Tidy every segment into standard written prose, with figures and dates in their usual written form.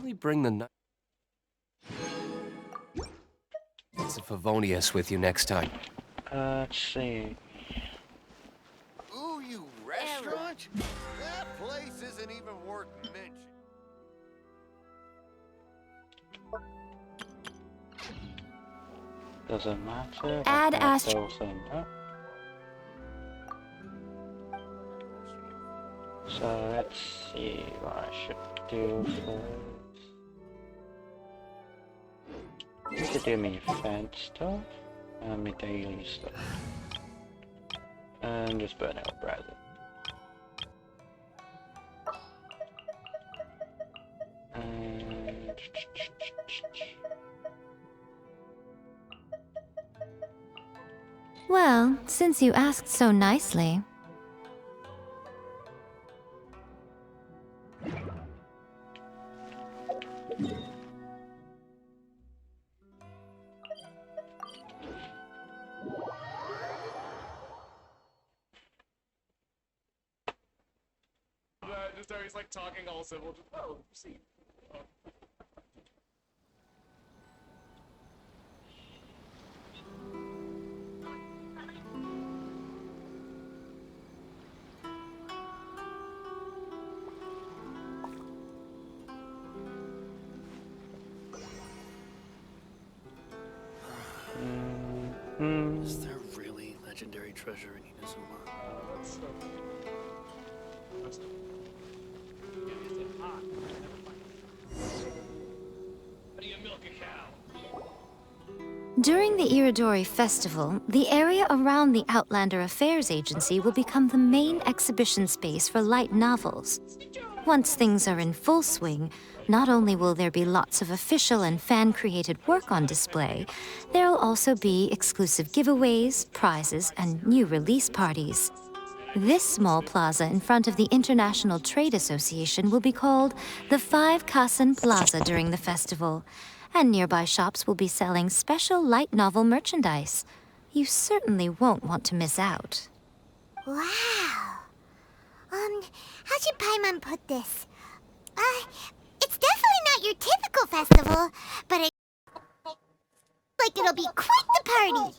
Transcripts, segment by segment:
really bring the Knights of Favonius with you next time. Let's see. Ooh, you restaurant? That place isn't even worth mentioning. Doesn't matter. Add I can't go in that. So let's see what I should do first. I need to do my event stuff and my daily stuff. And just burn out browser. And Well, since you asked so nicely. Just always like talking all civil. Just see. Is there really legendary treasure in Inazuma? That's so. That's Is it hot? How do you milk a cow? During the Iridori Festival, the area around the Outlander Affairs Agency will become the main exhibition space for light novels. Once things are in full swing, not only will there be lots of official and fan-created work on display, there'll also be exclusive giveaways, prizes, and new release parties. This small plaza in front of the International Trade Association will be called the Five Kasen Plaza during the festival, and nearby shops will be selling special light novel merchandise. You certainly won't want to miss out. Wow. How should Paimon put this? It's definitely not your typical festival, but it like it'll be quite the party.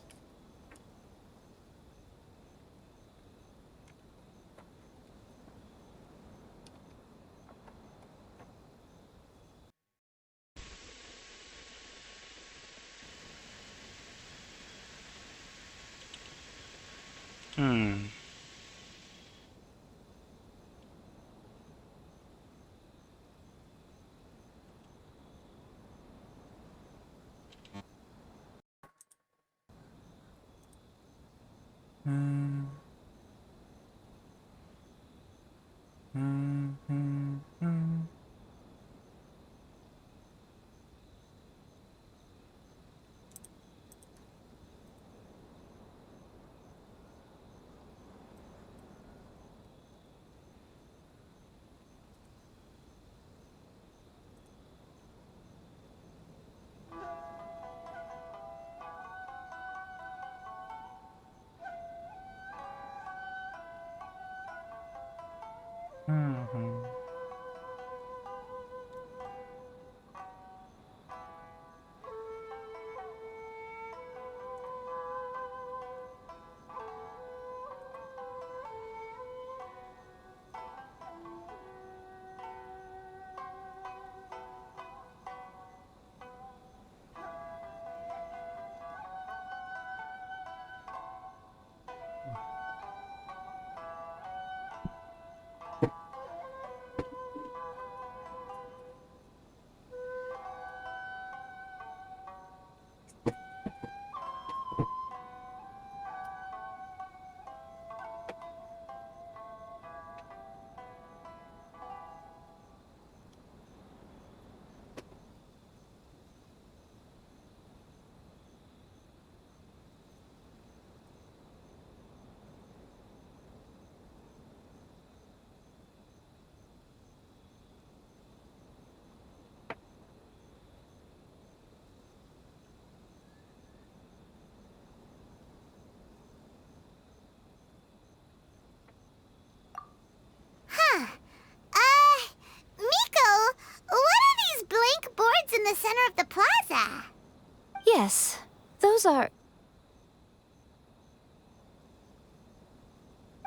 of the plaza. Yes, those are...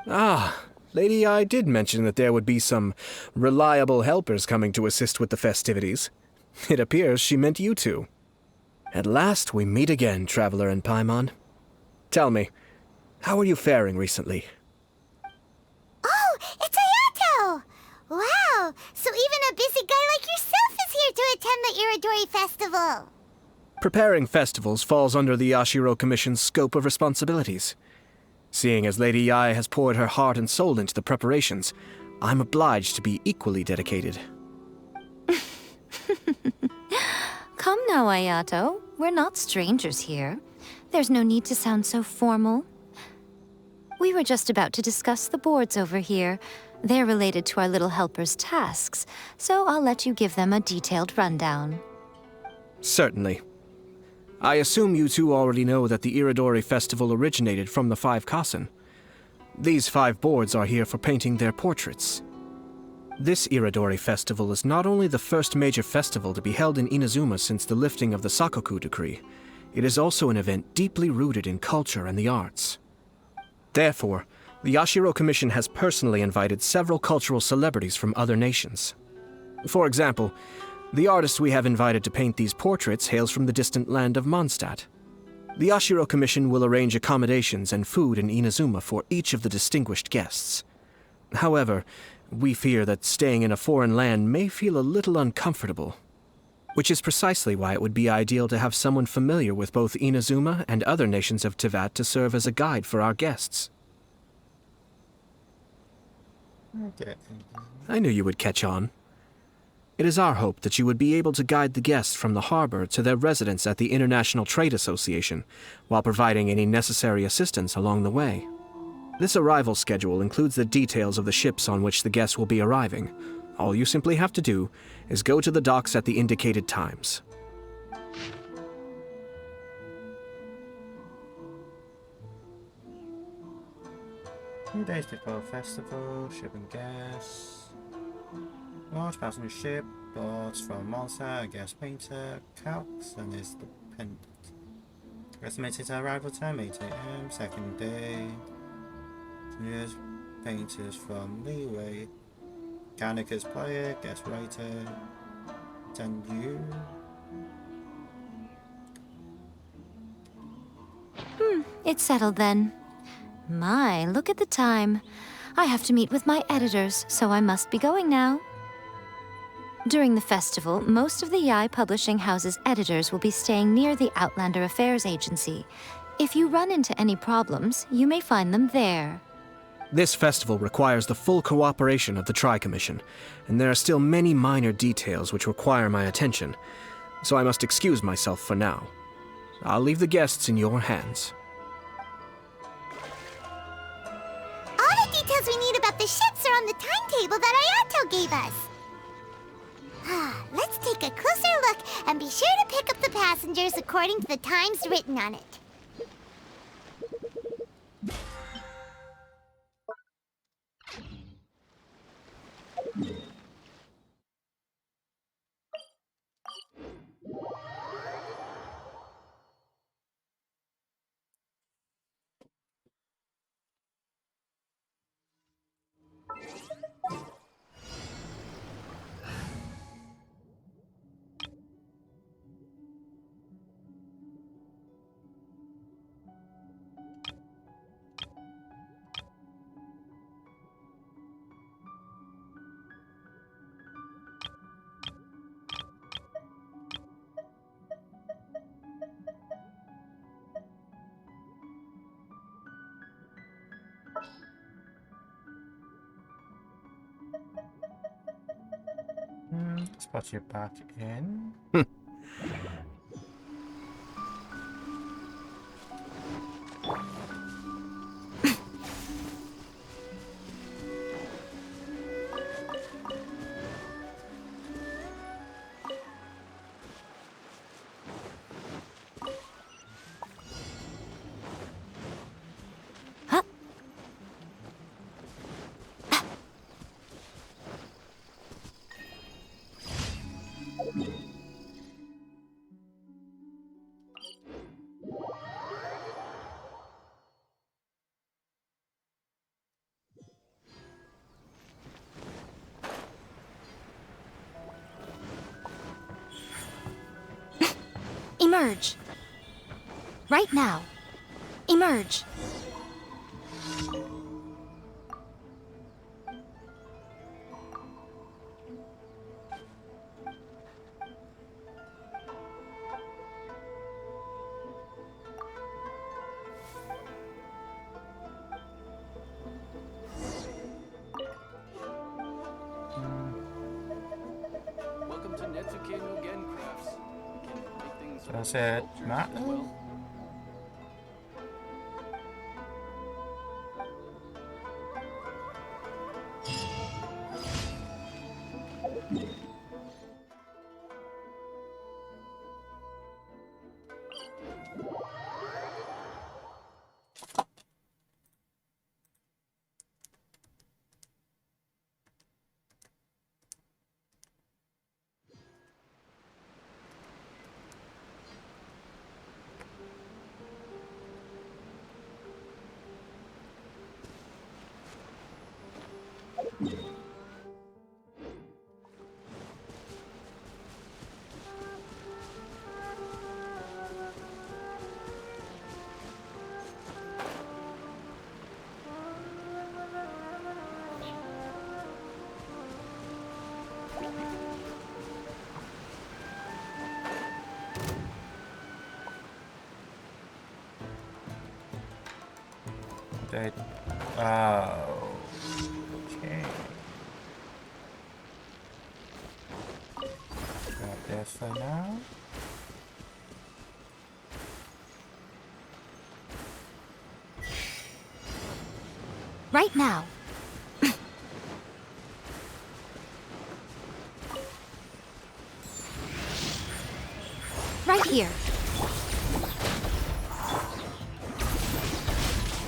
Ah, Lady I did mention that there would be some reliable helpers coming to assist with the festivities. It appears she meant you two. At last we meet again, Traveler and Paimon. Tell me, how are you faring recently? Oh, it's Ayato! Wow, so even a busy guy like yourself is here to attend the Iridori Festival. Preparing festivals falls under the Yashiro Commission's scope of responsibilities. Seeing as Lady Yae has poured her heart and soul into the preparations, I'm obliged to be equally dedicated. Come now, Ayato. We're not strangers here. There's no need to sound so formal. We were just about to discuss the boards over here. They're related to our little helper's tasks, so I'll let you give them a detailed rundown. Certainly. I assume you two already know that the Iridori Festival originated from the 5 Kasen. These 5 boards are here for painting their portraits. This Iridori Festival is not only the first major festival to be held in Inazuma since the lifting of the Sakoku decree, it is also an event deeply rooted in culture and the arts. Therefore, the Yashiro Commission has personally invited several cultural celebrities from other nations. For example, the artist we have invited to paint these portraits hails from the distant land of Mondstadt. The Yashiro Commission will arrange accommodations and food in Inazuma for each of the distinguished guests. However, we fear that staying in a foreign land may feel a little uncomfortable, which is precisely why it would be ideal to have someone familiar with both Inazuma and other nations of Teyvat to serve as a guide for our guests. Okay. I knew you would catch on. It is our hope that you would be able to guide the guests from the harbor to their residence at the International Trade Association, while providing any necessary assistance along the way. This arrival schedule includes the details of the ships on which the guests will be arriving. All you simply have to do is go to the docks at the indicated times. Few days before festival, shipping gas. Large passenger ship, boards from Malta, a gas painter, calcs, and is dependent. Estimated arrival time 8 AM, second day. Yes, painters from Leeway. Mechanics player, guest writer. Then you. It's settled then. My, look at the time. I have to meet with my editors, so I must be going now. During the festival, most of the Yae Publishing House's editors will be staying near the Outlander Affairs Agency. If you run into any problems, you may find them there. This festival requires the full cooperation of the Tri-Commission, and there are still many minor details which require my attention, so I must excuse myself for now. I'll leave the guests in your hands. All the details we need about the ships are on the timetable that Ayato gave us. Let's take a closer look and be sure to pick up the passengers according to the times written on it. Spot you back in. Emerge. Right now. Emerge. Welcome to Netsuke no Gen Crafts. Can make things That's for it, sculptures Matt. as well. They... Oh... Okay. Got this for now. Right now. Right here.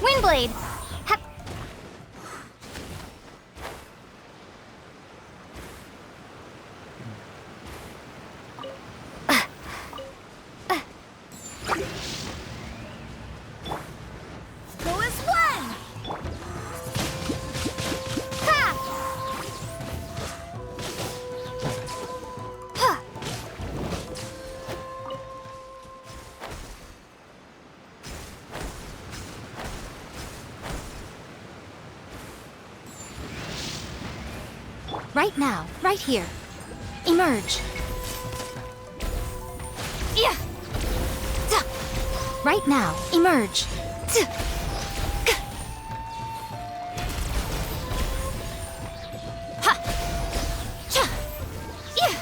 Windblade! Hap- Go as one! Ha! Ha! Right now, right here. Emerge. Yeah. Ta. Right now, emerge. Ta. Ka. Ha. Cha. Yeah.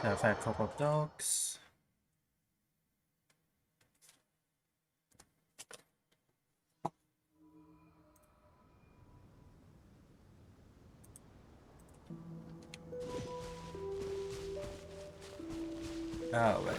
So I've had a couple of dogs. Oh, wait.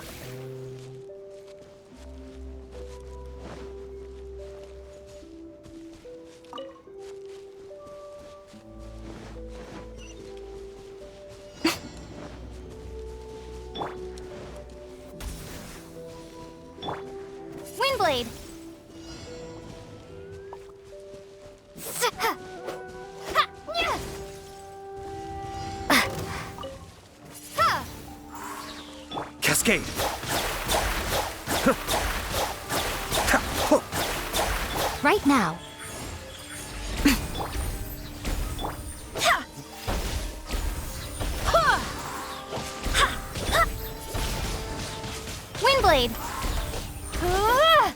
Windblade. Ha. Ha. Yeah. Ha. Cascade! Right now. Ha. Ha. Ha. Ha. Windblade. Ah.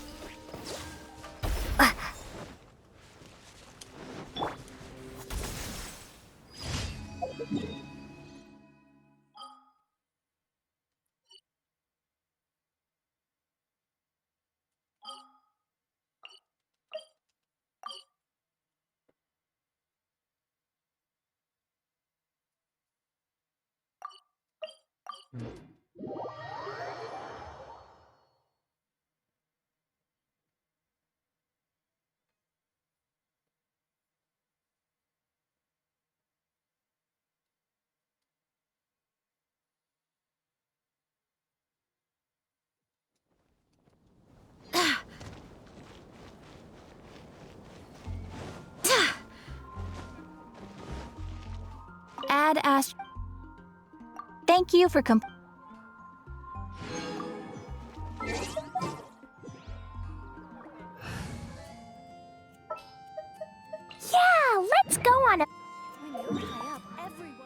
had asked. Thank you for Yeah, let's go on a. When you're high up, everyone.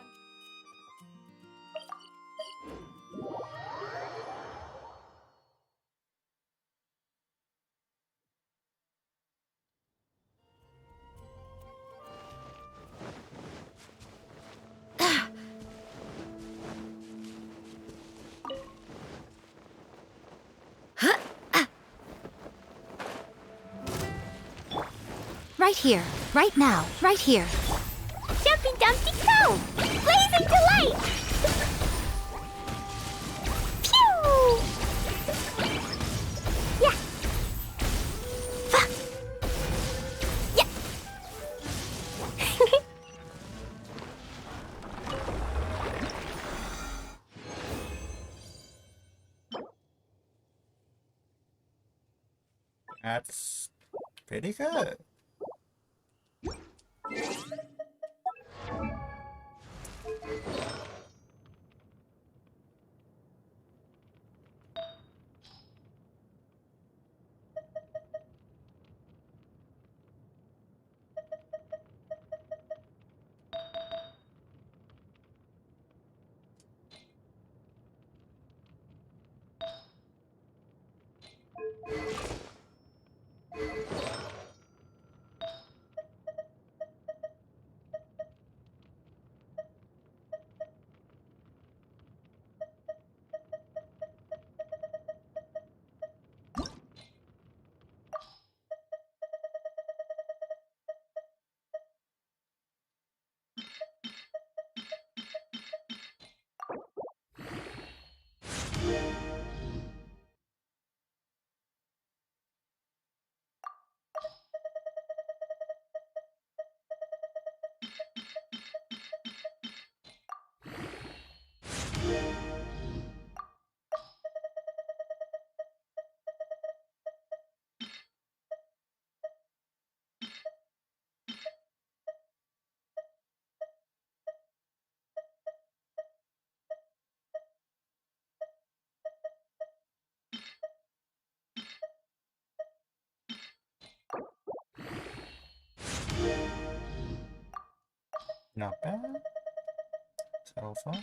Right here, right now, right here. Jumpy Dumpty go! Blazing delight! Pew! Yeah! Yeah! That's pretty good. Not bad. So far.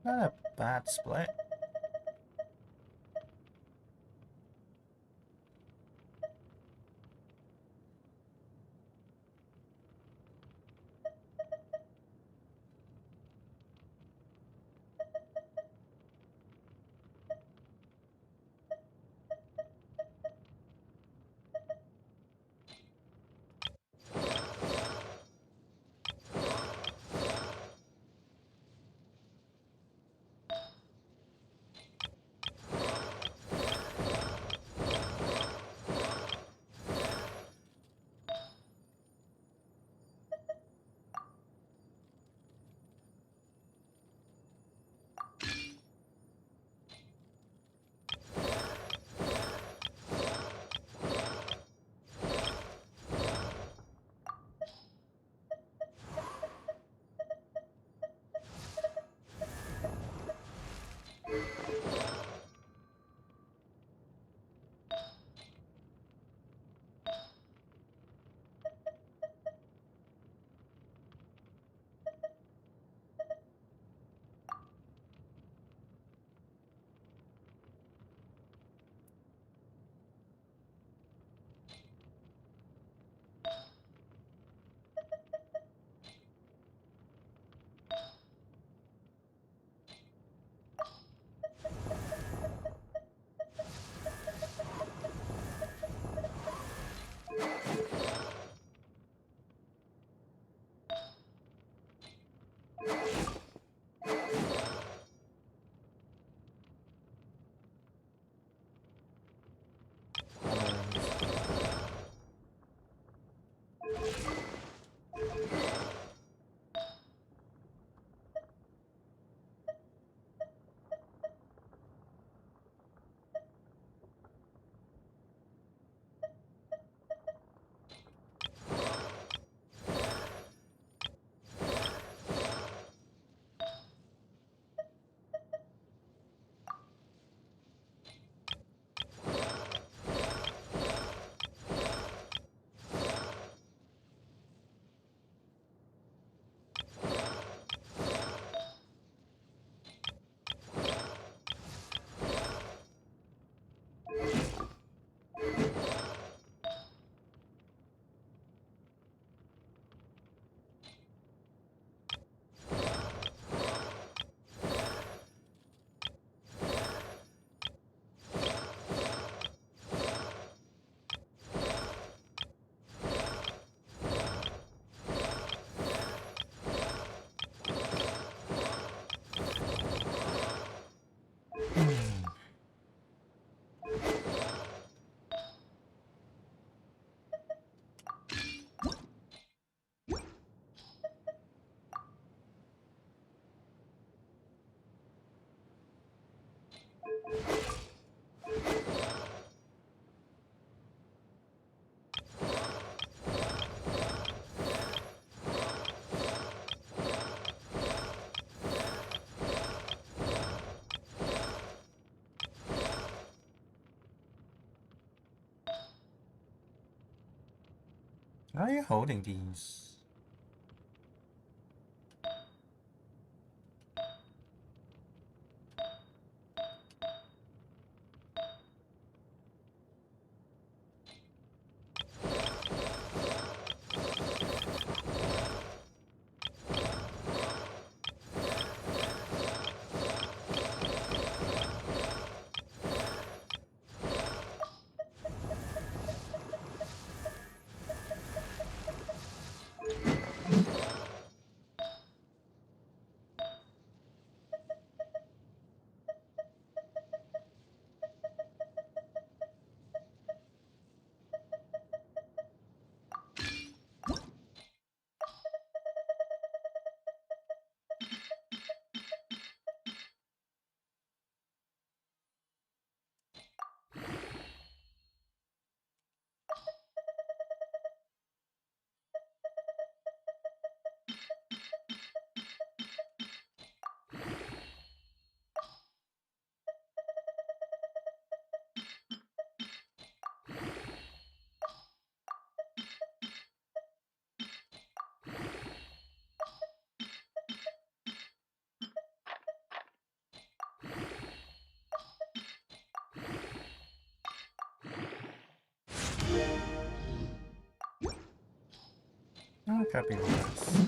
Not a bad split. How are you holding these? Oh, copy worse.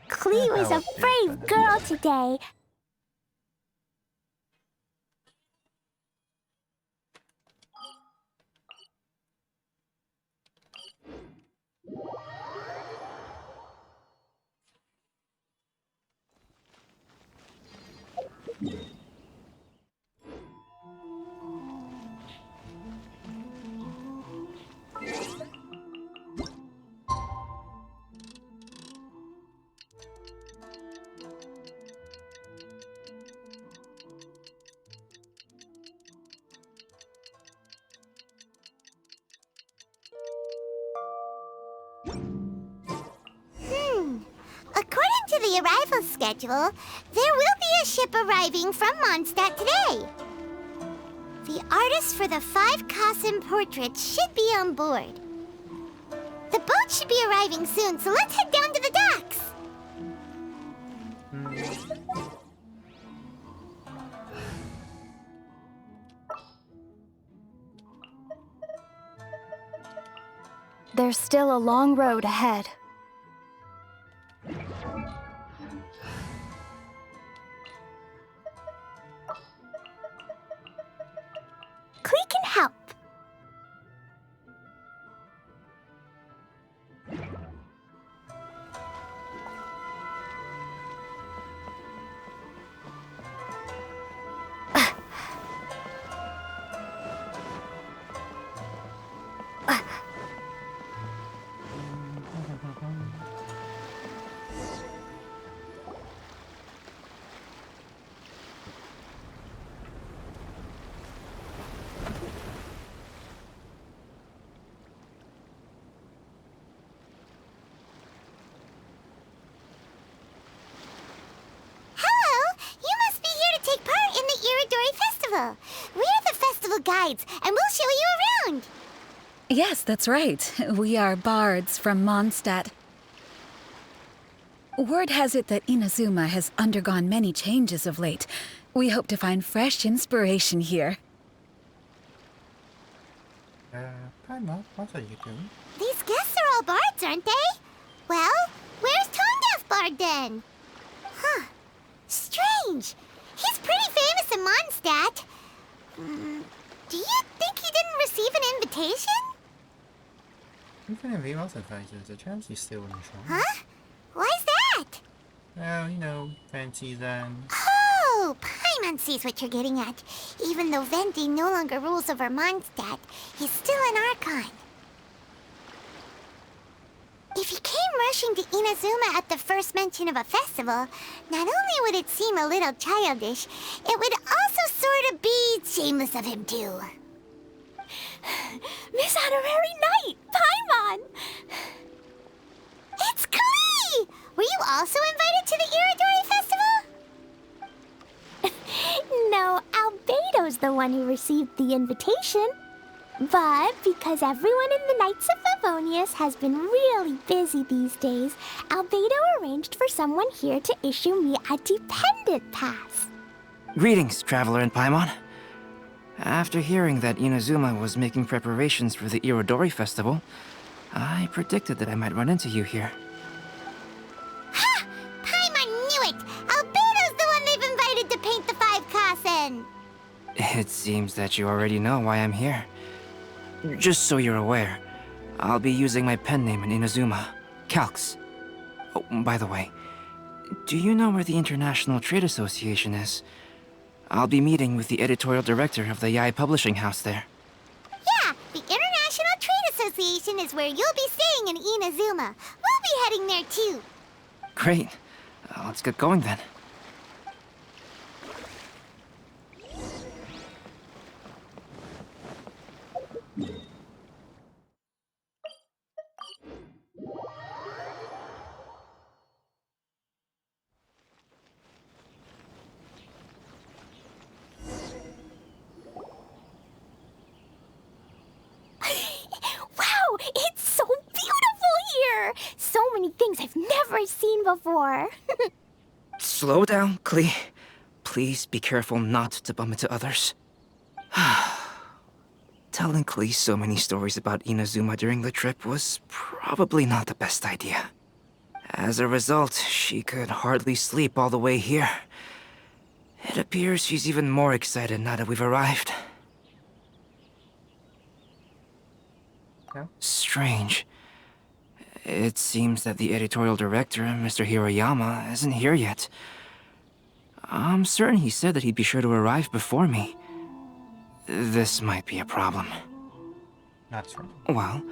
Clee was a brave girl today. According to the arrival schedule, there will be a ship arriving from Mondstadt today. The artist for the 5 Kassen portraits should be on board. The boat should be arriving soon, so let's head down to the docks. There's still a long road ahead. Clee can help. We're the festival guides, and we'll show you around. Yes, that's right. We are bards from Mondstadt. Word has it that Inazuma has undergone many changes of late. We hope to find fresh inspiration here. Paimon, what are you doing? These guests are all bards, aren't they? Well, where's Tone-Deaf Bard then? Huh. Strange. He's pretty famous in Mondstadt. Do you think he didn't receive an invitation? Even if he was invited, the chance he's still in charge. Huh? Why's that? Well, you know, Venti then. Oh, Paimon sees what you're getting at. Even though Venti no longer rules over Mondstadt, he's still an Archon. If he came rushing to Inazuma at the first mention of a festival, not only would it seem a little childish, it would also sort of be shameless of him too. Miss Honorary Knight, Paimon! It's Klee! Were you also invited to the Iridori Festival? No, Albedo's the one who received the invitation. But because everyone in the Knights of Favonius has been really busy these days, Albedo arranged for someone here to issue me a dependent pass. Greetings, Traveler and Paimon. After hearing that Inazuma was making preparations for the Irodori Festival, I predicted that I might run into you here. Ha! Paimon knew it! Albedo's the one they've invited to paint the 5 Kasen! It seems that you already know why I'm here. Just so you're aware, I'll be using my pen name in Inazuma, Calx. Oh, by the way, do you know where the International Trade Association is? I'll be meeting with the editorial director of the Yai Publishing House there. Yeah, the International Trade Association is where you'll be staying in Inazuma. We'll be heading there too. Great. Let's get going then. Wow, it's so beautiful here! So many things I've never seen before. Slow down, Klee. Please be careful not to bump into others. Telling Klee so many stories about Inazuma during the trip was probably not the best idea. As a result, she could hardly sleep all the way here. It appears she's even more excited now that we've arrived. Yeah. Strange. It seems that the editorial director, Mr. Hiroyama, isn't here yet. I'm certain he said that he'd be sure to arrive before me. This might be a problem. That's right. Well,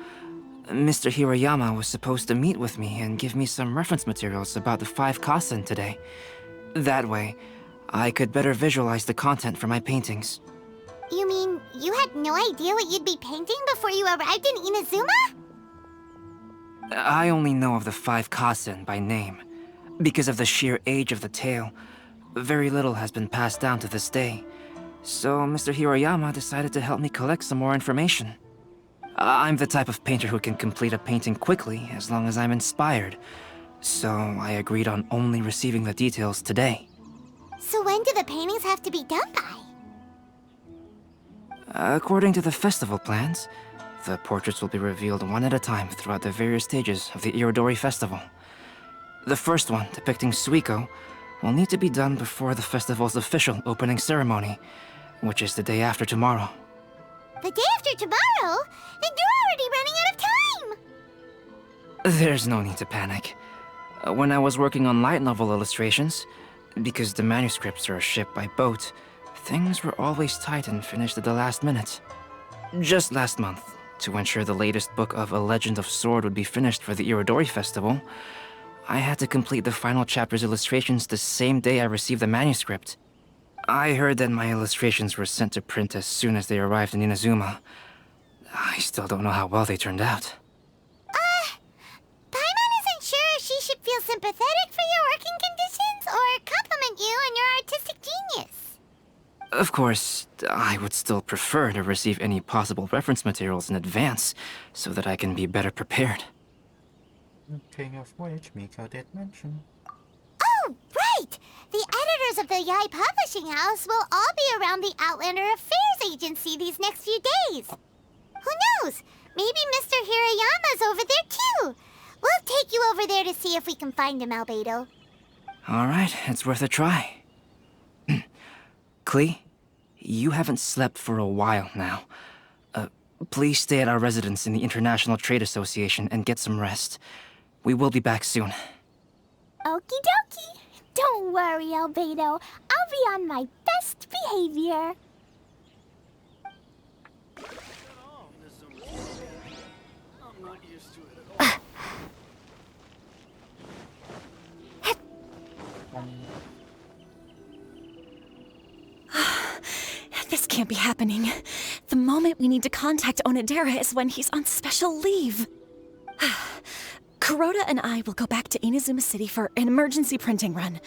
Mr. Hiroyama was supposed to meet with me and give me some reference materials about the 5 Kasen today. That way, I could better visualize the content for my paintings. You mean you had no idea what you'd be painting before you arrived in Inazuma? I only know of the 5 Kasen by name. Because of the sheer age of the tale, very little has been passed down to this day. So Mr. Hiroyama decided to help me collect some more information. I'm the type of painter who can complete a painting quickly as long as I'm inspired. So I agreed on only receiving the details today. So when do the paintings have to be done by? According to the festival plans, the portraits will be revealed one at a time throughout the various stages of the Irodori Festival. The first one, depicting Suiko, will need to be done before the festival's official opening ceremony, which is the day after tomorrow. The day after tomorrow? Then you're already running out of time! There's no need to panic. When I was working on light novel illustrations, because the manuscripts are shipped by boat, things were always tight and finished at the last minute. Just last month, to ensure the latest book of A Legend of Sword would be finished for the Irodori Festival, I had to complete the final chapter's illustrations the same day I received the manuscript. I heard that my illustrations were sent to print as soon as they arrived in Inazuma. I still don't know how well they turned out. Paimon isn't sure if she should feel sympathetic for your working conditions or compliment you on your artistic genius. Of course, I would still prefer to receive any possible reference materials in advance, so that I can be better prepared. King of which Miko did mention. Oh, right! The editors of the Yai Publishing House will all be around the Outlander Affairs Agency these next few days. Who knows? Maybe Mr. Hirayama's over there too. We'll take you over there to see if we can find him, Albedo. All right, it's worth a try. Klee, you haven't slept for a while now. Please stay at our residence in the International Trade Association and get some rest. We will be back soon. Okie dokie. Don't worry, Albedo. I'll be on my best behavior. I'm not used to it at This can't be happening. The moment we need to contact Onodera is when he's on special leave. Kuroda and I will go back to Inazuma City for an emergency printing run.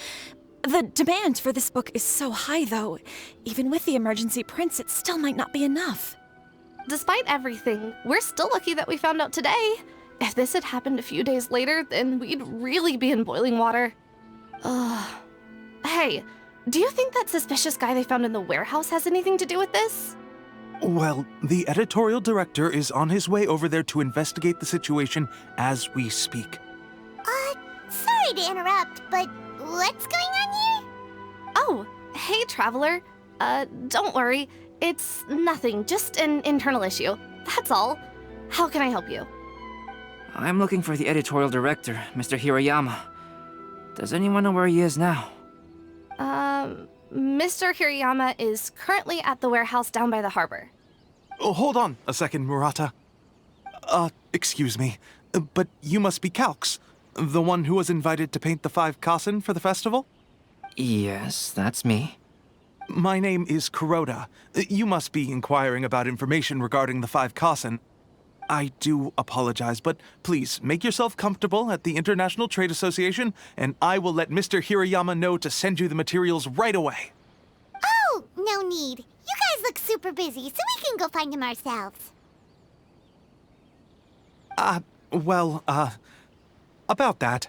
The demand for this book is so high, though. Even with the emergency prints, it still might not be enough. Despite everything, we're still lucky that we found out today. If this had happened a few days later, then we'd really be in boiling water. Hey, do you think that suspicious guy they found in the warehouse has anything to do with this? Well, the editorial director is on his way over there to investigate the situation as we speak. Sorry to interrupt, but what's going on here? Oh, hey, Traveler. Don't worry. It's nothing, just an internal issue. That's all. How can I help you? I'm looking for the editorial director, Mr. Hirayama. Does anyone know where he is now? Mr. Hirayama is currently at the warehouse down by the harbor. Oh, hold on a second, Murata. Excuse me, but you must be Calx, the one who was invited to paint the 5 Kasen for the festival? Yes, that's me. My name is Kuroda. You must be inquiring about information regarding the 5 Kasen. I do apologize, but please make yourself comfortable at the International Trade Association, and I will let Mr. Hirayama know to send you the materials right away. Oh, no need. You guys look super busy, so we can go find him ourselves. About that.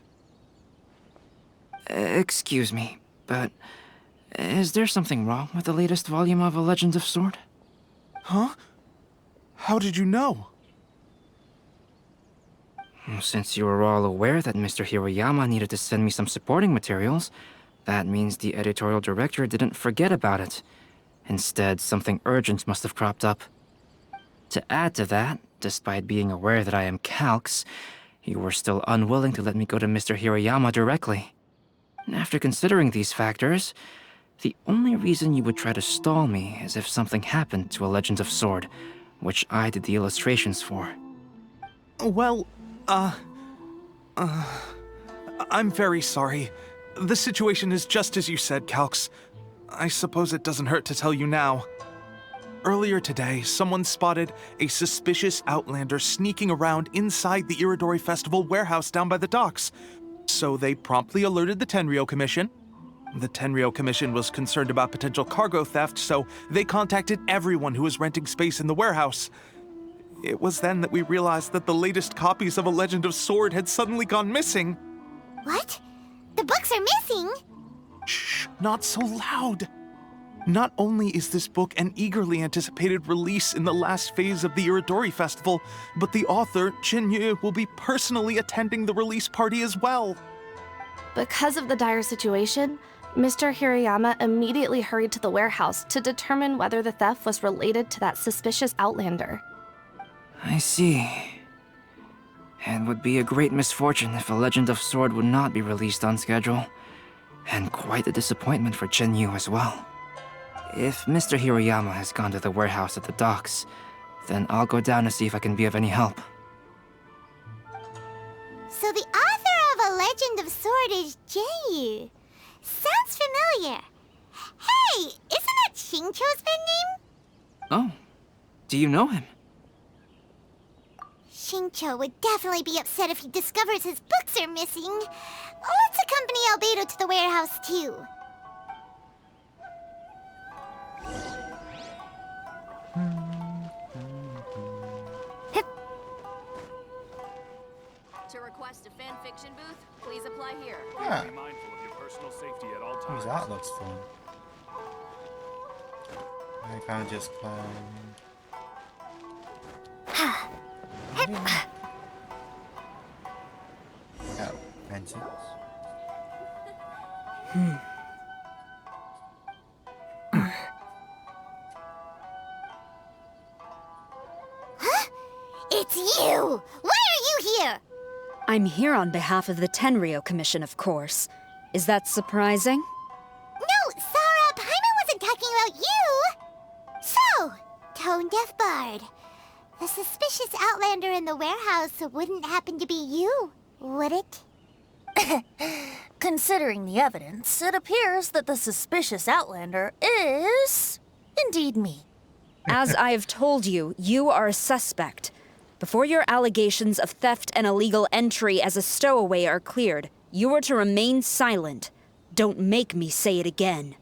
Excuse me, but is there something wrong with the latest volume of A Legend of Sword? Huh? How did you know? Since you were all aware that Mr. Hirayama needed to send me some supporting materials, that means the editorial director didn't forget about it. Instead, something urgent must have cropped up. To add to that, despite being aware that I am Calx, you were still unwilling to let me go to Mr. Hirayama directly. After considering these factors, the only reason you would try to stall me is if something happened to A Legend of Sword, which I did the illustrations for. Well, I'm very sorry. The situation is just as you said, Calx. I suppose it doesn't hurt to tell you now. Earlier today, someone spotted a suspicious outlander sneaking around inside the Iridori Festival warehouse down by the docks. So they promptly alerted the Tenryou Commission. The Tenryou Commission was concerned about potential cargo theft, so they contacted everyone who was renting space in the warehouse. It was then that we realized that the latest copies of A Legend of Sword had suddenly gone missing. What? The books are missing? Shh, not so loud. Not only is this book an eagerly anticipated release in the last phase of the Iridori Festival, but the author, Jinyu, will be personally attending the release party as well. Because of the dire situation, Mr. Hirayama immediately hurried to the warehouse to determine whether the theft was related to that suspicious outlander. I see. It would be a great misfortune if A Legend of Sword would not be released on schedule. And quite a disappointment for Jinyu as well. If Mr. Hirayama has gone to the warehouse at the docks, then I'll go down to see if I can be of any help. So the author of A Legend of Sword is Jinyu. Sounds familiar. Hey, isn't that Xingqiu's pen name? Oh, do you know him? Xingqiu would definitely be upset if he discovers his books are missing. Let's accompany Albedo to the warehouse, too. request a fan fiction booth, please apply here. Yeah. Be mindful of your personal safety at all Ooh, times. that looks fun. I can't just climb. Oh, entrance. It's you! Why are you here? I'm here on behalf of the Tenryo Commission, of course. Is that surprising? No, Sarah, Paimon wasn't talking about you! So, Tone Deaf Bard. The suspicious outlander in the warehouse wouldn't happen to be you, would it? Considering the evidence, it appears that the suspicious outlander is indeed me. As I have told you, you are a suspect. Before your allegations of theft and illegal entry as a stowaway are cleared, you are to remain silent. Don't make me say it again.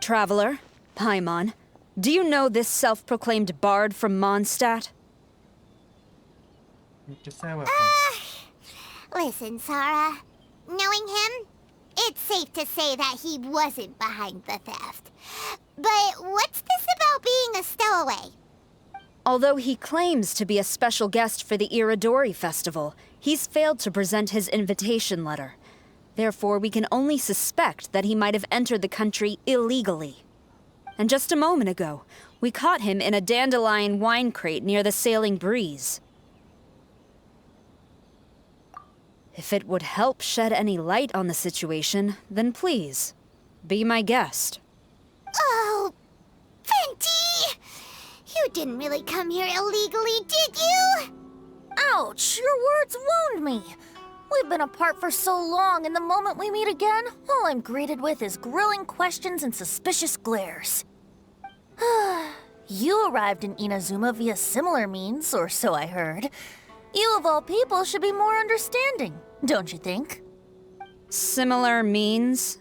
Traveler, Paimon, do you know this self-proclaimed bard from Mondstadt? Listen, Sarah. Knowing him, it's safe to say that he wasn't behind the theft. But what's this about being a stowaway? Although he claims to be a special guest for the Iridori Festival, he's failed to present his invitation letter. Therefore, we can only suspect that he might have entered the country illegally. And just a moment ago, we caught him in a dandelion wine crate near the Sailing Breeze. If it would help shed any light on the situation, then please, be my guest. Oh, Venti! You didn't really come here illegally, did you? Ouch, your words wound me. We've been apart for so long, and the moment we meet again, all I'm greeted with is grilling questions and suspicious glares. You arrived in Inazuma via similar means, or so I heard. You of all people should be more understanding, don't you think? Similar means?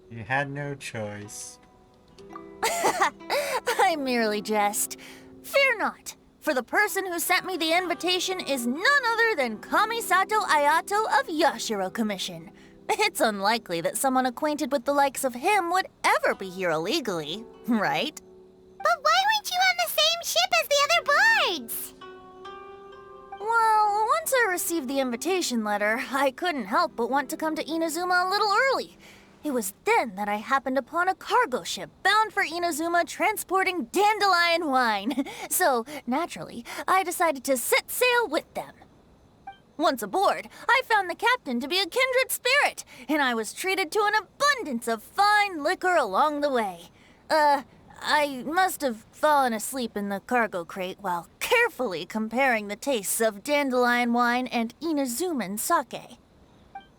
You had no choice. I merely jest. Fear not, for the person who sent me the invitation is none other than Kamisato Ayato of Yashiro Commission. It's unlikely that someone acquainted with the likes of him would ever be here illegally, right? But why weren't you on the same ship as the other bards? Well, once I received the invitation letter, I couldn't help but want to come to Inazuma a little early. It was then that I happened upon a cargo ship bound for Inazuma transporting dandelion wine. So, naturally, I decided to set sail with them. Once aboard, I found the captain to be a kindred spirit, and I was treated to an abundance of fine liquor along the way. I must have fallen asleep in the cargo crate while carefully comparing the tastes of dandelion wine and Inazuman sake.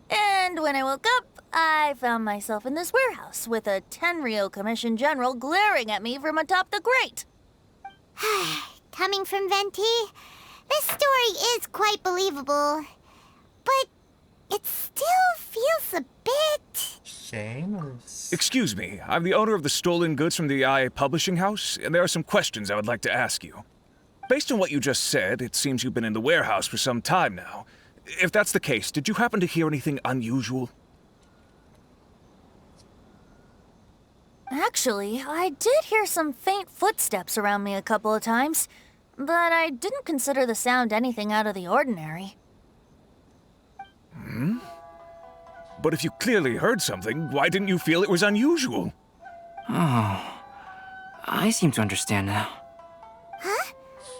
And when I woke up, I found myself in this warehouse with a Tenryo Commission general glaring at me from atop the grate. Coming from Venti, this story is quite believable. But it still feels a bit... shameless. Excuse me, I'm the owner of the stolen goods from the IA publishing house, and there are some questions I would like to ask you. Based on what you just said, it seems you've been in the warehouse for some time now. If that's the case, did you happen to hear anything unusual? Actually, I did hear some faint footsteps around me a couple of times, but I didn't consider the sound anything out of the ordinary. Hmm? But if you clearly heard something, why didn't you feel it was unusual? Oh, I seem to understand now. Huh?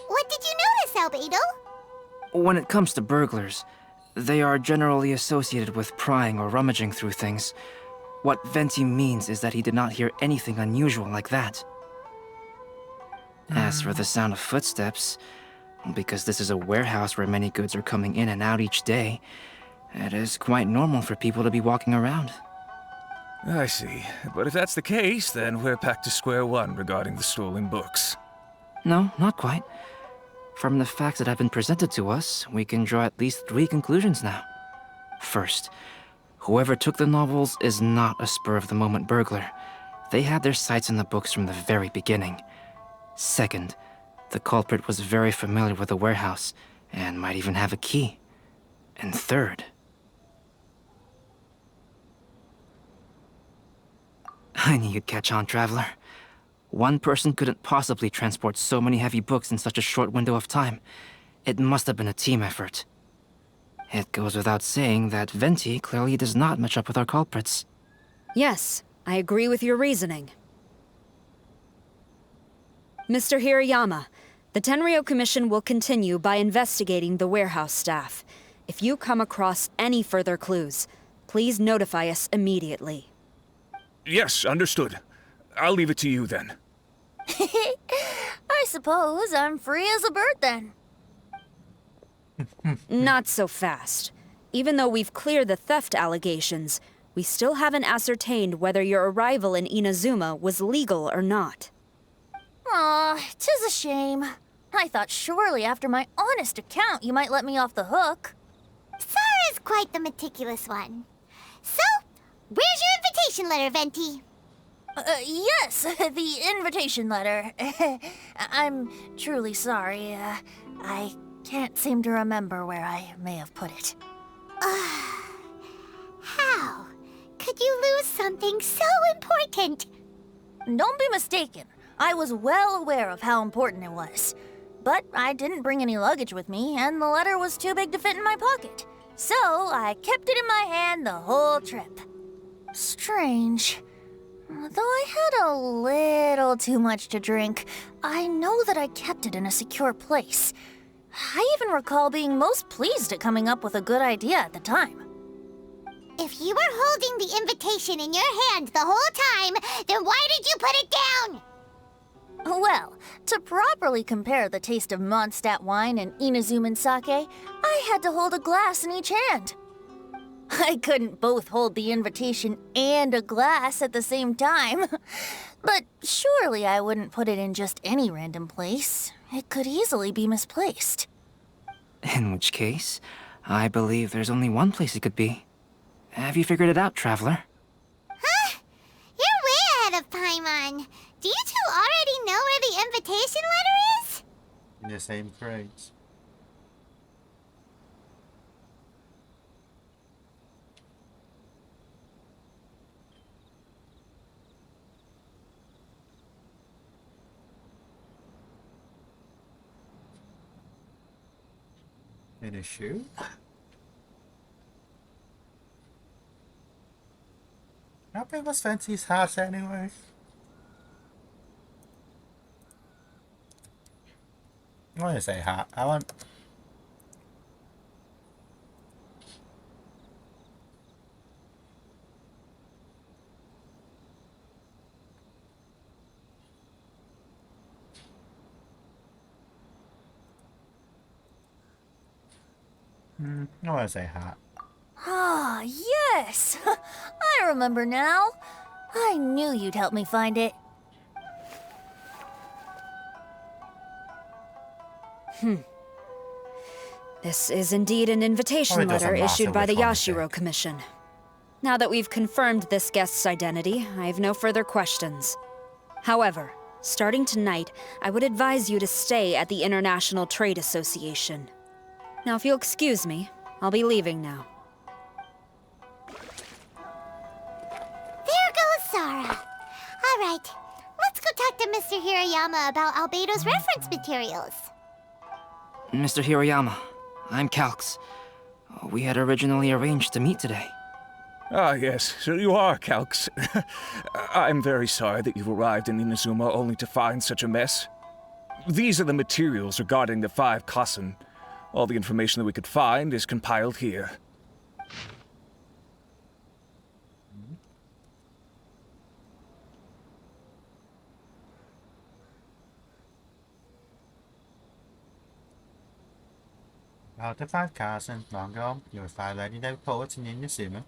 What did you notice, Albedo? When it comes to burglars, they are generally associated with prying or rummaging through things. What Venti means is that he did not hear anything unusual like that. As for the sound of footsteps, because this is a warehouse where many goods are coming in and out each day, it is quite normal for people to be walking around. I see. But if that's the case, then we're back to square one regarding the stolen books. No, not quite. From the facts that have been presented to us, we can draw at least 3 conclusions now. First, whoever took the novels is not a spur-of-the-moment burglar. They had their sights on the books from the very beginning. Second, the culprit was very familiar with the warehouse, and might even have a key. And third... I knew you'd catch on, Traveler. One person couldn't possibly transport so many heavy books in such a short window of time. It must have been a team effort. It goes without saying that Venti clearly does not match up with our culprits. Yes, I agree with your reasoning. Mr. Hirayama, the Tenryo Commission will continue by investigating the warehouse staff. If you come across any further clues, please notify us immediately. Yes, understood. I'll leave it to you then. I suppose I'm free as a bird then. Not so fast. Even though we've cleared the theft allegations, we still haven't ascertained whether your arrival in Inazuma was legal or not. Aw, 'tis a shame. I thought surely after my honest account you might let me off the hook. Sara's quite the meticulous one. So, where's your invitation letter, Venti? Yes, the invitation letter. I'm truly sorry. I can't seem to remember where I may have put it. How could you lose something so important? Don't be mistaken. I was well aware of how important it was. But I didn't bring any luggage with me, and the letter was too big to fit in my pocket. So I kept it in my hand the whole trip. Strange. Though I had a little too much to drink, I know that I kept it in a secure place. I even recall being most pleased at coming up with a good idea at the time. If you were holding the invitation in your hand the whole time, then why did you put it down? Well, to properly compare the taste of Mondstadt wine and Inazuman sake, I had to hold a glass in each hand. I couldn't both hold the invitation and a glass at the same time. But surely I wouldn't put it in just any random place. It could easily be misplaced. In which case, I believe there's only one place it could be. Have you figured it out, Traveler? Huh? You're way ahead of Paimon. Do you two already know where the invitation letter is? In the same crates. In a shoe? How big was Venti's house anyway? I want to say hat. I want... I want to say hat. Ah, yes! I remember now. I knew you'd help me find it. This is indeed an invitation letter issued by the Yashiro Commission. Now that we've confirmed this guest's identity, I have no further questions. However, starting tonight, I would advise you to stay at the International Trade Association. Now, if you'll excuse me, I'll be leaving now. There goes Sara. All right, let's go talk to Mr. Hirayama about Albedo's reference materials. Mr. Hirayama, I'm Calx. We had originally arranged to meet today. Ah, yes, so you are Calx. I'm very sorry that you've arrived in Inazuma only to find such a mess. These are the materials regarding the 5 Kassen. All the information that we could find is compiled here. About the 5 Kassen, long ago, you were 5 legendary poets in Inazuma.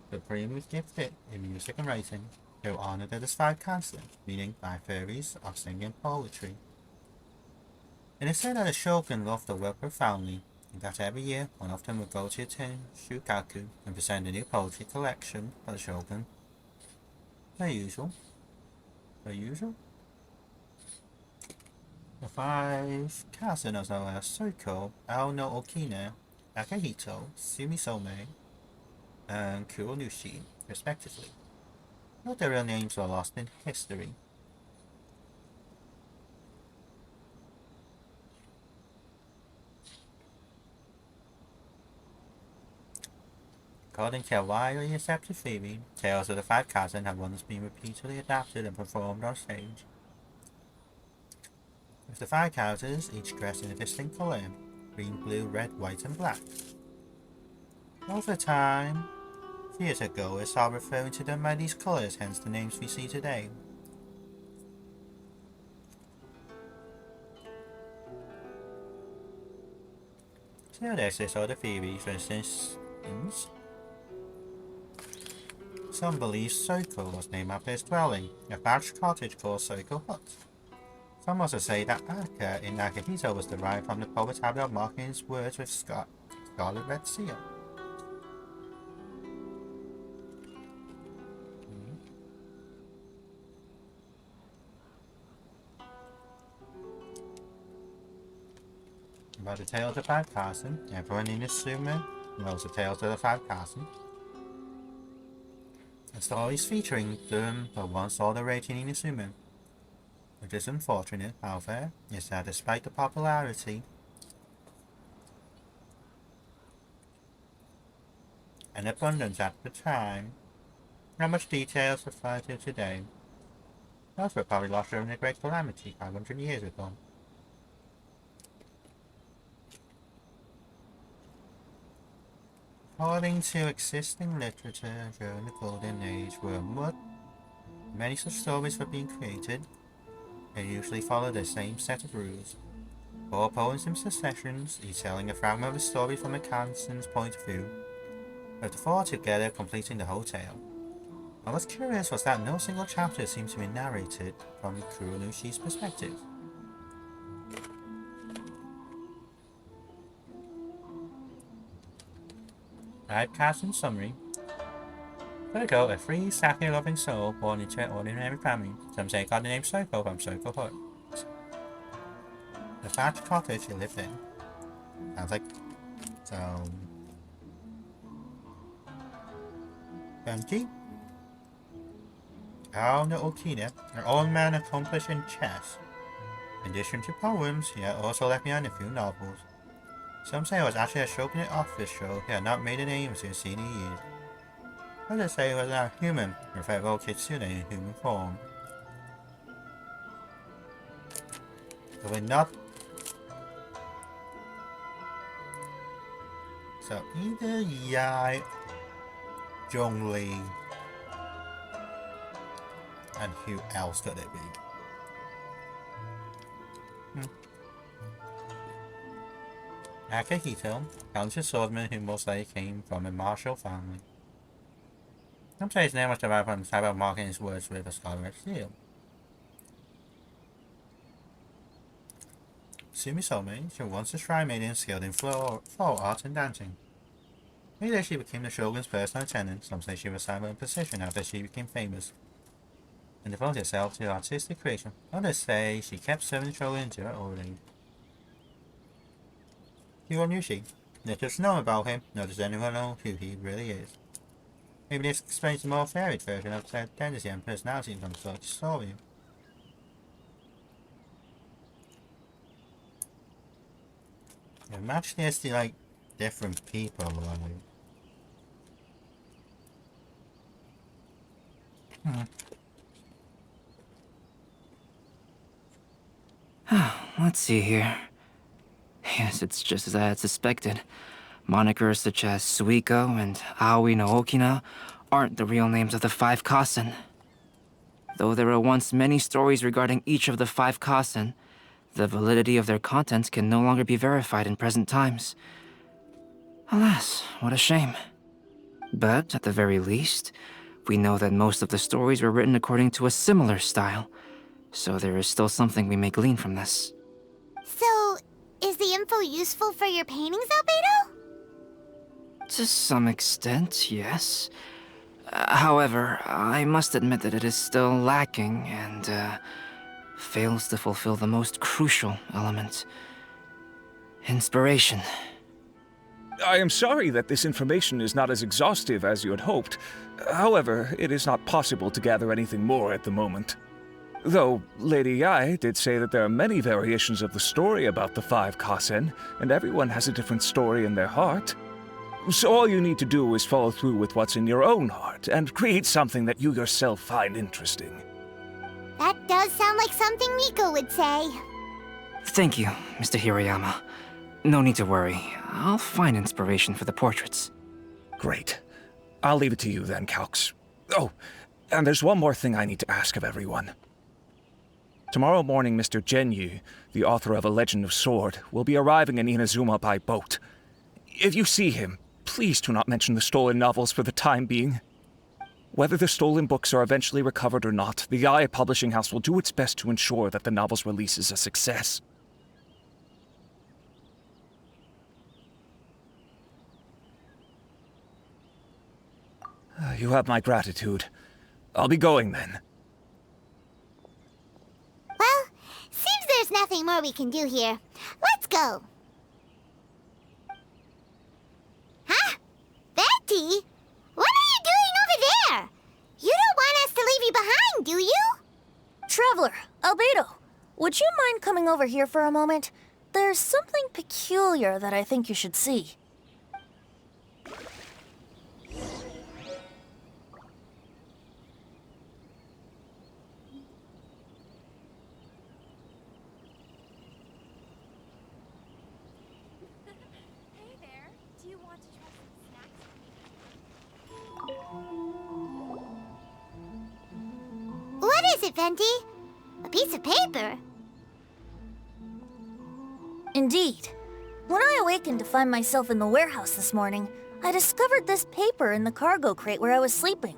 Supremely gifted in music and writing, they were honored as 5 Kassen, meaning 5 fairies of singing poetry. It is said that the Shogun loved the work profoundly, and that every year one of them would go to Shukaku and present a new poetry collection for the Shogun. The usual. The 5 castles as well as Soiko, Ao no Okina, Akihito, Sumisome, and Kuronushi, respectively. Note their real names are lost in history. According to a widely accepted theory, tales of the 5 cousins have once been repeatedly adapted and performed on stage. With the 5 cousins, each dressed in a distinct colour: green, blue, red, white, and black. Over time, theatre goers started referring to them by these colours, hence the names we see today. Still, there exist other theories. For instance, some believe Soiko was named after his dwelling, a thatched cottage called Soiko Hut. Some also say that Aka in Akihito was derived from the poet's habit of marking his words with scarlet red seal. About the tales of the 5 Carson, everyone in Inazuma knows the tales of the 5 Carson. The stories featuring them were once all the rage in Inazuma. What is unfortunate, however, is that despite the popularity and abundance at the time, not much detail is provided today. Those were probably lost during the Great Calamity 500 years ago. According to existing literature during the Golden Age, many such stories were being created. They usually follow the same set of rules. 4 poems in successions, each telling a fragment of a story from a Kanson's point of view, with the 4 together completing the whole tale. What was curious was that no single chapter seemed to be narrated from Kuronushi's perspective. Typecast in summary. Soiko, a free, sake-loving soul born into an ordinary family. Some say got the name Soiko from Soiko Hut. The thatched cottage he lived in. Sounds like Benji? Ao no Okina, an old man accomplished in chess. In addition to poems, he had also left behind a few novels. Some say it was actually a shogunate official he had not made a name since senior years. Others say he was not human, referred to Kitsune in human form. So we're not. So either Yai, Zhongli, and who else could it be? Akihito, talented swordsman who most likely came from a martial family. Some say his name was derived from the type of marking his words with a scarlet seal. Sumisome, she was once a shrine maiden skilled in floor art and dancing. Later she became the shogun's personal attendant. Some say she was assigned a position after she became famous and devoted herself to artistic creation. Others say she kept serving the shogun until her old age. Kuronushi. Little is known about him, nor does anyone know who he really is. Maybe this explains the more varied version of their tendency and personality from such story. Imagine this to like different people Let's see here. Yes, it's just as I had suspected. Monikers such as Suiko and Aoi no Okina aren't the real names of the 5 Kasen. Though there were once many stories regarding each of the 5 Kasen, the validity of their contents can no longer be verified in present times. Alas, what a shame. But, at the very least, we know that most of the stories were written according to a similar style, so there is still something we may glean from this. So, is the info useful for your paintings, Albedo? To some extent, yes. However, I must admit that it is still lacking, and, fails to fulfill the most crucial element: inspiration. I am sorry that this information is not as exhaustive as you had hoped. However, it is not possible to gather anything more at the moment. Though Lady Yae did say that there are many variations of the story about the 5 Kasen, and everyone has a different story in their heart. So all you need to do is follow through with what's in your own heart, and create something that you yourself find interesting. That does sound like something Miko would say. Thank you, Mr. Hirayama. No need to worry. I'll find inspiration for the portraits. Great. I'll leave it to you then, Calx. Oh, and there's one more thing I need to ask of everyone. Tomorrow morning, Mr. Genyu, the author of A Legend of Sword, will be arriving in Inazuma by boat. If you see him, please do not mention the stolen novels for the time being. Whether the stolen books are eventually recovered or not, the Yae Publishing House will do its best to ensure that the novel's release is a success. You have my gratitude. I'll be going then. Well, seems there's nothing more we can do here. Let's go. Huh? Betty? What are you doing over there? You don't want us to leave you behind, do you? Traveler, Albedo, would you mind coming over here for a moment? There's something peculiar that I think you should see. What is it, Venti? A piece of paper? Indeed. When I awakened to find myself in the warehouse this morning, I discovered this paper in the cargo crate where I was sleeping.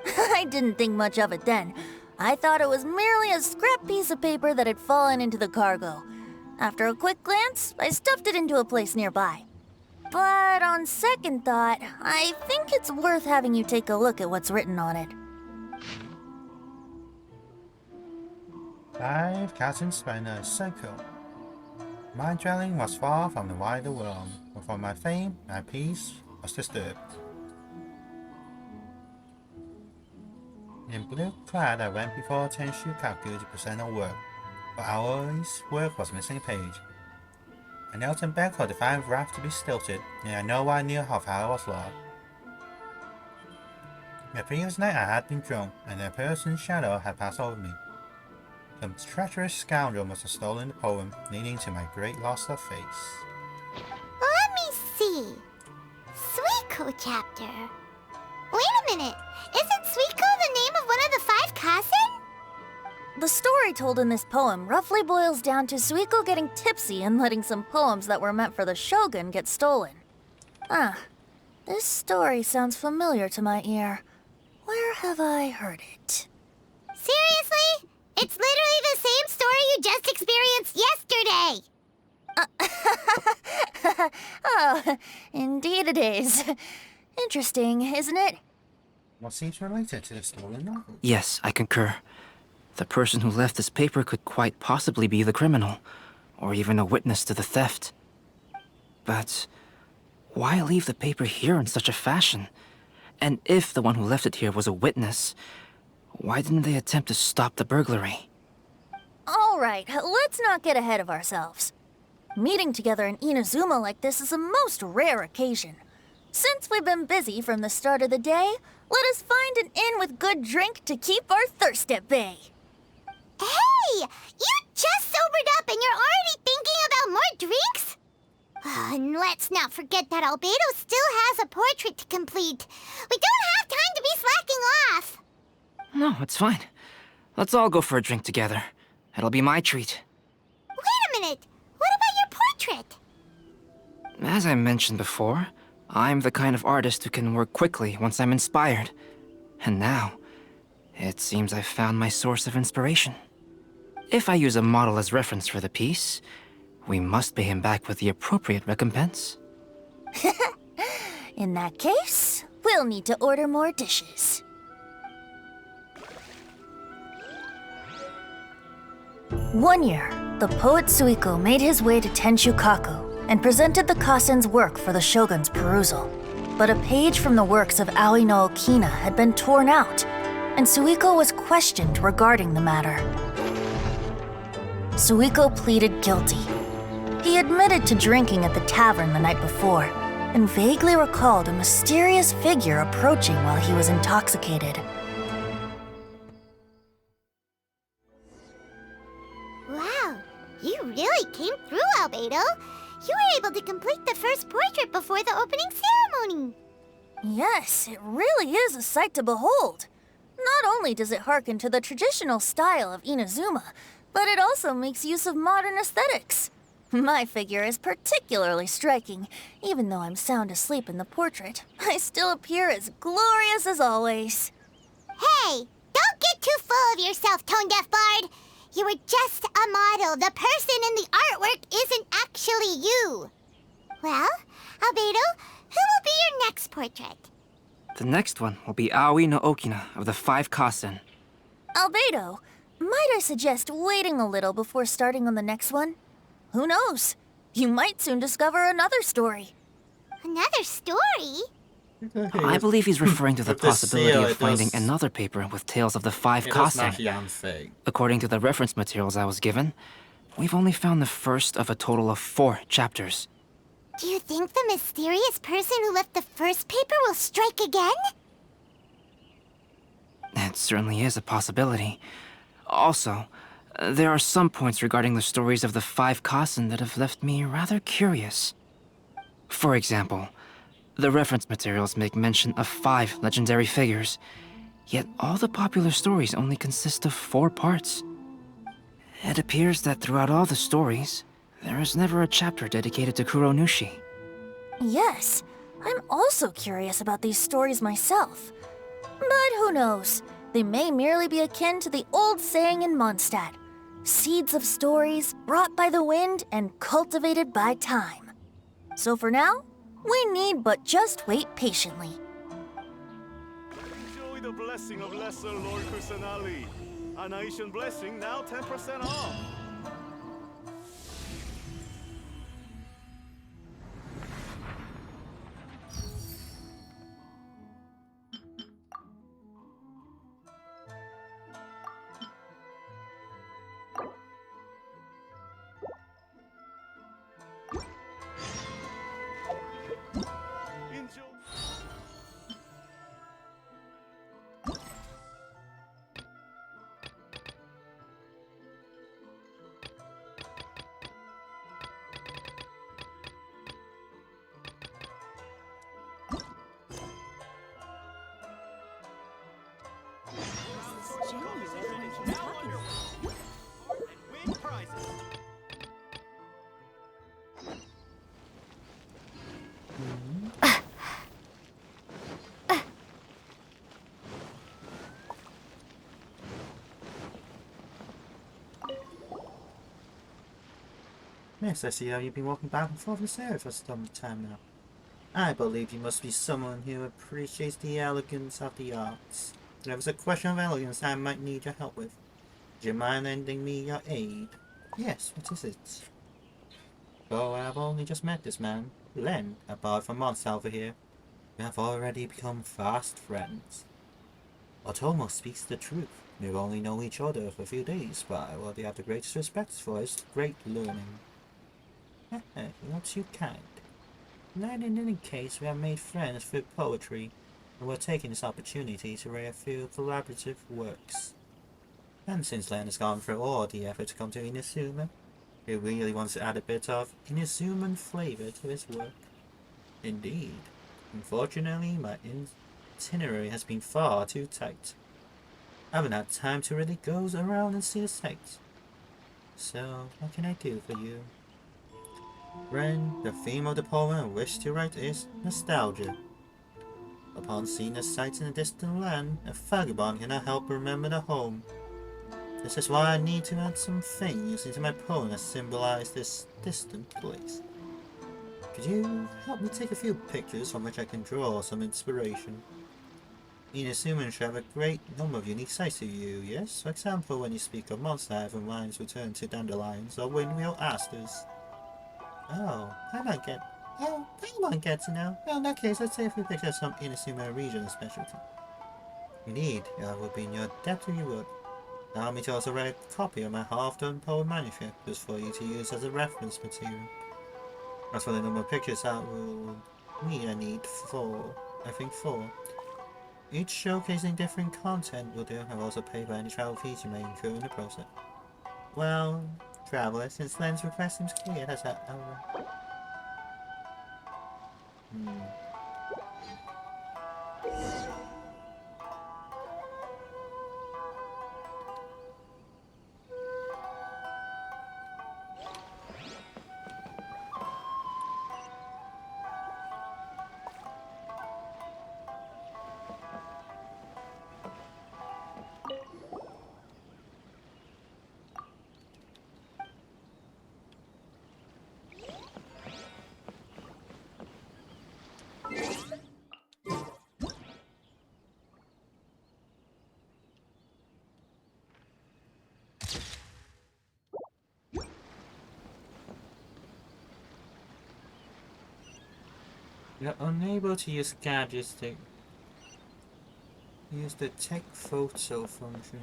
I didn't think much of it then. I thought it was merely a scrap piece of paper that had fallen into the cargo. After a quick glance, I stuffed it into a place nearby. But on second thought, I think it's worth having you take a look at what's written on it. 5 Kasen Spinner Circle. My dwelling was far from the wider world, but for my fame, my peace was disturbed. In blue clad, I went before Tenshu Kaku to present a work. For hours, work was missing a page. I knelt and begged for divine wrath to be stilted, and I no one knew how far I was lost. The previous night I had been drunk, and a person's shadow had passed over me. The treacherous scoundrel must have stolen the poem, leading to my great loss of face. Let me see. Suiko chapter. Wait a minute. Isn't Suiko the name of one of the 5 Kasen? The story told in this poem roughly boils down to Suiko getting tipsy and letting some poems that were meant for the shogun get stolen. Ah, this story sounds familiar to my ear. Where have I heard it? Seriously? It's literally the same story you just experienced yesterday! Oh, indeed it is. Interesting, isn't it? What seems related to the stolen novel? Yes, I concur. The person who left this paper could quite possibly be the criminal, or even a witness to the theft. But why leave the paper here in such a fashion? And if the one who left it here was a witness, why didn't they attempt to stop the burglary? All right, let's not get ahead of ourselves. Meeting together in Inazuma like this is a most rare occasion. Since we've been busy from the start of the day, let us find an inn with good drink to keep our thirst at bay. Hey! You just sobered up and you're already thinking about more drinks? And let's not forget that Albedo still has a portrait to complete. We don't have time to be slacking off. No, it's fine. Let's all go for a drink together. It'll be my treat. Wait a minute. What about your portrait? As I mentioned before, I'm the kind of artist who can work quickly once I'm inspired. And now, it seems I've found my source of inspiration. If I use a model as reference for the piece, we must pay him back with the appropriate recompense. In that case, we'll need to order more dishes. One year, the poet Suiko made his way to Tenshukaku and presented the Kasen's work for the shogun's perusal. But a page from the works of Aoi no Okina had been torn out, and Suiko was questioned regarding the matter. Suiko pleaded guilty. He admitted to drinking at the tavern the night before, and vaguely recalled a mysterious figure approaching while he was intoxicated. Wow, you really came through, Albedo. You were able to complete the first portrait before the opening ceremony. Yes, it really is a sight to behold. Not only does it harken to the traditional style of Inazuma, but it also makes use of modern aesthetics. My figure is particularly striking. Even though I'm sound asleep in the portrait, I still appear as glorious as always. Hey, don't get too full of yourself, Tone Deaf Bard. You were just a model. The person in the artwork isn't actually you. Well, Albedo, who will be your next portrait? The next one will be Aoi no Okina of the 5 Kasen. Albedo, might I suggest waiting a little before starting on the next one? Who knows? You might soon discover another story. Another story? I believe he's referring to the possibility of finding another paper with tales of the 5 Kasen. According to the reference materials I was given, we've only found the first of a total of 4 chapters. Do you think the mysterious person who left the first paper will strike again? It certainly is a possibility. Also, there are some points regarding the stories of the 5 Kasen that have left me rather curious. For example, the reference materials make mention of 5 legendary figures, yet all the popular stories only consist of 4 parts. It appears that throughout all the stories, there is never a chapter dedicated to Kuronushi. Yes, I'm also curious about these stories myself. But who knows? They may merely be akin to the old saying in Mondstadt: seeds of stories brought by the wind and cultivated by time. So for now, we need but just wait patiently. Enjoy the blessing of Lesser Lord Kusanali. A nation blessing now 10% off. Yes, I see how you've been walking back and forth this area for some time now. I believe you must be someone who appreciates the elegance of the arts. If there's a question of elegance I might need your help with, do you mind lending me your aid? Yes, what is it? Oh, I've only just met this man, Len, a bard from months over here. We have already become fast friends. What almost speaks the truth. We've only known each other for a few days, but I already have the greatest respect for his great learning. Not too kind. Not in any case, we have made friends through poetry, and we're taking this opportunity to write a few collaborative works. And since Len has gone through all the effort to come to Inazuma, he really wants to add a bit of Inazuman flavor to his work. Indeed. Unfortunately, my itinerary has been far too tight. I haven't had time to really go around and see the sights. So, what can I do for you? Ren, the theme of the poem I wish to write is nostalgia. Upon seeing the sights in a distant land, a vagabond cannot help remember the home. This is why I need to add some things into my poem that symbolize this distant place. Could you help me take a few pictures from which I can draw some inspiration? Inazuma should have a great number of unique sights to you, yes? For example, when you speak of monster having minds return to dandelions or windmill asters. Oh, Paimon gets to know. Well, in that case, let's say if we picture some Inazuma regional specialty. Indeed, that would be in your depth if you would. Allow me to also write a copy of my half-done poem manuscript, just for you to use as a reference material. As for the number of pictures, I need four. I think four. Each showcasing different content will do. I've also paid by any travel fees you may incur in the process. Well, traveler, since Len's request seems clear, that's You're unable to use gadgets to use the tech photo function.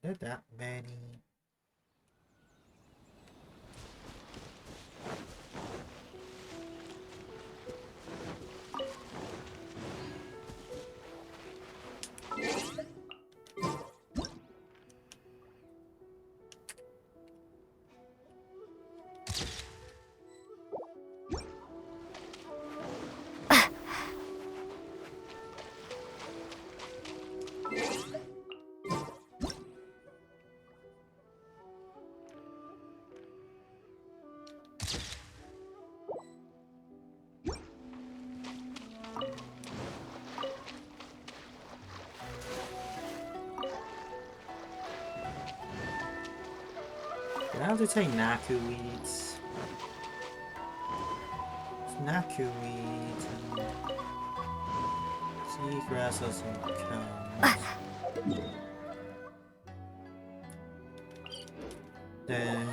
There are that many. I have to take Naku weeds. Naku weeds and seagrass also counts. Then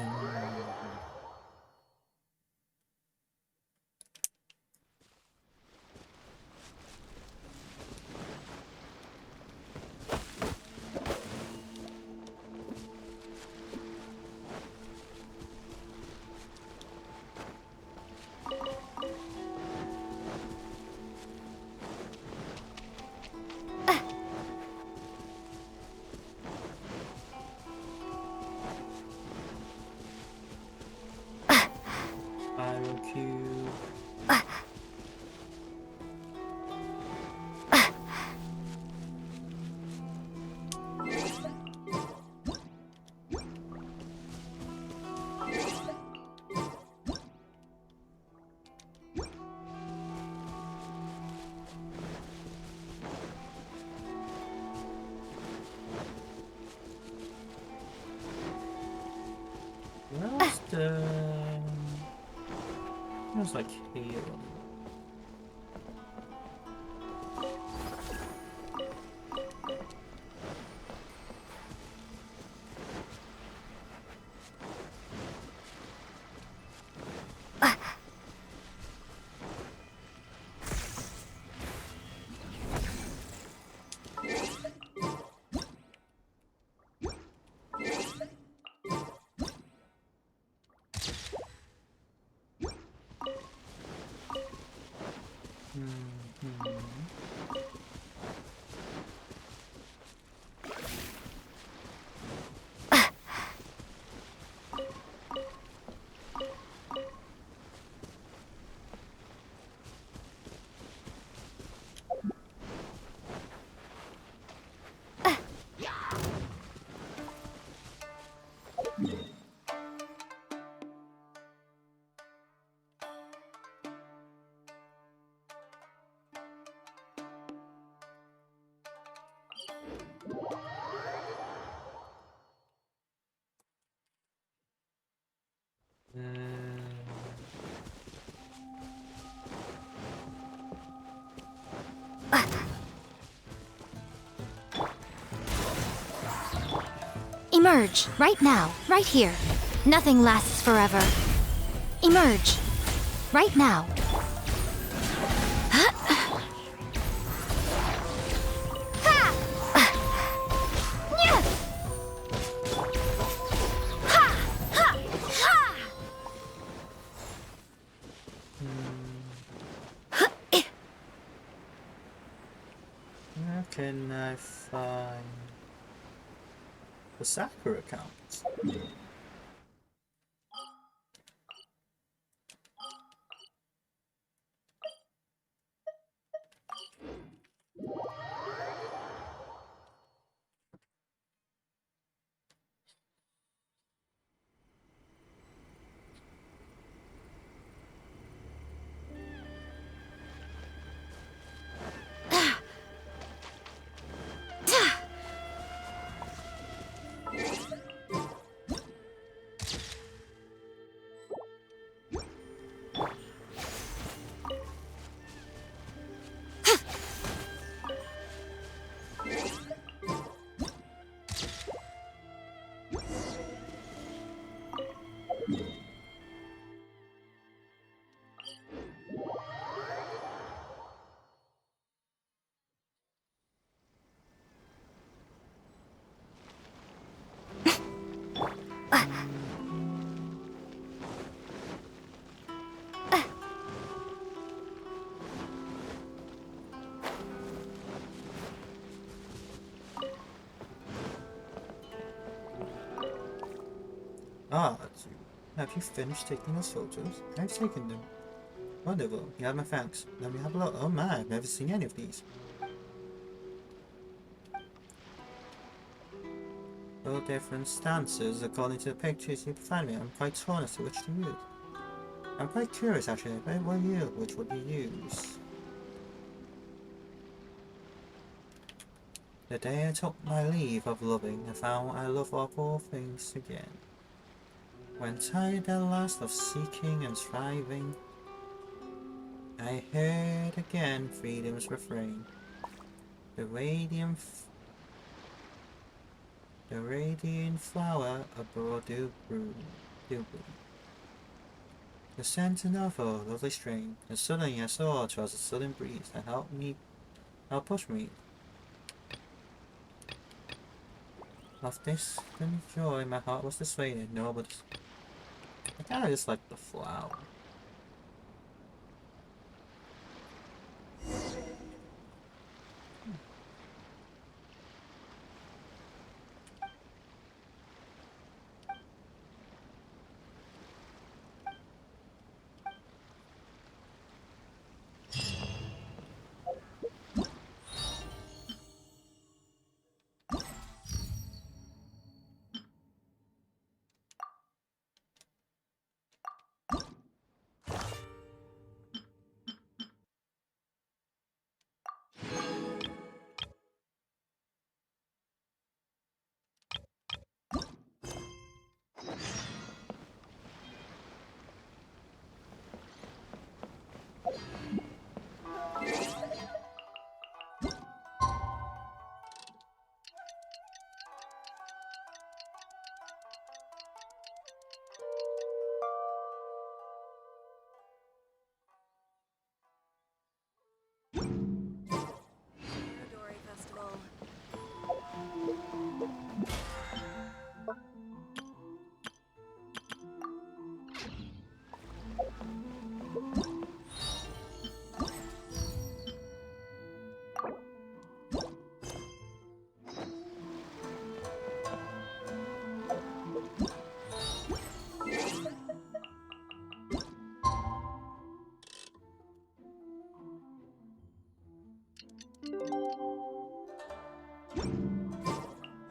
Smells like here. Emerge, right now, right here. Nothing lasts forever. Emerge, right now. Where can I find the Sakura account? Ah, that's you. Have you finished taking those photos? I've taken them. Wonderful. You have my thanks. Let me have a look. Oh my, I've never seen any of these. All different stances according to the pictures you provide me. I'm quite torn as to which to use. I'm quite curious actually, which would you use? The day I took my leave of loving, I found I love of all things again. When tired at last of seeking and striving, I heard again freedom's refrain. The radiant flower abroad do bloom. The scent of a lovely strain, and suddenly I saw 'twas a sudden breeze that helped push me. Of this joy my heart was dissuaded, no, but I kinda just like the flower.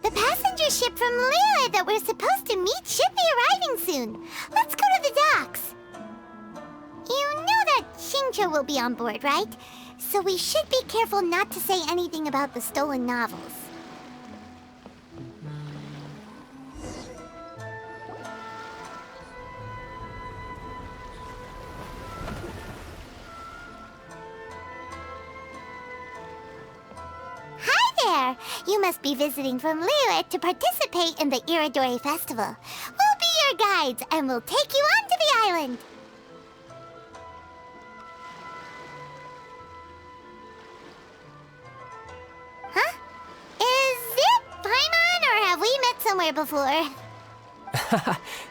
The passenger ship from Lyra that we're supposed to meet should be arriving soon. Let's go to the docks. You know that Shincho will be on board, right? So we should be careful not to say anything about the stolen novels. Hi there! you must be visiting from Liyue to participate in the Iridori Festival. We'll be your guides, and we'll take you onto the island. Huh? Is it Paimon, or have we met somewhere before?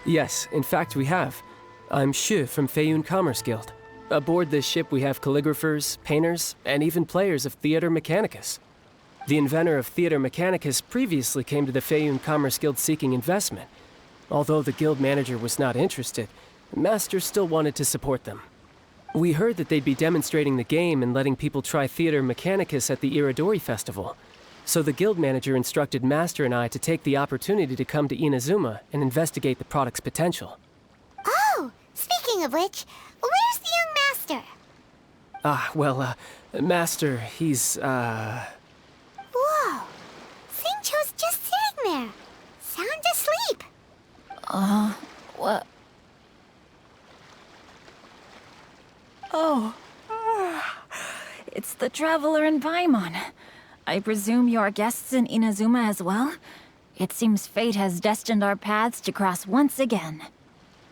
Yes, in fact we have. I'm Shu from Feiyun Commerce Guild. Aboard this ship we have calligraphers, painters, and even players of Theater Mechanicus. The inventor of Theater Mechanicus previously came to the Feiyun Commerce Guild seeking investment. Although the guild manager was not interested, Master still wanted to support them. We heard that they'd be demonstrating the game and letting people try Theater Mechanicus at the Iridori Festival. So the guild manager instructed Master and I to take the opportunity to come to Inazuma and investigate the product's potential. Oh, speaking of which, where's the young master? Master, he's, Whoa! Xingqiu's just sitting there, sound asleep. What? Oh. It's the Traveler and Paimon. I presume you are guests in Inazuma as well? It seems fate has destined our paths to cross once again.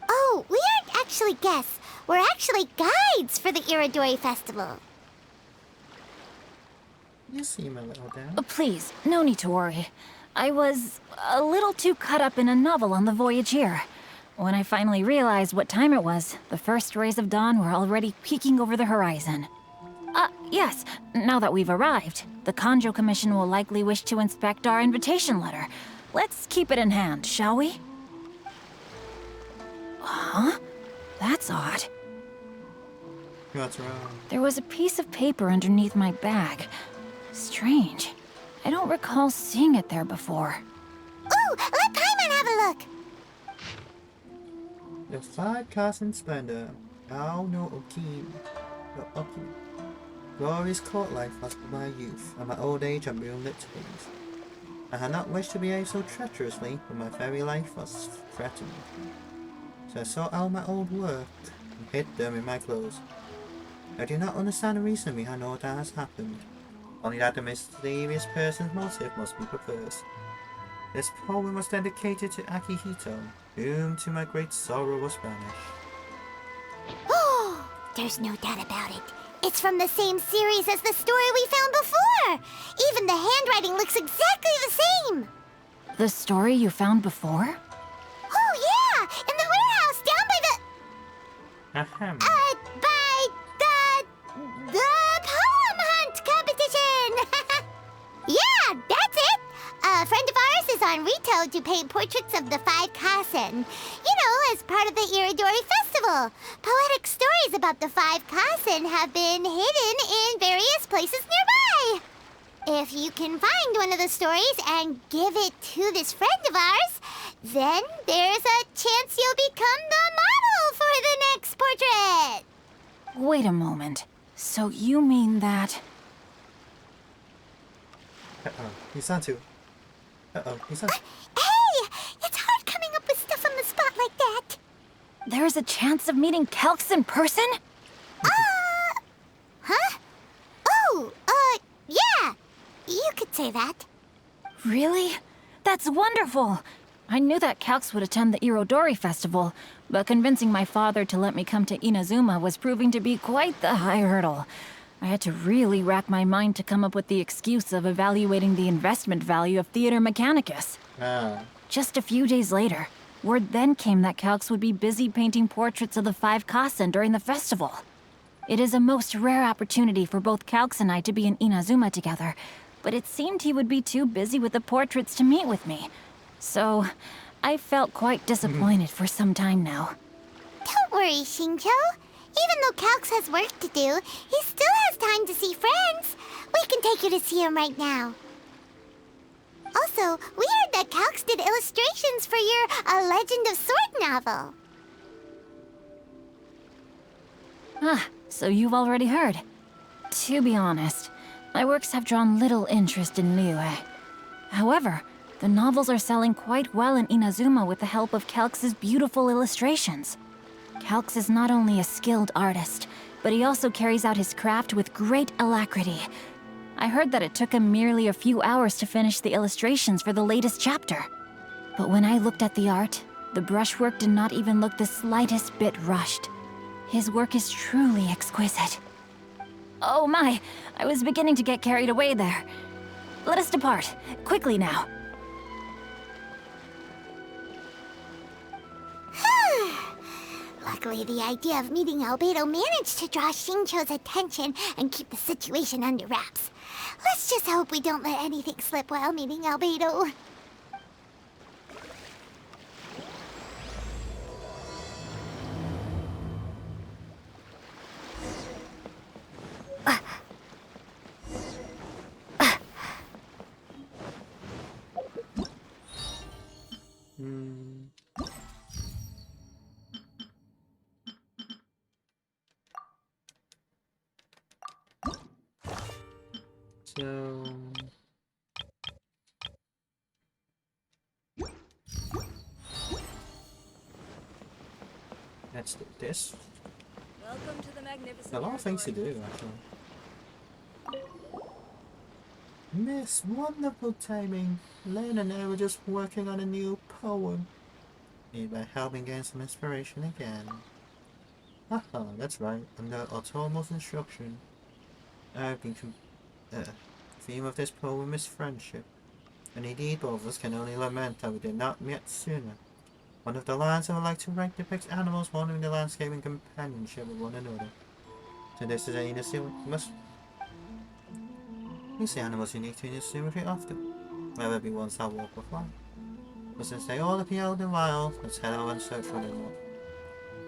Oh, we aren't actually guests. We're actually guides for the Iridori Festival. You seem a little down. Please, no need to worry. I was a little too caught up in a novel on the voyage here. When I finally realized what time it was, the first rays of dawn were already peeking over the horizon. Yes, now that we've arrived, the Kanjo Commission will likely wish to inspect our invitation letter. Let's keep it in hand, shall we? Huh? That's odd. What's wrong? There was a piece of paper underneath my bag. Strange. I don't recall seeing it there before. Ooh, let Paimon have a look! The 5 Carson Splendor. Ao no Okin. No Okin. Glorious court life lost by my youth, and my old age on moonlit things. I had not wished to behave so treacherously, but my very life was threatened. So I sought out my old work and hid them in my clothes. I do not understand the reason behind all that has happened, only that the mysterious person's motive must be perverse. This poem was dedicated to Akihito, whom to my great sorrow was banished. Oh, there's no doubt about it. It's from the same series as the story we found before! Even the handwriting looks exactly the same! The story you found before? Oh yeah! In the warehouse down by Ahem. by the poem hunt competition! Yeah, that's it! A friend of ours is on Rito to paint portraits of the 5 Kasen. You know, as part of the Iridori Festival. Poetic stories about the 5 Kasen have been hidden in various places nearby. If you can find one of the stories and give it to this friend of ours, then there's a chance you'll become the model for the next portrait. Wait a moment. So you mean that... Uh-oh, he's on to. Uh-oh, he's on. Hey! It's hard coming up with stuff on the spot like that. There's a chance of meeting Calx in person? Huh? Oh, yeah. You could say that. Really? That's wonderful! I knew that Calx would attend the Irodori Festival, but convincing my father to let me come to Inazuma was proving to be quite the high hurdle. I had to really rack my mind to come up with the excuse of evaluating the investment value of Theater Mechanicus. Just a few days later, word then came that Calx would be busy painting portraits of the 5 Kasen during the festival. It is a most rare opportunity for both Calx and I to be in Inazuma together, but it seemed he would be too busy with the portraits to meet with me. So, I felt quite disappointed for some time now. Don't worry, Xingqiu. Even though Calx has work to do, he still has time to see friends. We can take you to see him right now. Also, we heard that Calx did illustrations for your A Legend of Sword novel. So you've already heard. To be honest, my works have drawn little interest in Liyue. However, the novels are selling quite well in Inazuma with the help of Calx's beautiful illustrations. Calx is not only a skilled artist, but he also carries out his craft with great alacrity. I heard that it took him merely a few hours to finish the illustrations for the latest chapter. But when I looked at the art, the brushwork did not even look the slightest bit rushed. His work is truly exquisite. Oh my, I was beginning to get carried away there. Let us depart, quickly now. Luckily, the idea of meeting Albedo managed to draw Xingqiu's attention and keep the situation under wraps. Let's just hope we don't let anything slip while meeting Albedo. So... let's do this. Welcome to the magnificent. A lot of things to do, actually. Miss, wonderful timing. Len and I were just working on a new poem. Need my help in getting some inspiration again. Haha, that's right. Under Otomo's instruction, I've been the theme of this poem is friendship. And indeed, both of us can only lament that we did not meet sooner. One of the lines I would like to write depicts animals wandering the landscape in companionship with one another. So this is an Inazuma. We see animals unique to Inazuma very often, whether it be ones that walk or fly. But since they all appear out in the wild, let's head out and search for them more.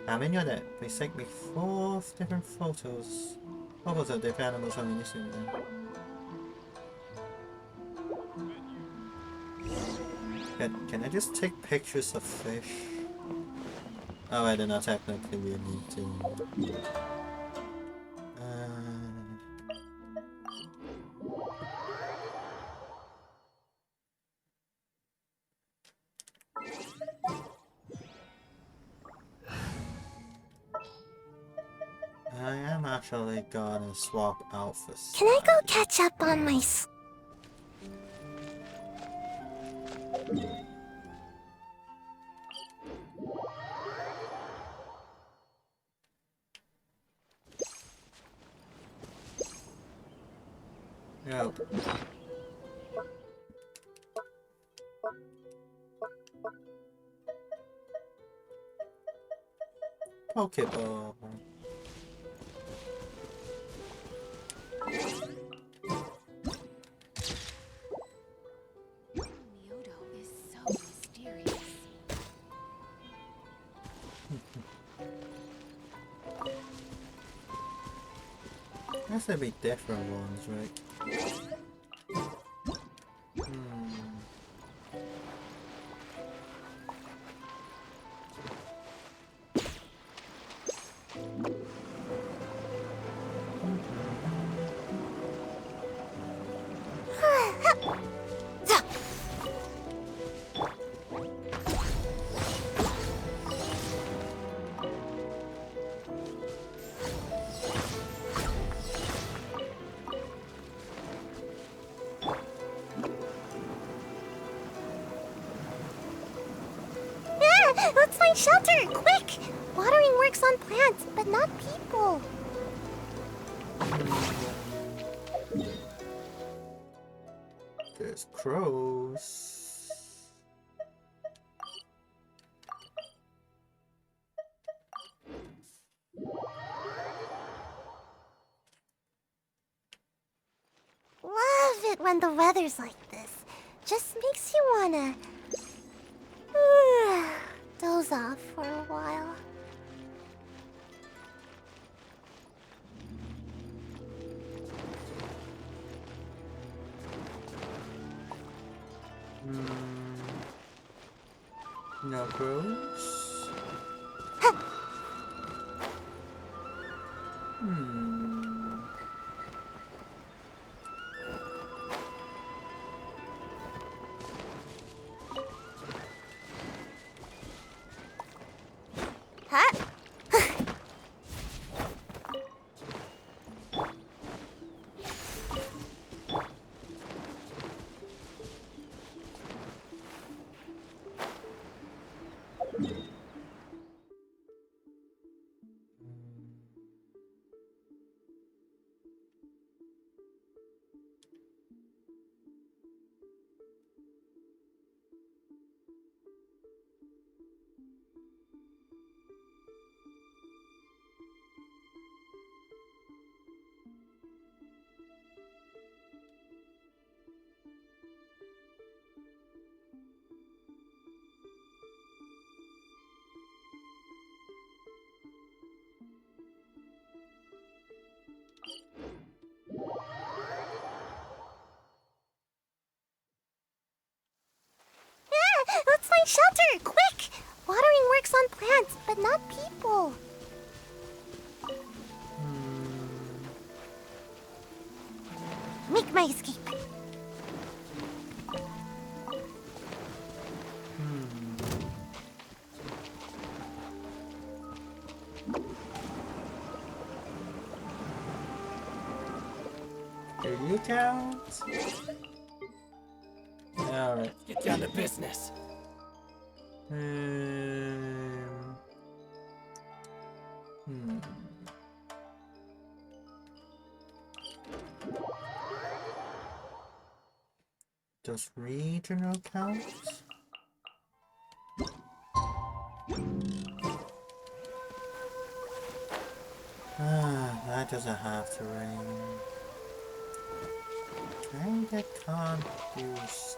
I'm in your debt. Please take me 4 different photos. Photos of different animals from Inazuma. Can I just take pictures of fish? Oh, I do not technically need to. I am actually gonna swap outfits. Can I go catch up on my Yep. Pokeball. That's a bit different ones, right? Let's find shelter! Quick! Watering works on plants, but not people. There's crows. Love it when the weather's like this. Just makes you wanna doze off for a while. No crows. not people. Make my escape. Do you count? Alright. Get down to business. Does regional count? That doesn't have to rain. Can get confused.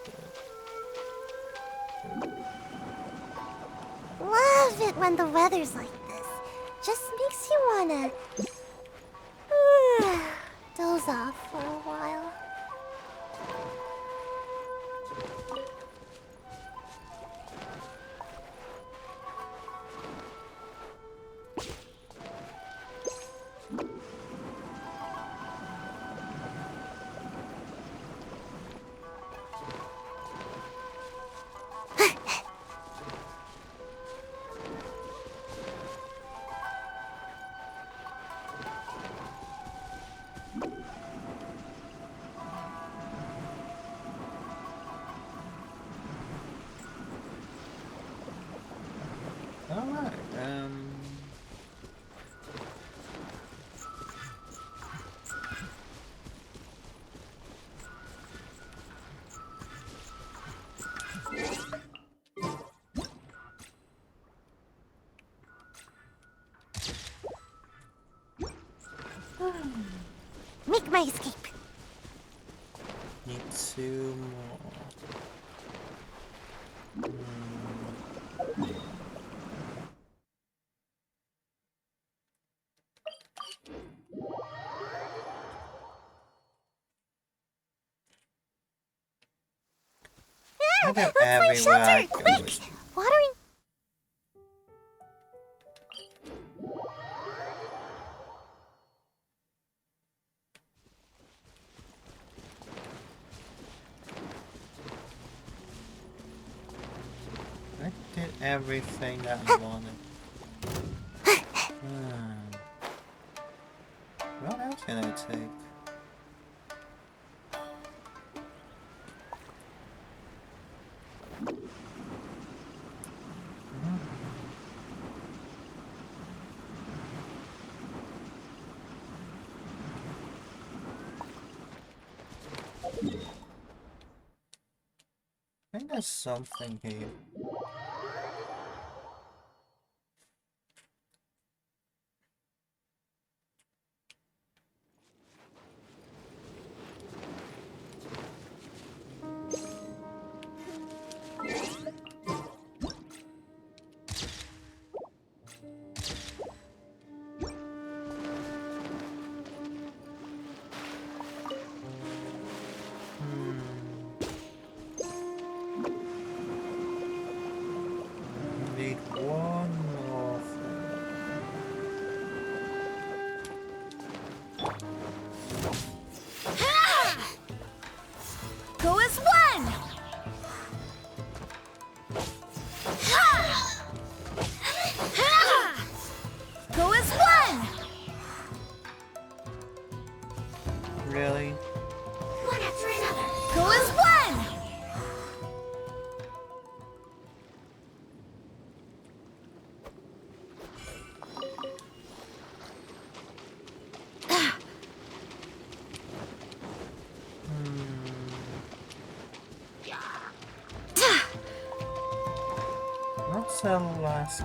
Love it when the weather's like this. Just makes you wanna doze off for a while. Alright, Make my escape. need two more. Let's find shelter, quick! Watering. I did everything that I wanted. What else can I take? I think there's something here. Need one more Go as one! Go as one! Really? One after another. Go as one! What's the last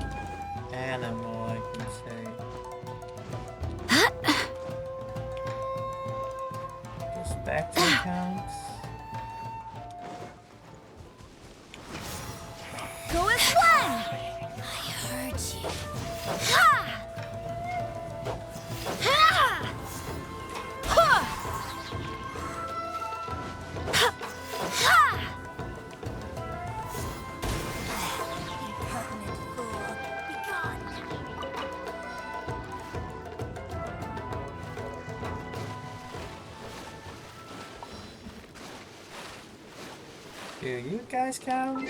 animal I can say? Does Spectre count? Go as one! I heard you. Ha! Ha! Ha! Ha! Impertinent fool, be gone! Do you guys count?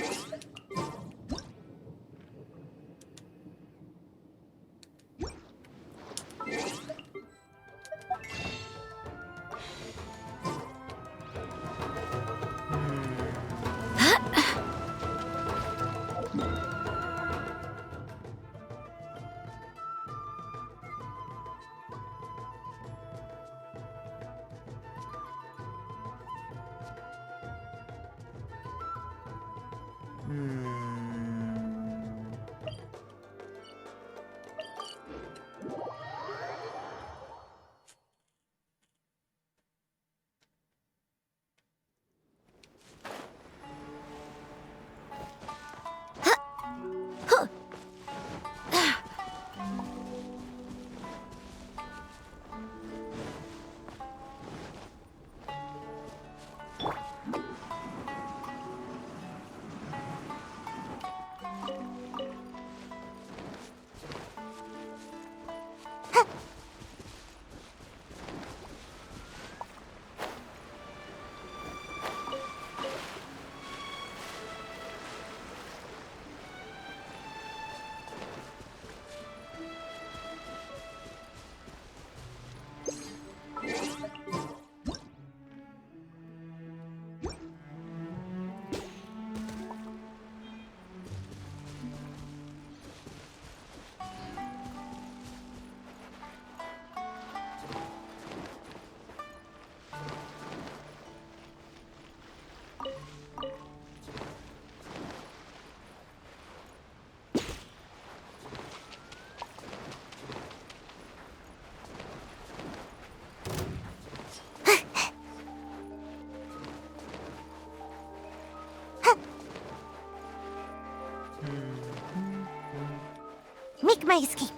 Make my escape.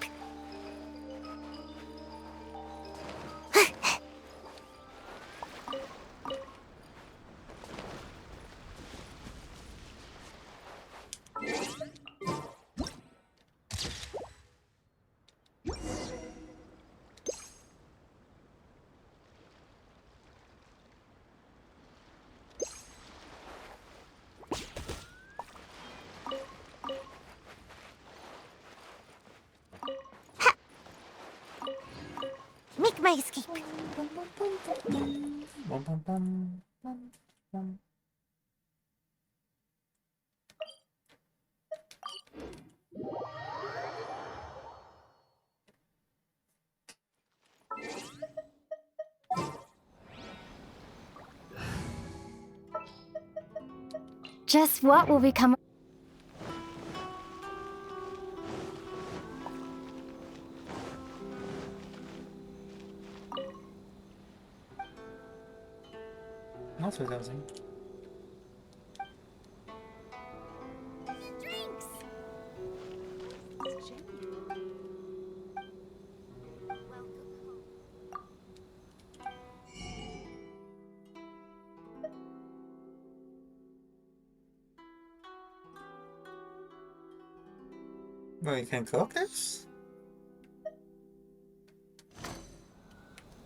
Make my escape. Just what will become... That's what I was saying. Drinks. Well, you can cook this?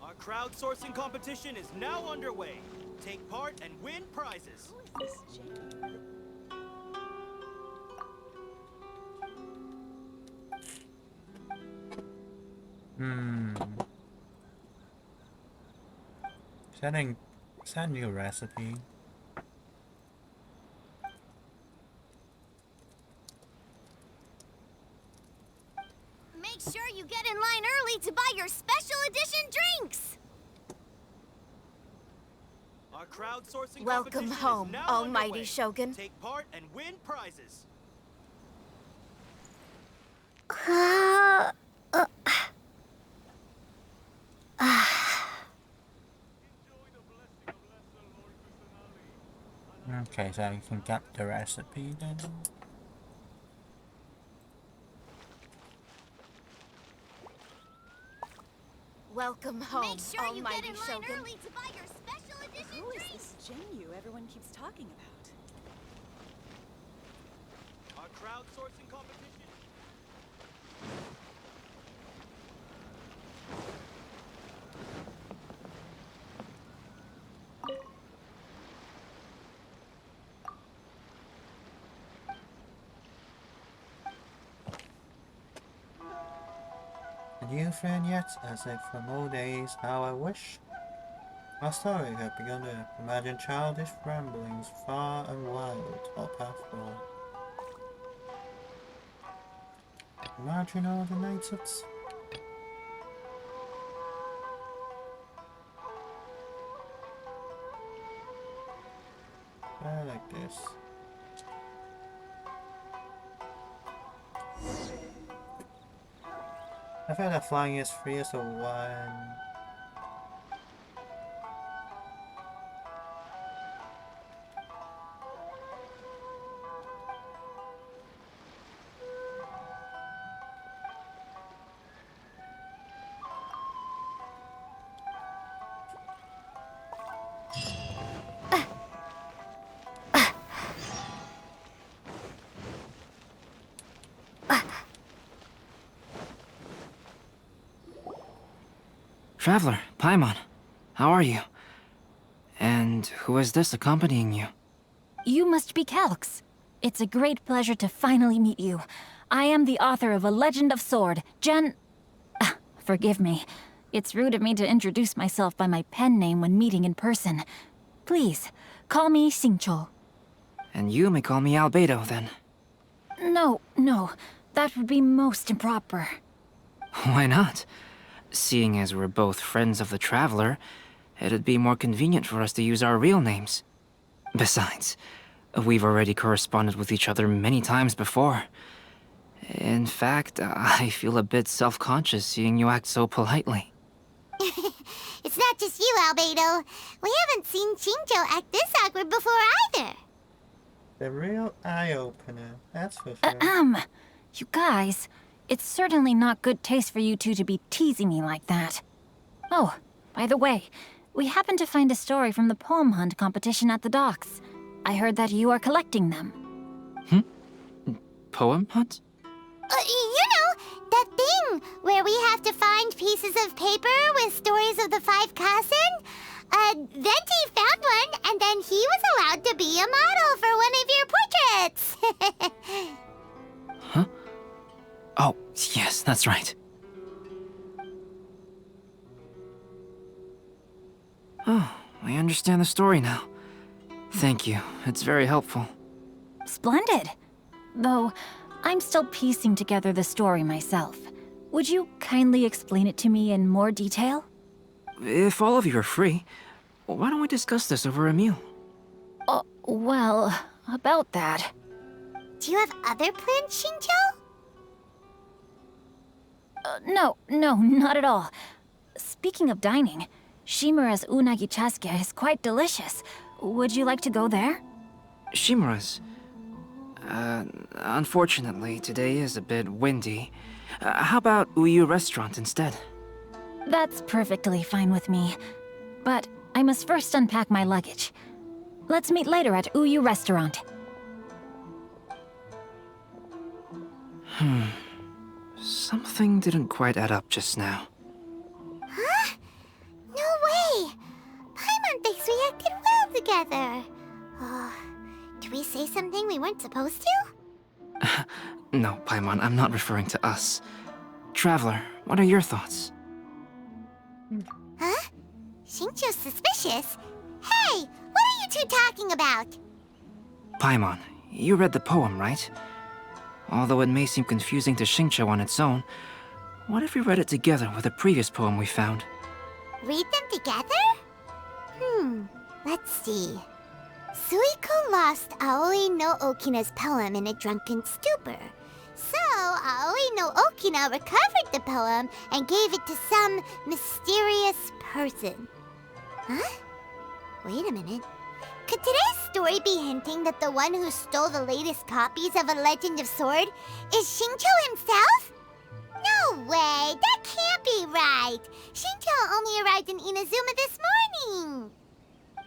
Our crowdsourcing competition is now underway. Take part and win prizes. Is that a new recipe? Make sure you get in line early to buy your special edition drinks. Our crowdsourcing Welcome competition home, is now almighty underway. Shogun. Take part and win prizes. Okay, so you can get the recipe then. Welcome home, Make sure you almighty get in line Shogun. early to buy your special edition Who is drinks. this Jinyu everyone keeps talking about? Our crowdsourcing competition. a new friend yet, as if from old days, how I wish. Our story had begun to imagine childish ramblings far and wild, our path forward. Imagine all the nights it's... I like this. I've heard that flying is free as a one. Traveler, Paimon, how are you? And who is this accompanying you? You must be Calx. It's a great pleasure to finally meet you. I am the author of A Legend of Sword, Forgive me. It's rude of me to introduce myself by my pen name when meeting in person. Please, call me Xingqiu. And you may call me Albedo, then. No, that would be most improper. Why not? Seeing as we're both friends of the Traveler, it'd be more convenient for us to use our real names. Besides, we've already corresponded with each other many times before. In fact, I feel a bit self-conscious seeing you act so politely. It's not just you, Albedo. We haven't seen Xingqiu act this awkward before either. The real eye-opener, that's for sure. You guys, it's certainly not good taste for you two to be teasing me like that. Oh, by the way, we happened to find a story from the poem hunt competition at the docks. I heard that you are collecting them. Poem hunt? You know, that thing where we have to find pieces of paper with stories of the 5 Kasen. Venti found one, and then he was allowed to be a model for one of your portraits. Huh? Oh, yes, that's right. Oh, I understand the story now. Thank you. It's very helpful. Splendid. Though, I'm still piecing together the story myself. Would you kindly explain it to me in more detail? If all of you are free, why don't we discuss this over a meal? Well, about that. Do you have other plans, Xingqiu? No, not at all. Speaking of dining, Shimura's unagi chasuke is quite delicious. Would you like to go there? Shimura's? Unfortunately, today is a bit windy. How about Uyu Restaurant instead? That's perfectly fine with me. But I must first unpack my luggage. Let's meet later at Uyu Restaurant. Something didn't quite add up just now. Huh? No way! Paimon thinks we acted well together. Did we say something we weren't supposed to? No, Paimon, I'm not referring to us. Traveler, what are your thoughts? Huh? Xingqiu's suspicious? Hey, what are you two talking about? Paimon, you read the poem, right? Although it may seem confusing to Xingqiu on its own, what if we read it together with a previous poem we found? Read them together? Let's see. Suiko lost Aoi no Okina's poem in a drunken stupor. So, Aoi no Okina recovered the poem and gave it to some mysterious person. Huh? Wait a minute. Could today's story be hinting that the one who stole the latest copies of A Legend of Sword is Xingqiu himself? No way! That can't be right! Xingqiu only arrived in Inazuma this morning!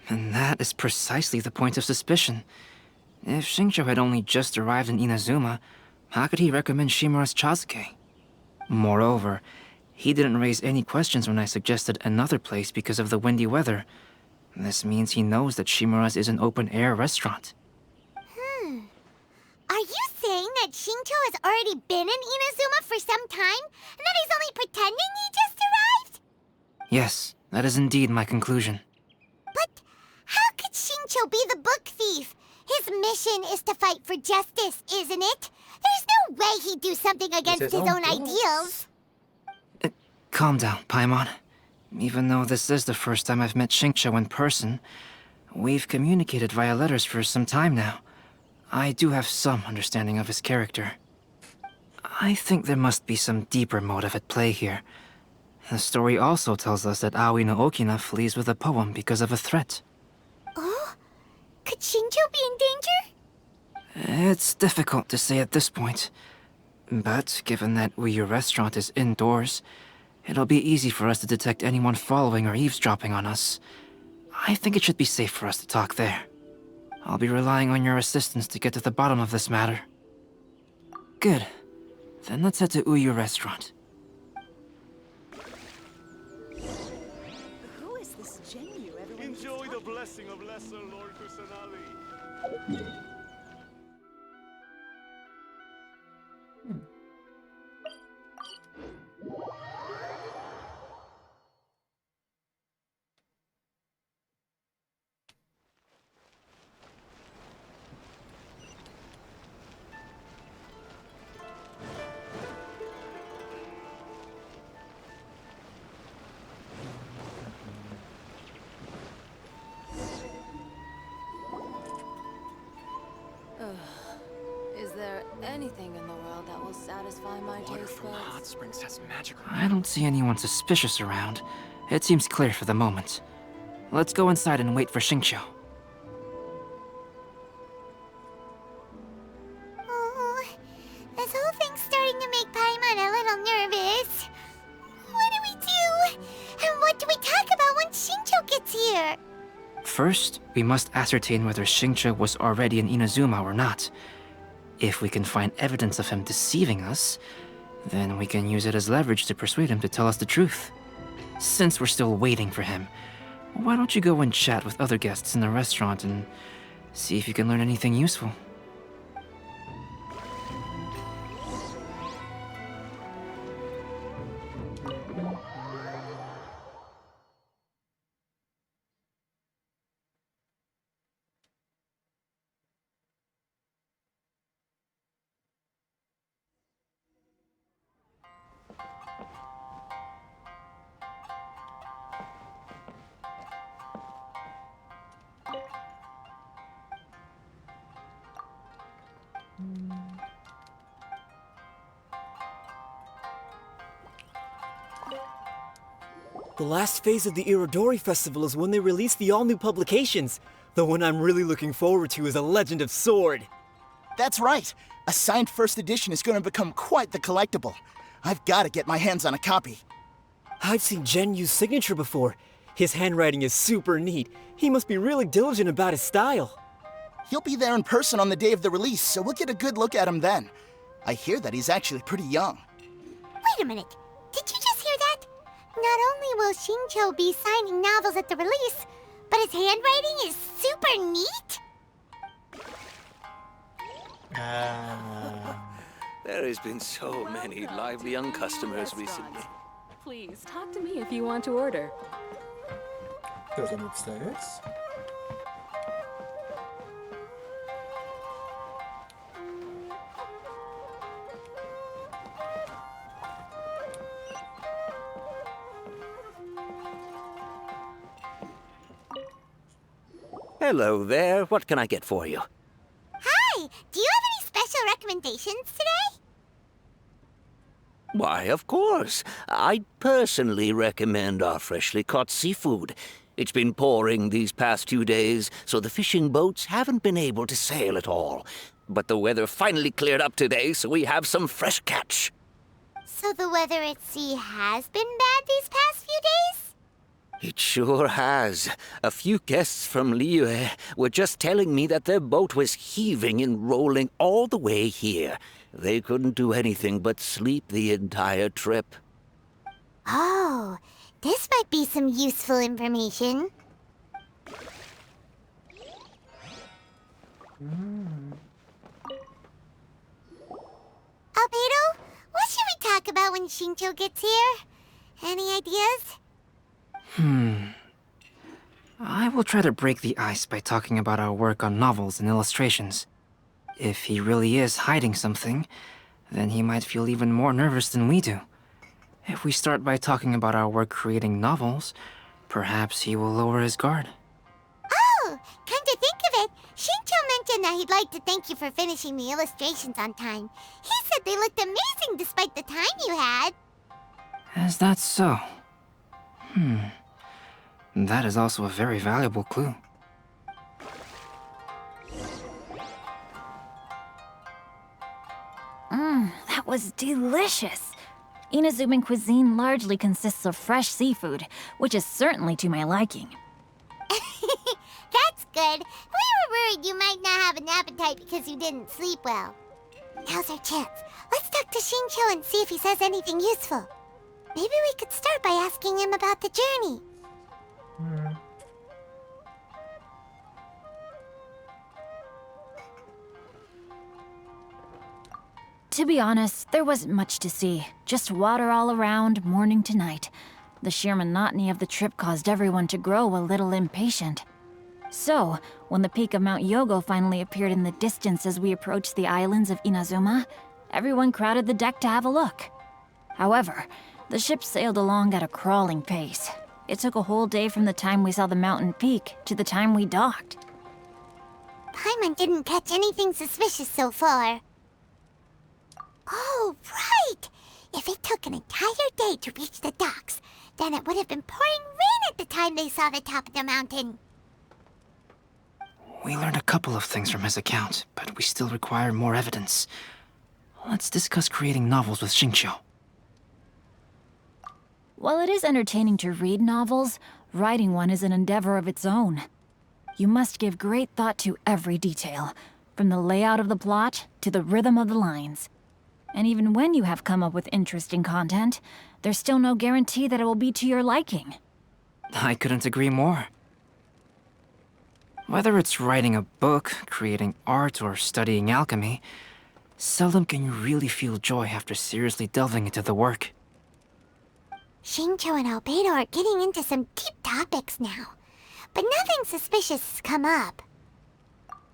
And that is precisely the point of suspicion. If Xingqiu had only just arrived in Inazuma, how could he recommend Shimura's chasuke? Moreover, he didn't raise any questions when I suggested another place because of the windy weather. This means he knows that Shimura's is an open-air restaurant. Are you saying that Xingqiu has already been in Inazuma for some time, and that he's only pretending Yes, that is indeed my conclusion. But how could Shincho be the book thief? His mission is to fight for justice, isn't it? There's no way he'd do something against his own ideals. Calm down, Paimon. Even though this is the first time I've met Shincho in person, we've communicated via letters for some time now. I do have some understanding of his character. I think there must be some deeper motive at play here. The story also tells us that Aoi no Okina flees with a poem because of a threat. Oh? Could Shincho be in danger? It's difficult to say at this point. But given that Uyu Restaurant is indoors, it'll be easy for us to detect anyone following or eavesdropping on us. I think it should be safe for us to talk there. I'll be relying on your assistance to get to the bottom of this matter. Good. Then let's head to Uyu Restaurant. Who is this Genyu everyone Enjoy the blessing of Lesser Lord Kusanali. Is there anything in the world that will satisfy my taste buds? Hot springs has magical. I don't see anyone suspicious around. It seems clear for the moment. Let's go inside and wait for Shincho. Oh, this whole thing's starting to make Paimon a little nervous. What do we do? And what do we talk about when Shincho gets here? First, we must ascertain whether Shincho was already in Inazuma or not. If we can find evidence of him deceiving us, then we can use it as leverage to persuade him to tell us the truth. Since we're still waiting for him, why don't you go and chat with other guests in the restaurant and see if you can learn anything useful? The last phase of the Irodori Festival is when they release the all-new publications. The one I'm really looking forward to is A Legend of Sword. That's right. A signed first edition is going to become quite the collectible. I've got to get my hands on a copy. I've seen Genyu's signature before. His handwriting is super neat. He must be really diligent about his style. He'll be there in person on the day of the release, so we'll get a good look at him then. I hear that he's actually pretty young. Wait a minute. Did you just hear that? Not only will Shincho be signing novels at the release, but his handwriting is super neat? There has been so many lively young customers recently. Please, talk to me if you want to order. Goes on upstairs. Hello there. What can I get for you? Hi! Do you have any special recommendations today? Why, of course. I'd personally recommend our freshly caught seafood. It's been pouring these past few days, so the fishing boats haven't been able to sail at all. But the weather finally cleared up today, so we have some fresh catch. So the weather at sea has been bad these past few days? It sure has. A few guests from Liyue were just telling me that their boat was heaving and rolling all the way here. They couldn't do anything but sleep the entire trip. Oh, this might be some useful information. Albedo, what should we talk about when Shincho gets here? Any ideas? I will try to break the ice by talking about our work on novels and illustrations. If he really is hiding something, then he might feel even more nervous than we do. If we start by talking about our work creating novels, perhaps he will lower his guard. Oh, come to think of it, Shincho mentioned that he'd like to thank you for finishing the illustrations on time. He said they looked amazing despite the time you had. Is that so? That is also a very valuable clue. That was delicious. Inazuman cuisine largely consists of fresh seafood, which is certainly to my liking. That's good. We were worried you might not have an appetite because you didn't sleep well. Now's our chance. Let's talk to Shincho and see if he says anything useful. Maybe we could start by asking him about the journey. To be honest, there wasn't much to see. Just water all around, morning to night. The sheer monotony of the trip caused everyone to grow a little impatient. So, when the peak of Mount Yogo finally appeared in the distance as we approached the islands of Inazuma, everyone crowded the deck to have a look. However, the ship sailed along at a crawling pace. It took a whole day from the time we saw the mountain peak to the time we docked. Paimon didn't catch anything suspicious so far. Oh, right! If it took an entire day to reach the docks, then it would have been pouring rain at the time they saw the top of the mountain. We learned a couple of things from his account, but we still require more evidence. Let's discuss creating novels with Shincho. While it is entertaining to read novels, writing one is an endeavor of its own. You must give great thought to every detail, from the layout of the plot to the rhythm of the lines. And even when you have come up with interesting content, there's still no guarantee that it will be to your liking. I couldn't agree more. Whether it's writing a book, creating art, or studying alchemy, seldom can you really feel joy after seriously delving into the work. Shincho and Albedo are getting into some deep topics now, but nothing suspicious has come up.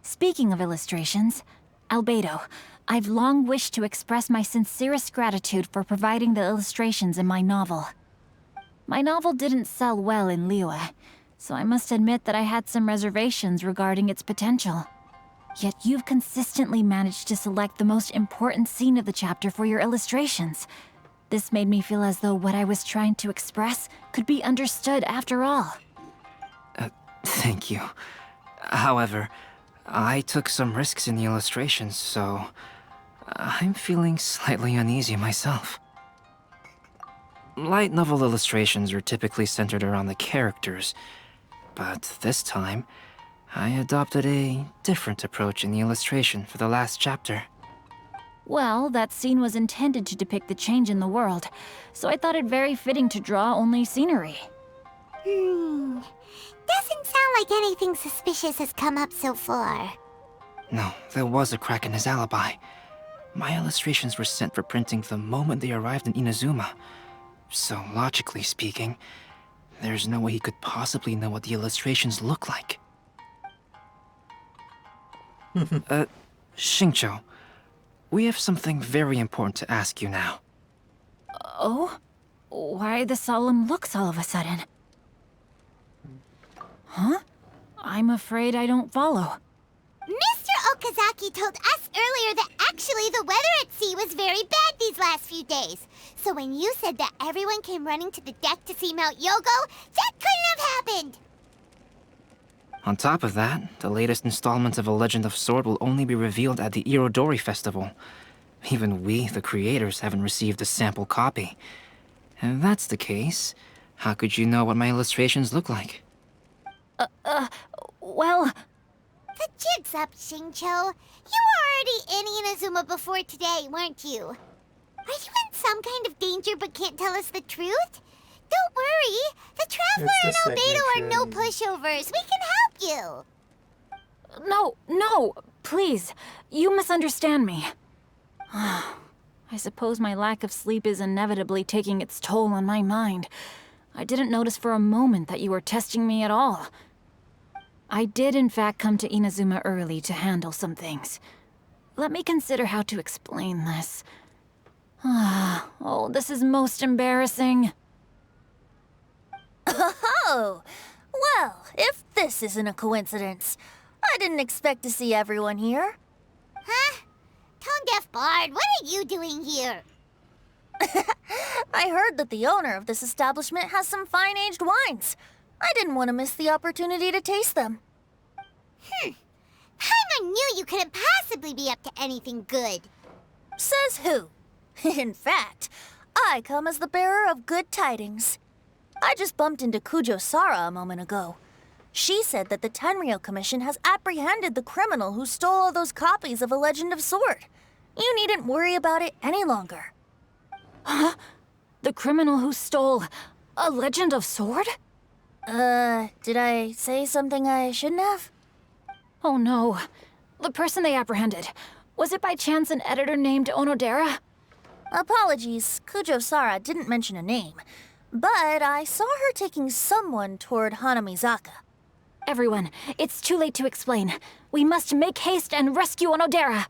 Speaking of illustrations, Albedo, I've long wished to express my sincerest gratitude for providing the illustrations in my novel. My novel didn't sell well in Liyue, so I must admit that I had some reservations regarding its potential. Yet you've consistently managed to select the most important scene of the chapter for your illustrations. This made me feel as though what I was trying to express could be understood after all. Thank you. However, I took some risks in the illustrations, so I'm feeling slightly uneasy myself. Light novel illustrations are typically centered around the characters, but this time, I adopted a different approach in the illustration for the last chapter. Well, that scene was intended to depict the change in the world, so I thought it very fitting to draw only scenery. Doesn't sound like anything suspicious has come up so far. No, there was a crack in his alibi. My illustrations were sent for printing the moment they arrived in Inazuma. So, logically speaking, there's no way he could possibly know what the illustrations look like. Shincho, we have something very important to ask you now. Oh? Why the solemn looks all of a sudden? Huh? I'm afraid I don't follow. Mr. Okazaki told us earlier that actually the weather at sea was very bad these last few days. So when you said that everyone came running to the deck to see Mount Yogo, that couldn't have happened! On top of that, the latest installment of A Legend of Sword will only be revealed at the Irodori Festival. Even we, the creators, haven't received a sample copy. If that's the case, how could you know what my illustrations look like? Well... The jig's up, Shincho. You were already in Inazuma before today, weren't you? Are you in some kind of danger but can't tell us the truth? Don't worry. The Traveler and Albedo are no pushovers. We can help you. No, please. You misunderstand me. I suppose my lack of sleep is inevitably taking its toll on my mind. I didn't notice for a moment that you were testing me at all. I did in fact come to Inazuma early to handle some things. Let me consider how to explain this. Oh, this is most embarrassing. Oh, well, if this isn't a coincidence, I didn't expect to see everyone here. Huh? Tone-deaf Bard, what are you doing here? I heard that the owner of this establishment has some fine-aged wines. I didn't want to miss the opportunity to taste them. Paimon knew you couldn't possibly be up to anything good. Says who? In fact, I come as the bearer of good tidings. I just bumped into Kujo Sara a moment ago. She said that the Tenryou Commission has apprehended the criminal who stole all those copies of A Legend of Sword. You needn't worry about it any longer. Huh? The criminal who stole A Legend of Sword? Did I say something I shouldn't have? Oh no. The person they apprehended, was it by chance an editor named Onodera? Apologies, Kujo Sara didn't mention a name, but I saw her taking someone toward Hanamizaka. Everyone, it's too late to explain. We must make haste and rescue Onodera.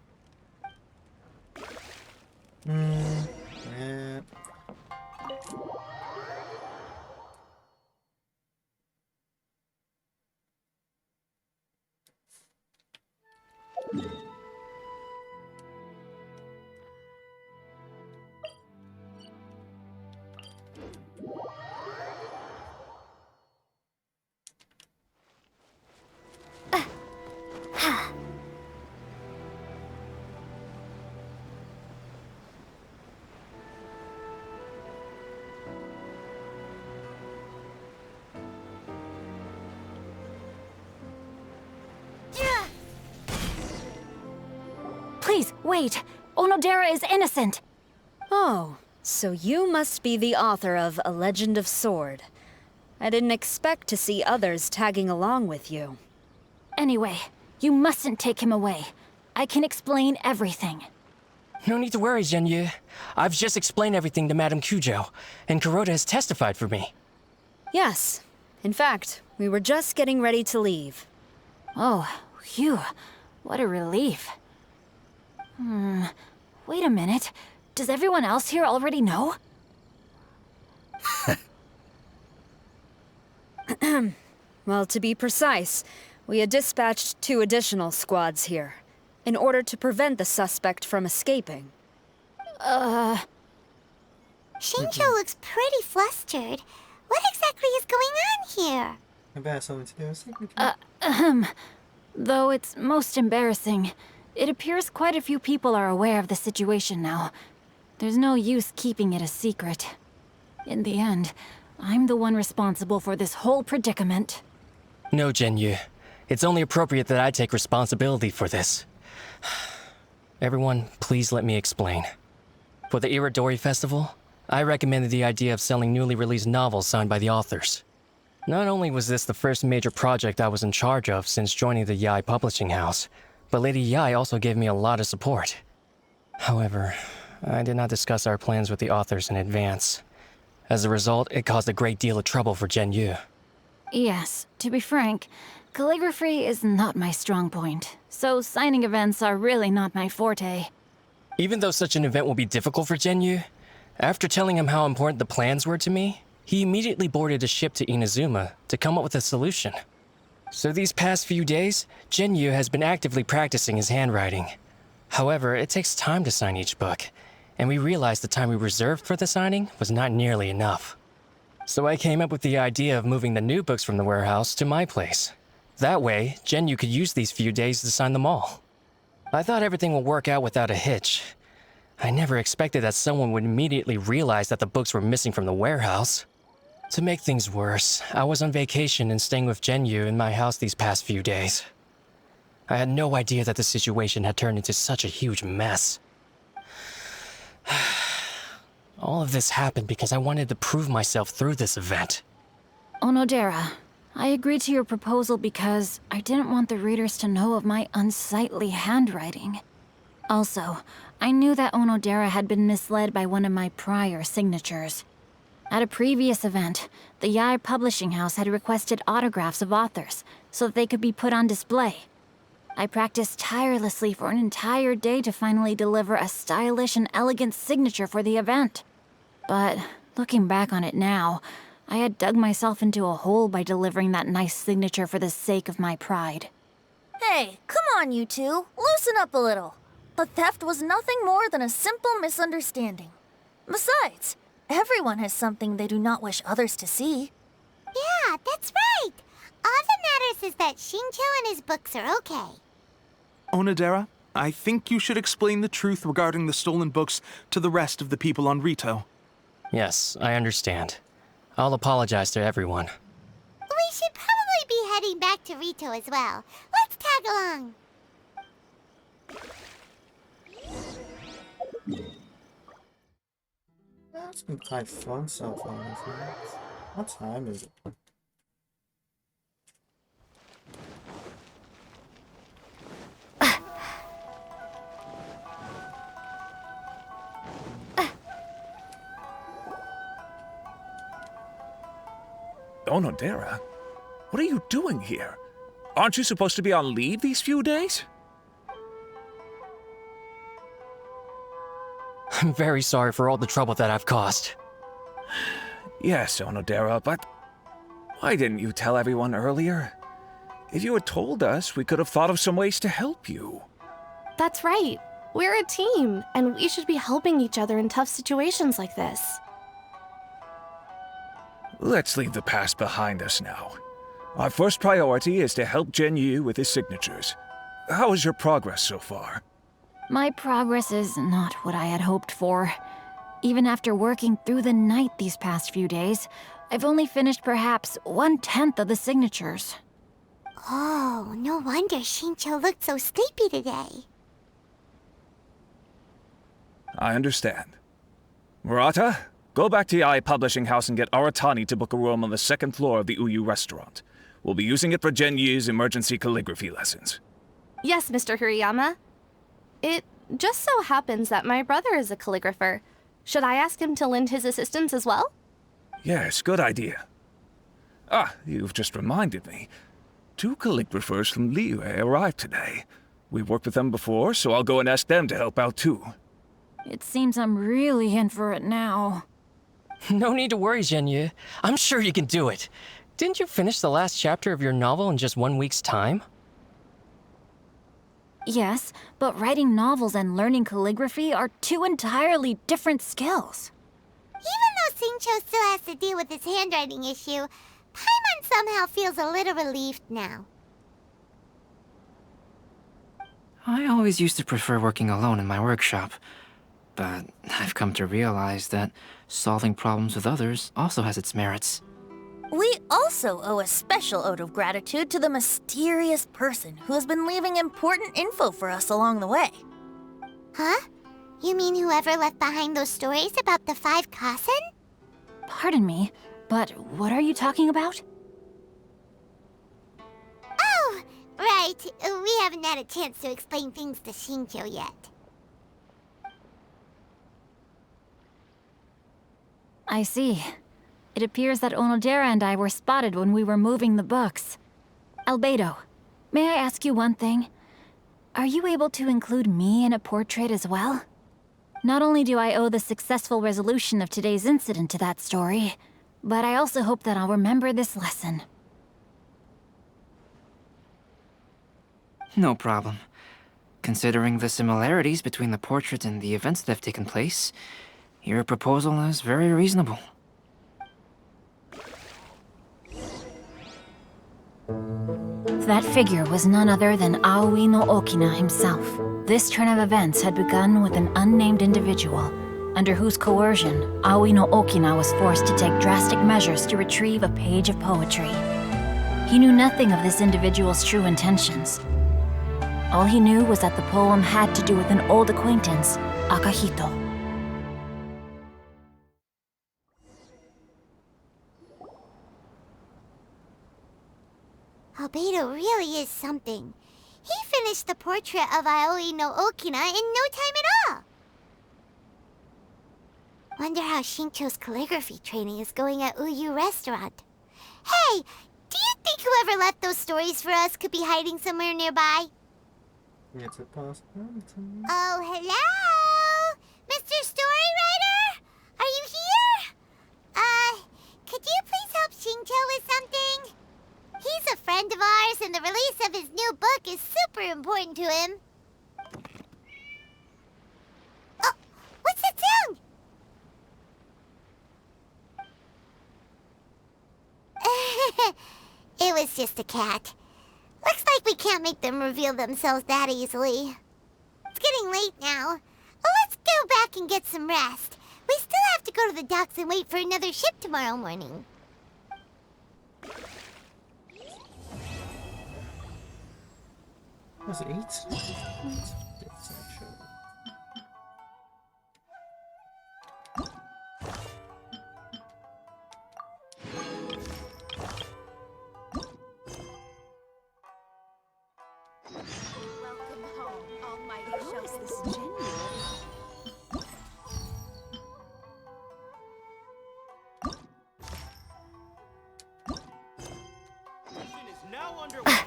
Yeah. Please, wait. Onodera is innocent. Oh, so you must be the author of A Legend of Sword. I didn't expect to see others tagging along with you. Anyway, you mustn't take him away. I can explain everything. No need to worry, Zhenyu. I've just explained everything to Madame Kujo, and Kuroda has testified for me. Yes. In fact, we were just getting ready to leave. Oh, phew. What a relief. Wait a minute. Does everyone else here already know? Well, to be precise, we had dispatched 2 additional squads here, in order to prevent the suspect from escaping. Shincho looks pretty flustered. What exactly is going on here? About something to do with secret. Though it's most embarrassing, it appears quite a few people are aware of the situation now. There's no use keeping it a secret. In the end, I'm the one responsible for this whole predicament. No, Zhenyu. It's only appropriate that I take responsibility for this. Everyone, please let me explain. For the Irodori Festival, I recommended the idea of selling newly released novels signed by the authors. Not only was this the first major project I was in charge of since joining the Yae publishing house, but Lady Yae also gave me a lot of support. However, I did not discuss our plans with the authors in advance. As a result, it caused a great deal of trouble for Zhenyu. Yes, to be frank, calligraphy is not my strong point, so signing events are really not my forte. Even though such an event will be difficult for Zhenyu, after telling him how important the plans were to me, he immediately boarded a ship to Inazuma to come up with a solution. So these past few days, Zhenyu has been actively practicing his handwriting. However, it takes time to sign each book, and we realized the time we reserved for the signing was not nearly enough. So I came up with the idea of moving the new books from the warehouse to my place. That way, Zhenyu could use these few days to sign them all. I thought everything would work out without a hitch. I never expected that someone would immediately realize that the books were missing from the warehouse. To make things worse, I was on vacation and staying with Zhenyu in my house these past few days. I had no idea that the situation had turned into such a huge mess. All of this happened because I wanted to prove myself through this event. Onodera, I agreed to your proposal because I didn't want the readers to know of my unsightly handwriting. Also, I knew that Onodera had been misled by one of my prior signatures. At a previous event, the Yae Publishing House had requested autographs of authors so that they could be put on display. I practiced tirelessly for an entire day to finally deliver a stylish and elegant signature for the event. But looking back on it now, I had dug myself into a hole by delivering that nice signature for the sake of my pride. Hey, come on, you two. Loosen up a little. The theft was nothing more than a simple misunderstanding. Besides, everyone has something they do not wish others to see. Yeah, that's right. All that matters is that Shincho and his books are okay. Onodera, I think you should explain the truth regarding the stolen books to the rest of the people on Rito. Yes, I understand. I'll apologize to everyone. We should probably be heading back to Rito as well. Let's tag along. That's been quite fun so far, isn't it? What time is it? Onodera? What are you doing here? Aren't you supposed to be on leave these few days? I'm very sorry for all the trouble that I've caused. Yes, Onodera, but why didn't you tell everyone earlier? If you had told us, we could have thought of some ways to help you. That's right. We're a team, and we should be helping each other in tough situations like this. Let's leave the past behind us now. Our first priority is to help Genyu with his signatures. How is your progress so far? My progress is not what I had hoped for. Even after working through the night these past few days, I've only finished perhaps 1/10 of the signatures. Oh, no wonder Shincho looked so sleepy today. I understand. Murata, go back to Yae Publishing House and get Aratani to book a room on the second floor of the Uyu restaurant. We'll be using it for Genyu's emergency calligraphy lessons. Yes, Mr. Hirayama. It just so happens that my brother is a calligrapher. Should I ask him to lend his assistance as well? Yes, good idea. Ah, you've just reminded me. 2 calligraphers from Liyue arrived today. We've worked with them before, so I'll go and ask them to help out too. It seems I'm really in for it now. No need to worry, Genyu. I'm sure you can do it. Didn't you finish the last chapter of your novel in just 1 week's time? Yes, but writing novels and learning calligraphy are 2 entirely different skills. Even though Shincho still has to deal with his handwriting issue, Paimon somehow feels a little relieved now. I always used to prefer working alone in my workshop, but I've come to realize that solving problems with others also has its merits. We also owe a special ode of gratitude to the mysterious person who has been leaving important info for us along the way. Huh? You mean whoever left behind those stories about the 5 Kasen? Pardon me, but what are you talking about? Oh, right. We haven't had a chance to explain things to Shincho yet. I see. It appears that Onodera and I were spotted when we were moving the books. Albedo, may I ask you one thing? Are you able to include me in a portrait as well? Not only do I owe the successful resolution of today's incident to that story, but I also hope that I'll remember this lesson. No problem. Considering the similarities between the portrait and the events that have taken place, your proposal is very reasonable. That figure was none other than Aoi no Okina himself. This turn of events had begun with an unnamed individual, under whose coercion, Aoi no Okina was forced to take drastic measures to retrieve a page of poetry. He knew nothing of this individual's true intentions. All he knew was that the poem had to do with an old acquaintance, Akahito. Albedo really is something. He finished the portrait of Aoi no Okina in no time at all. Wonder how Shincho's calligraphy training is going at Uyu Restaurant. Hey, do you think whoever left those stories for us could be hiding somewhere nearby? It's a possibility. Oh, hello? Mr. Storywriter? Are you here? Could you please help Shincho with something? He's a friend of ours, and the release of his new book is super important to him. Oh, what's that sound? It was just a cat. Looks like we can't make them reveal themselves that easily. It's getting late now. Well, let's go back and get some rest. We still have to go to the docks and wait for another ship tomorrow morning. Was it 8? It's actually. Welcome home, almighty How is this genuine? Mission is now underway.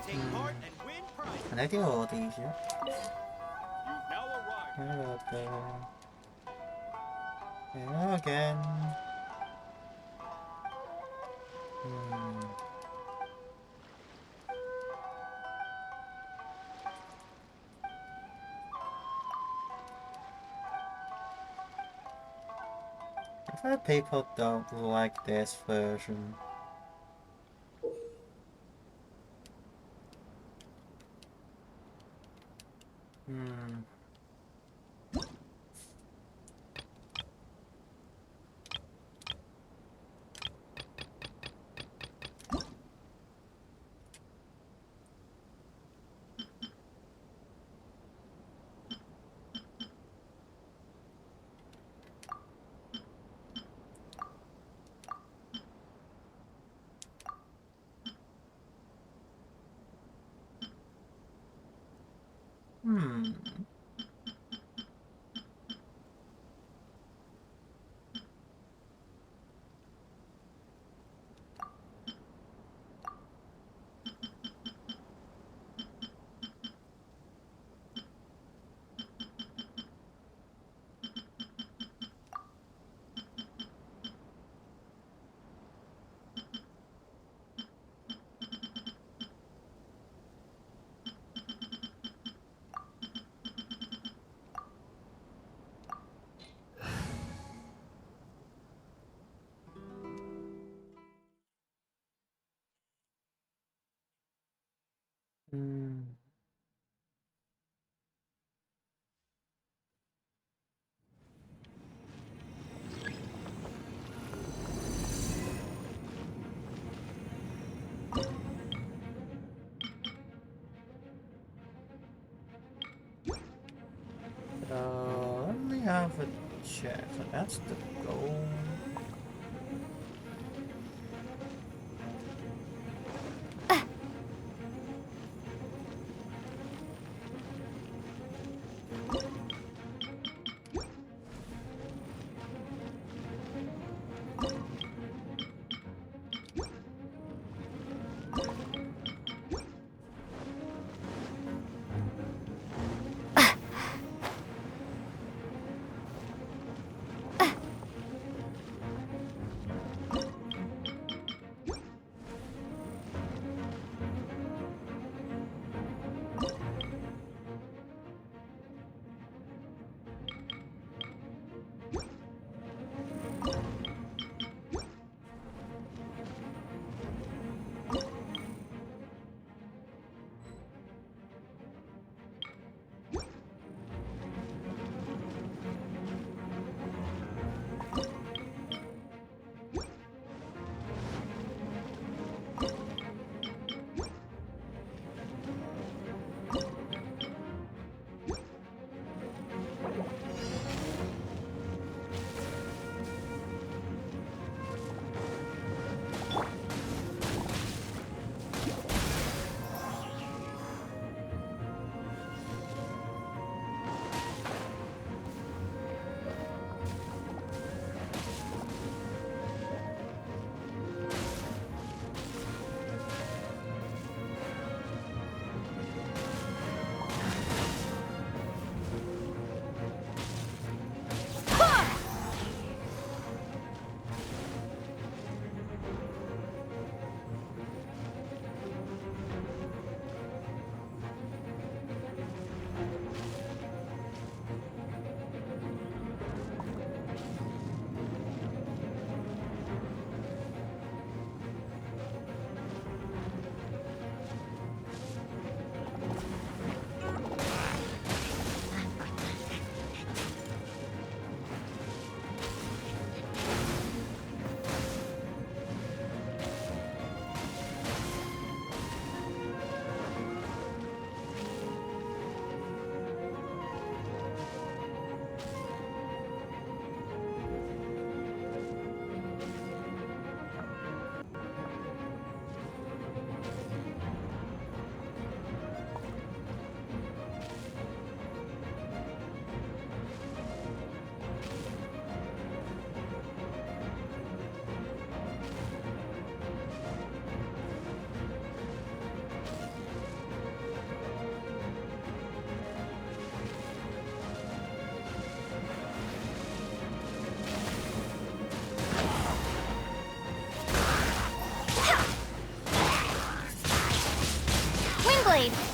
Take part and win prizes. 어디야 어디죠? You've now arrived. Hello there. Hello again. I've heard people don't like this version. Let me have a check. So that's the goal. blade.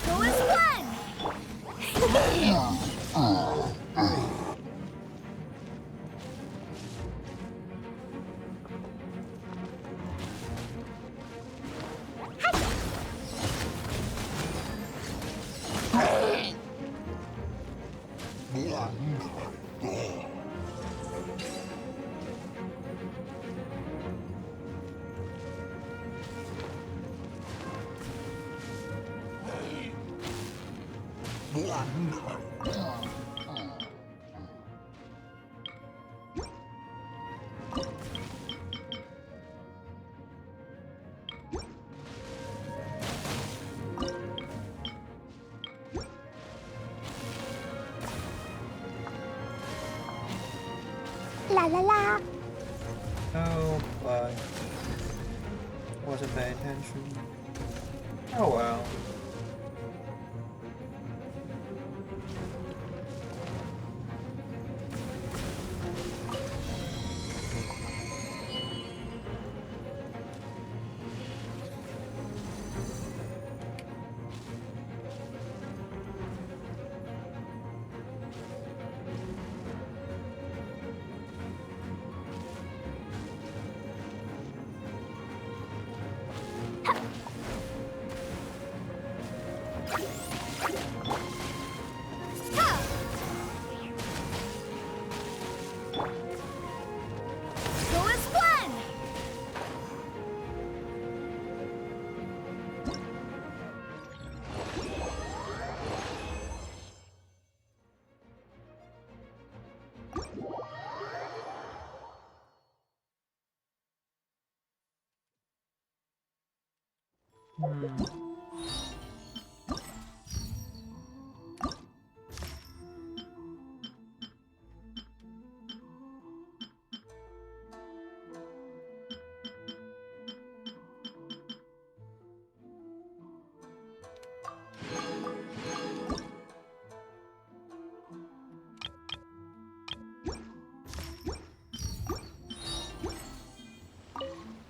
Go as one! La la la. Oh, boy. Wasn't paying attention. Oh well. Go as one!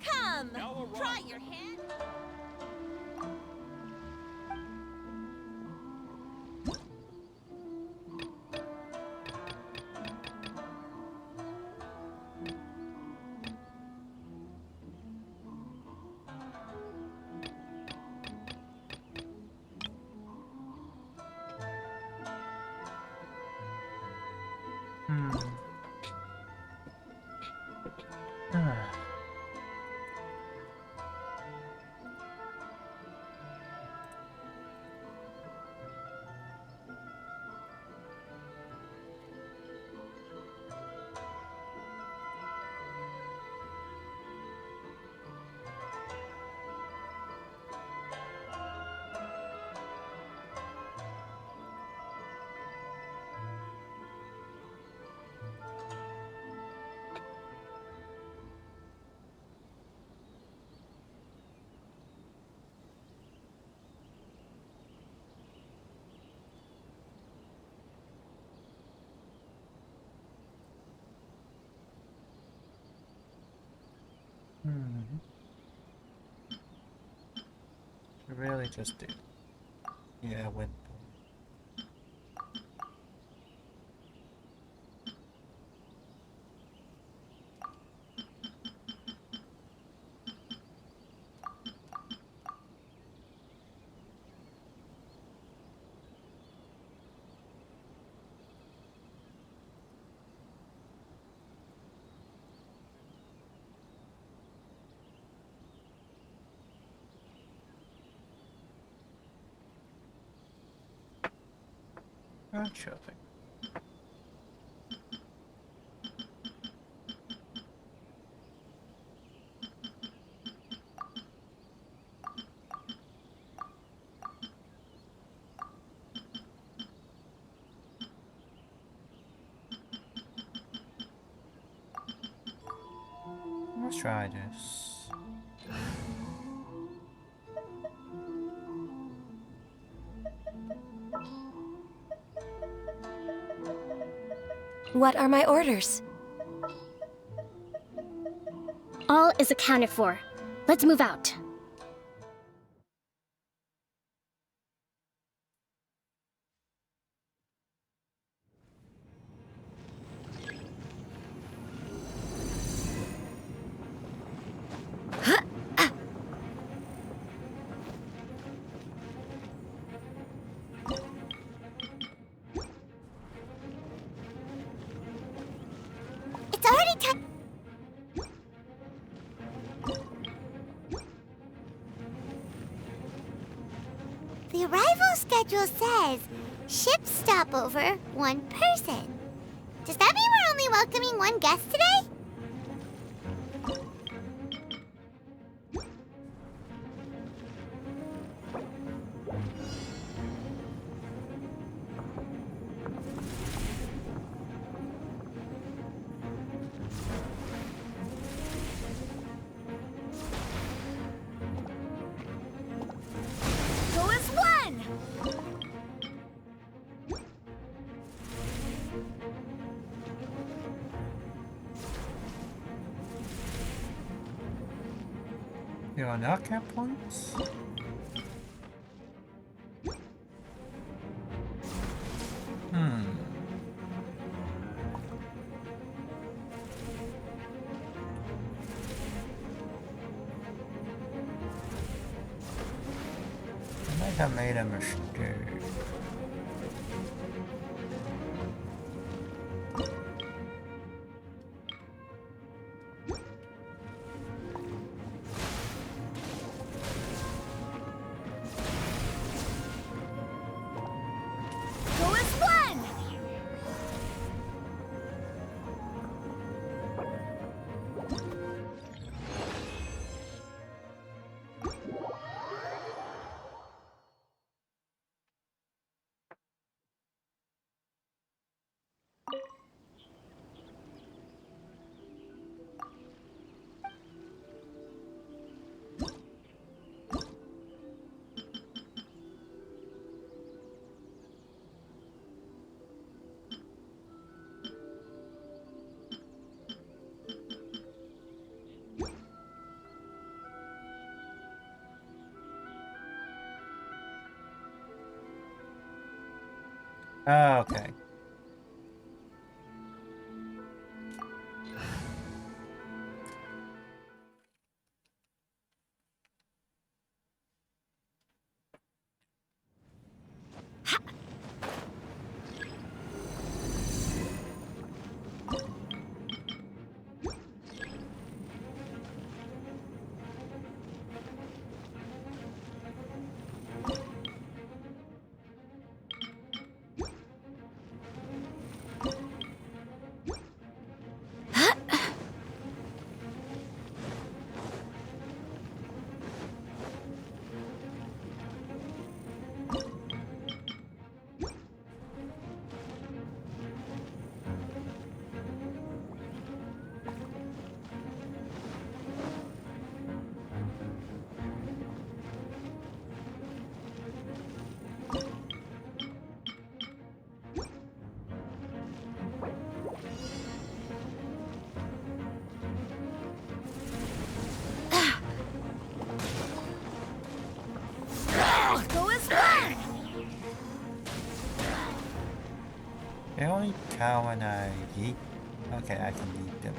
Come, try your hand. We really just did. Yeah, wind. Sure thing. Let's try this. What are my orders? All is accounted for. Let's move out. It's already time. The arrival schedule says ship stopover, 1 person. Does that mean we're only welcoming 1 guest today? Go as one! There are no cap points? I might have made a mistake. Go as one! Okay. They only count when I eat. Okay, I can eat them.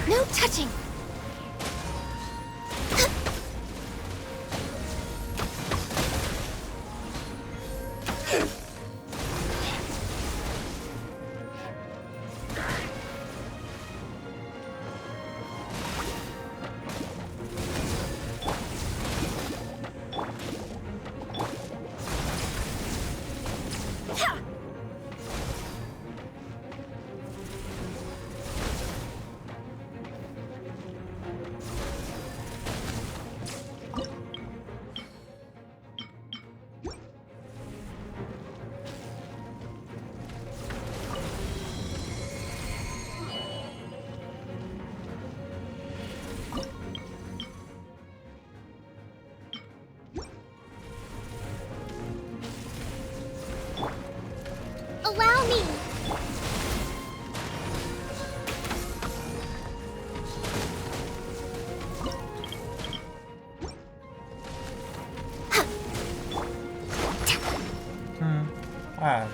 No touching! Allow me! Wow.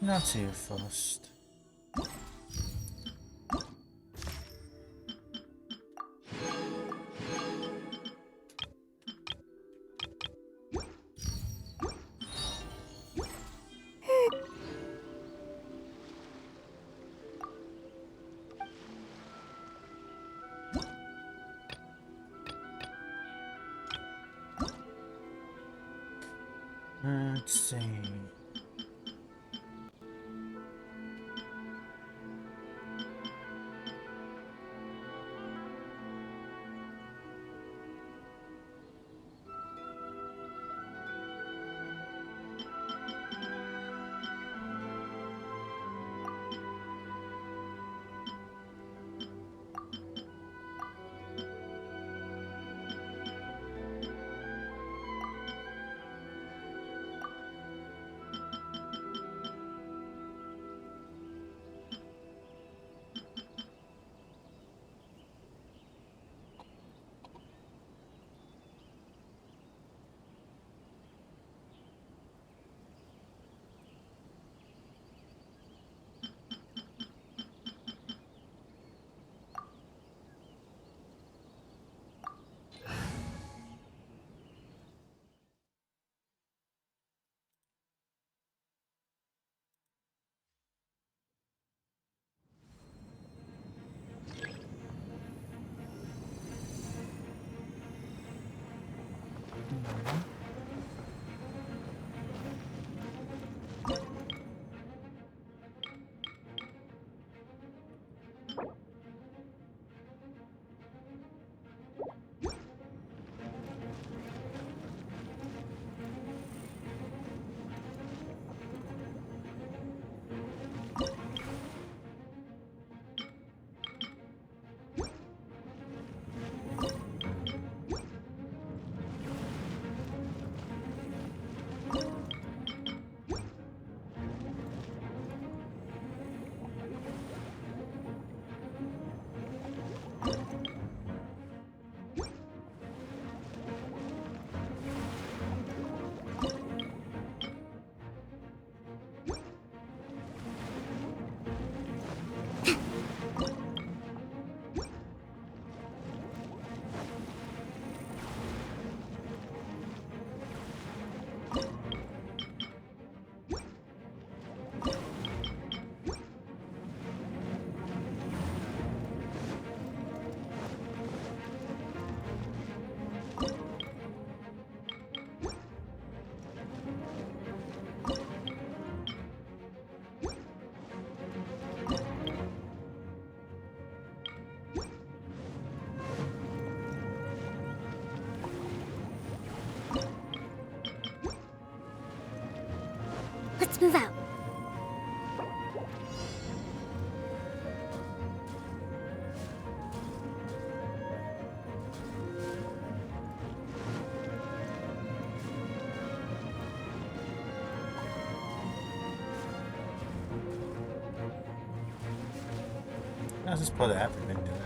Not too fussed. Let's see. Let's move out. I'll just put everything in it.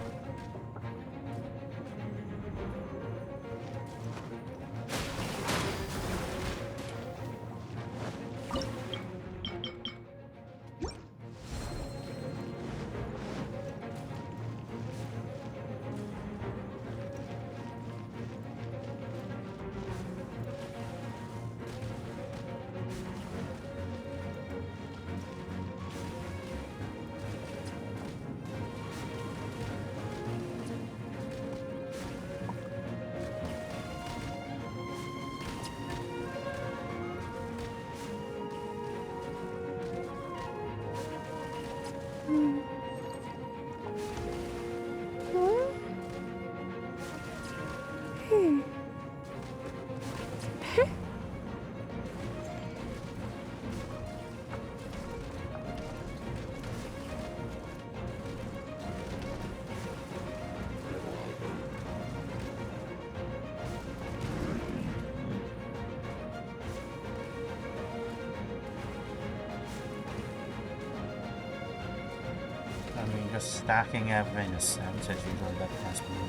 I mean, just stacking everything in a sense is usually the best move.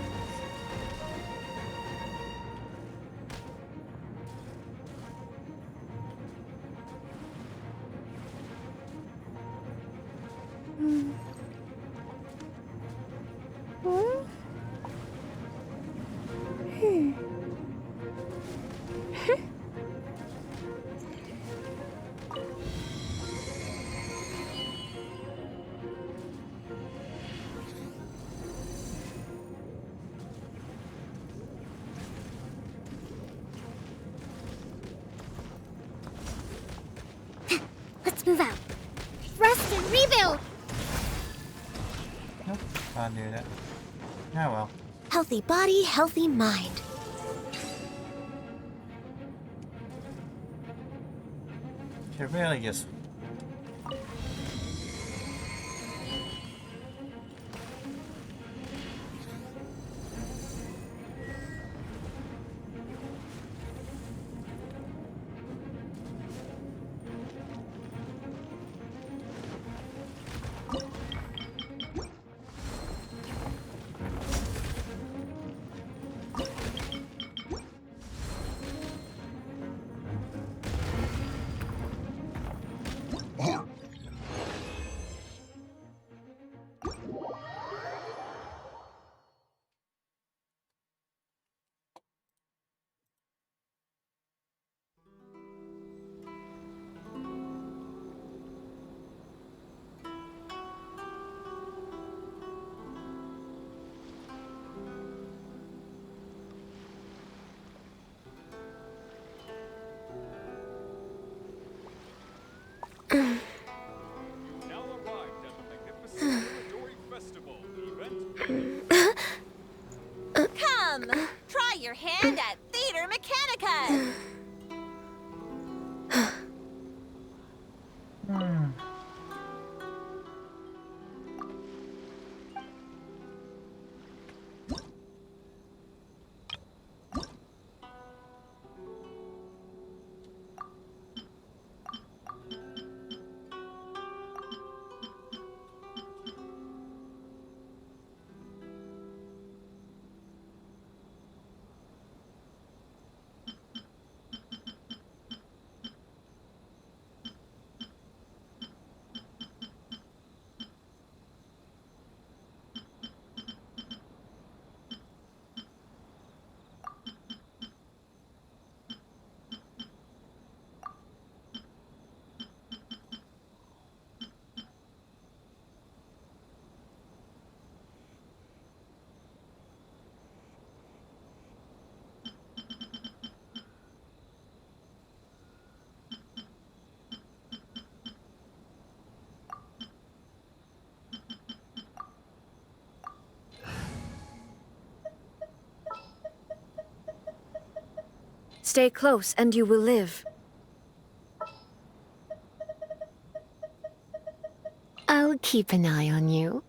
I knew that. Oh well. Healthy body, healthy mind. Should really just... Now arrived at the magnificent Midori Festival event. Come, try your hand at Theater Mechanica. Stay close and you will live. I'll keep an eye on you.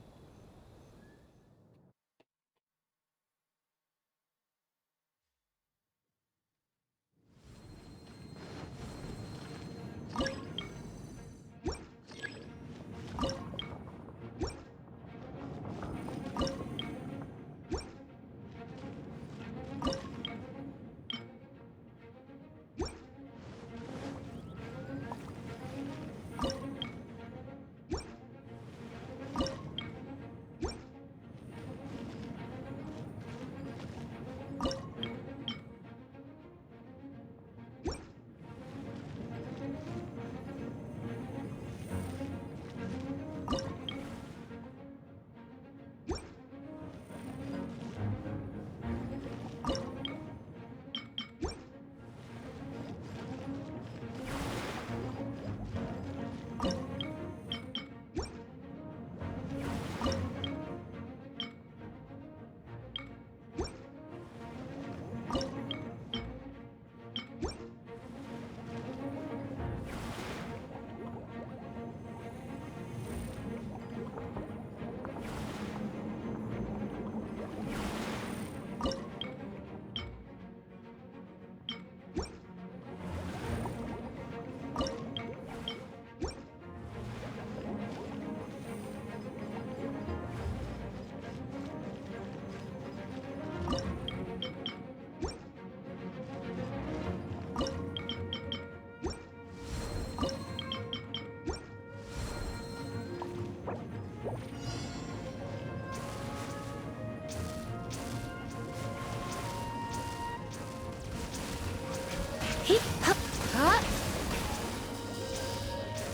Hip, hop, hop.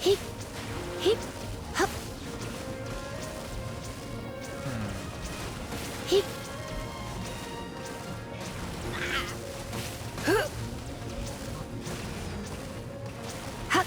Hip, hip, hop. Hip. Huh. Hop.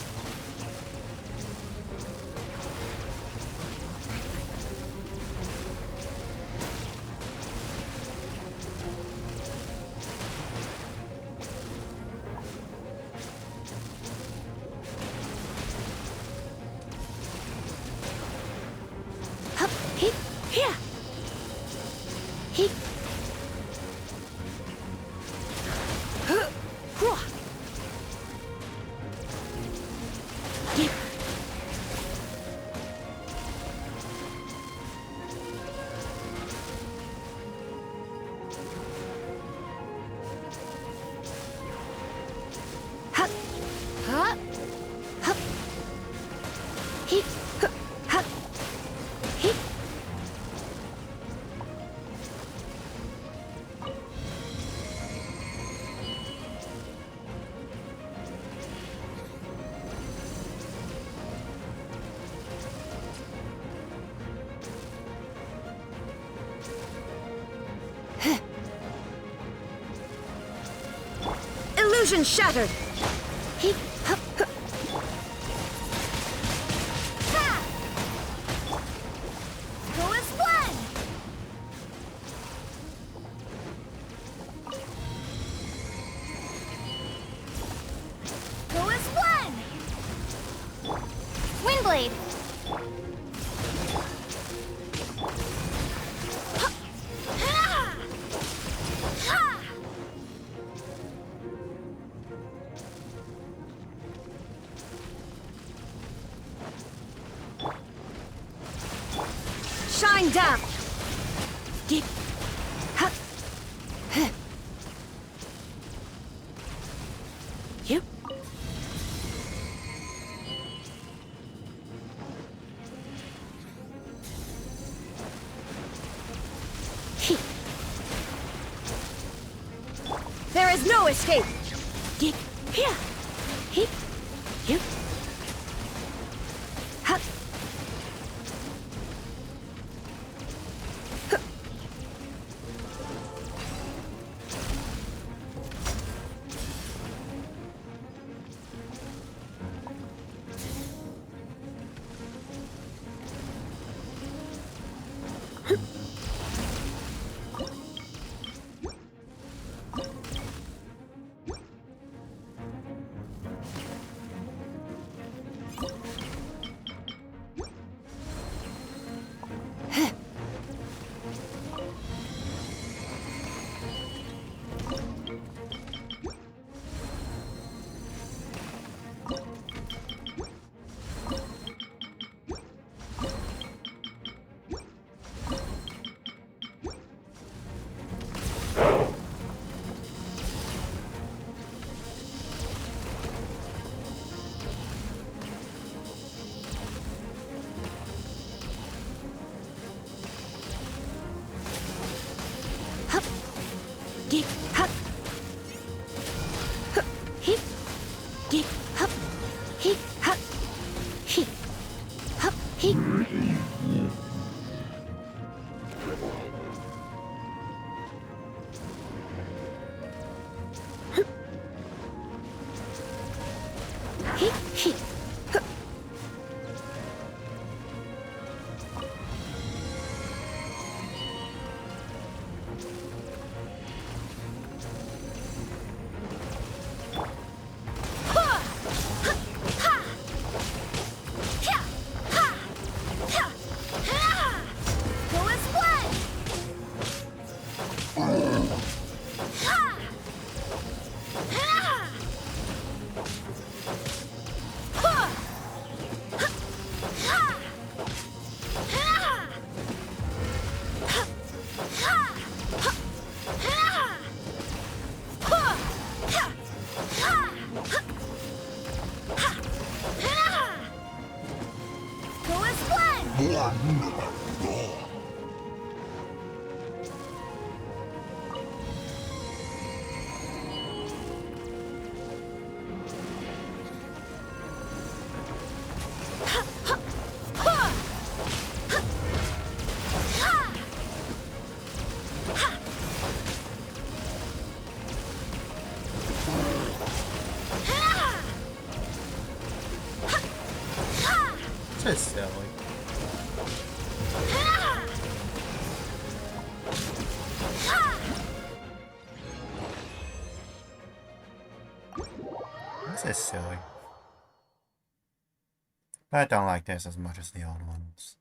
Illusion shattered! Go as one! Go as one! Windblade! Shine down! You. There is no escape! Here. You. This is silly. This is silly. But I don't like this as much as the old ones.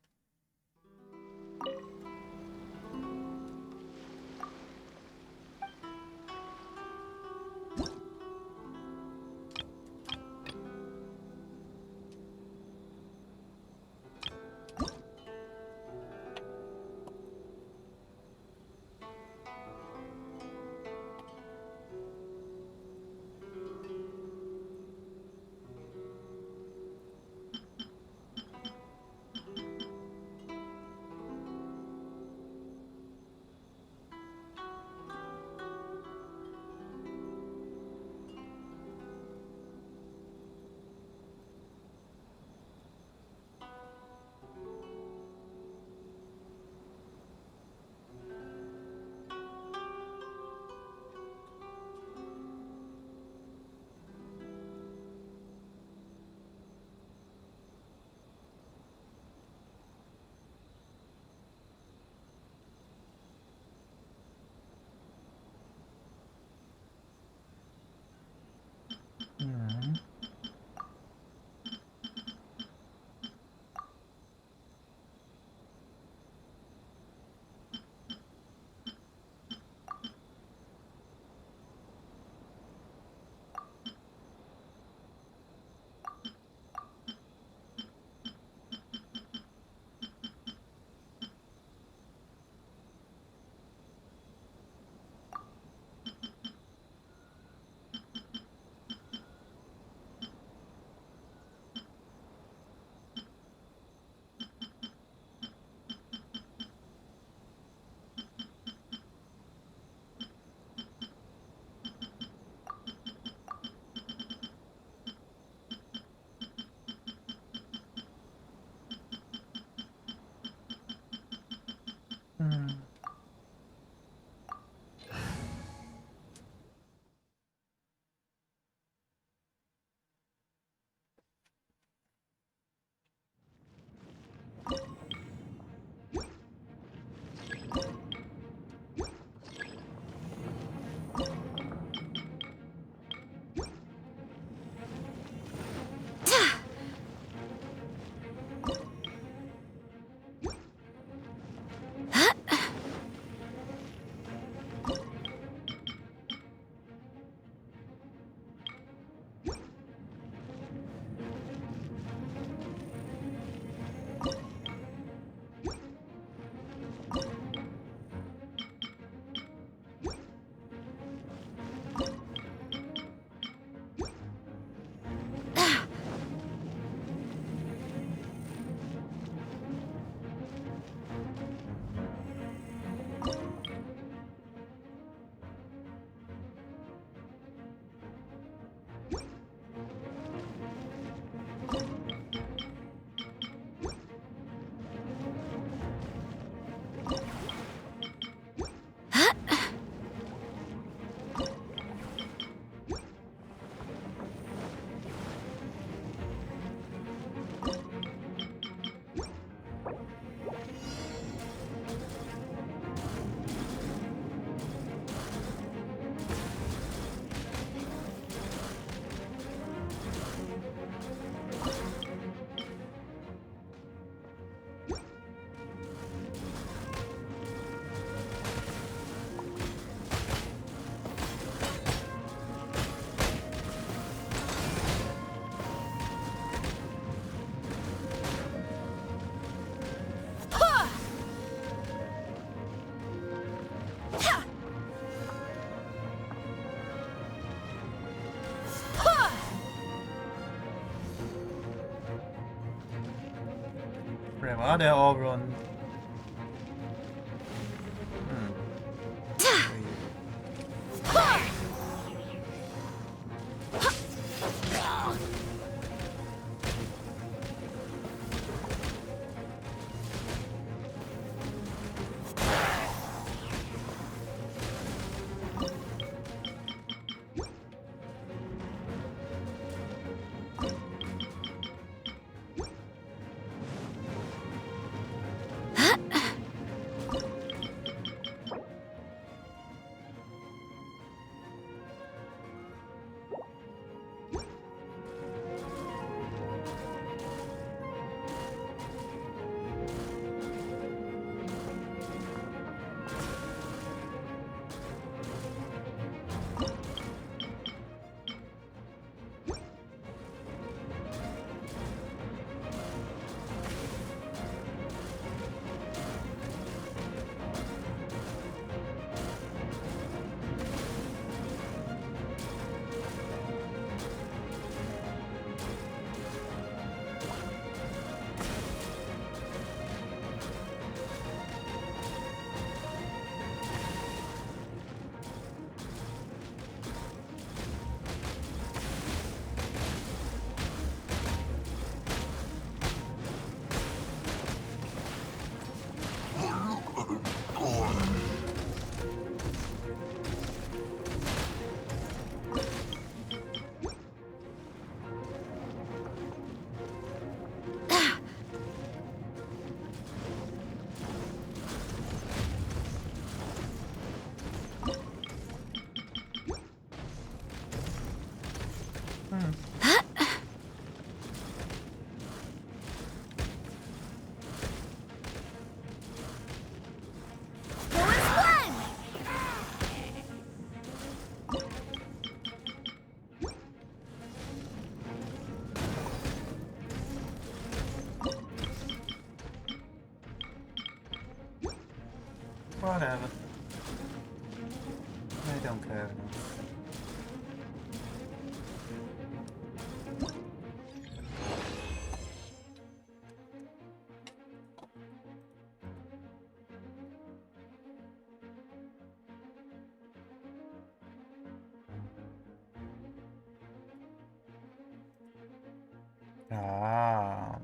Well, they all run. Whatever. I don't care enough. Ah.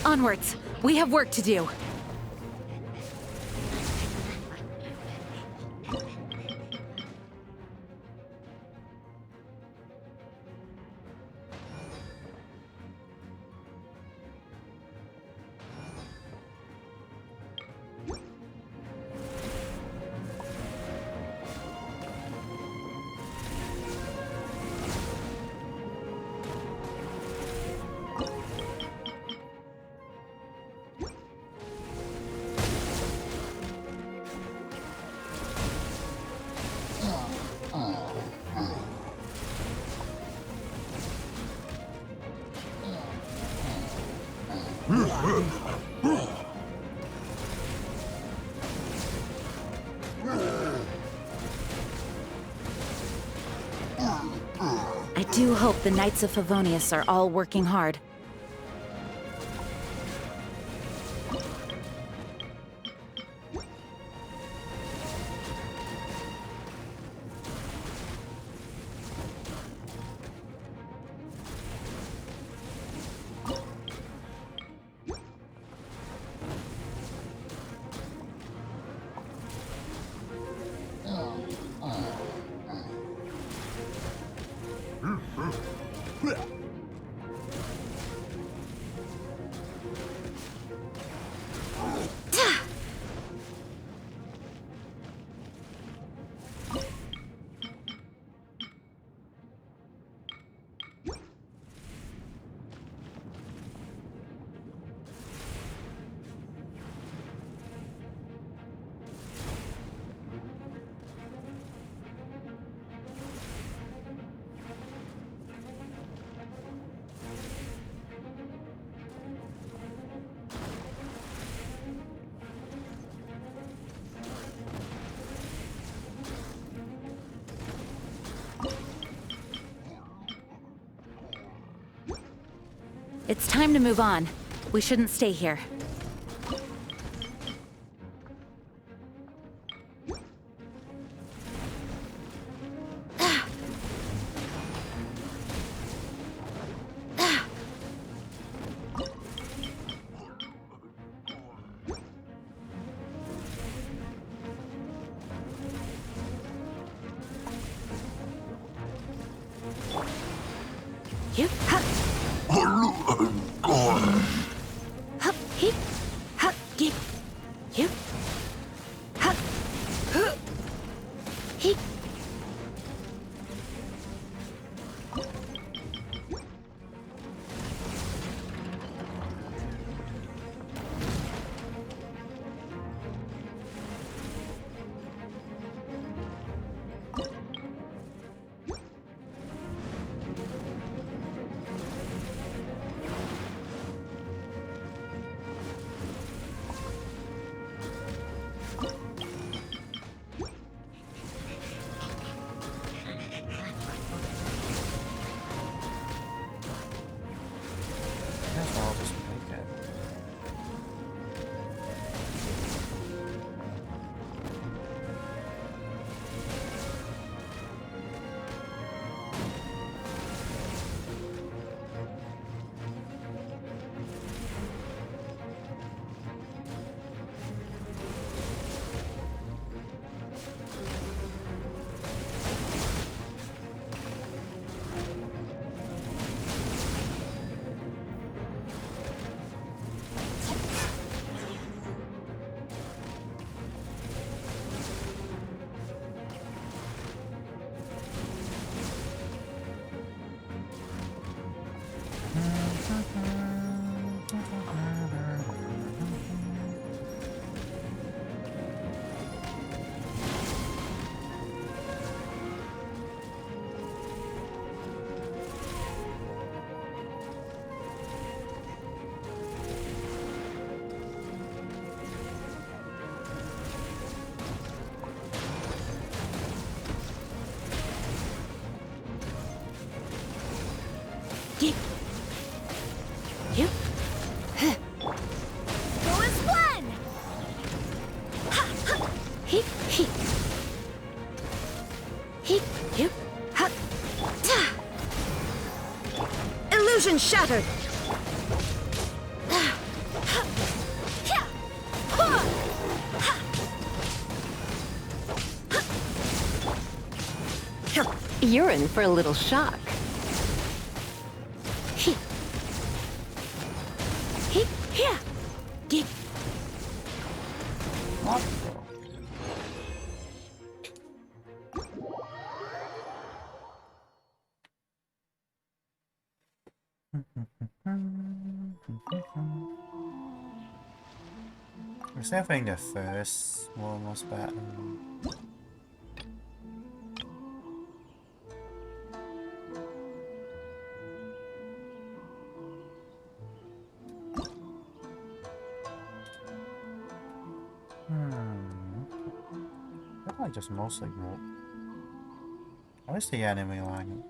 Onwards. We have work to do. I do hope the Knights of Favonius are all working hard. It's time to move on. We shouldn't stay here. You, ha! Hup, he, hup, get, you, hup, he. I'll just make it. Get, you, huh. Go as one! Ha, ha, he, you, ha, ta. Illusion shattered! You're in for a little shock. Here. Dig. I still think the first one was better. I just mostly more. How is the enemy line?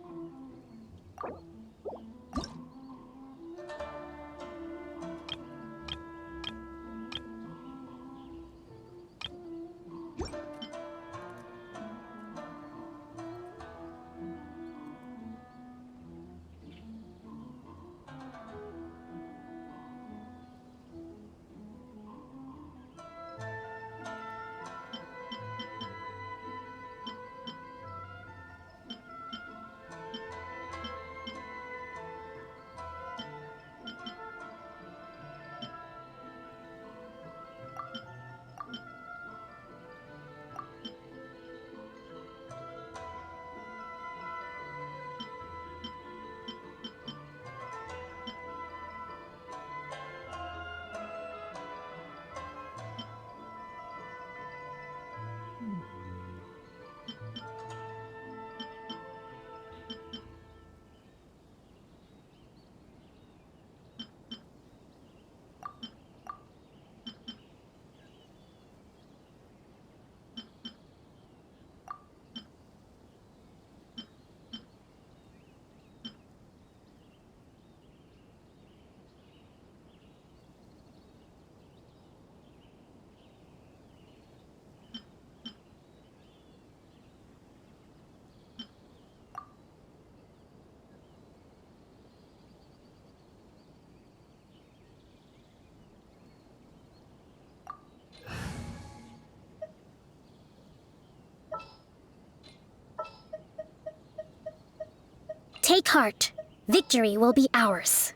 Take heart. Victory will be ours.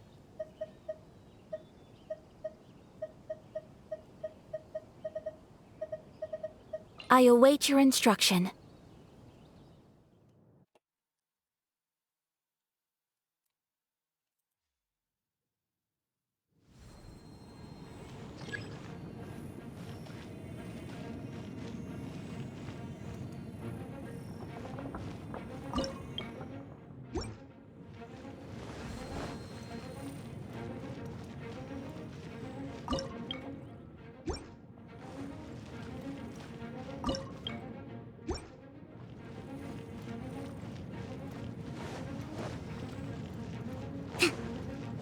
I await your instruction.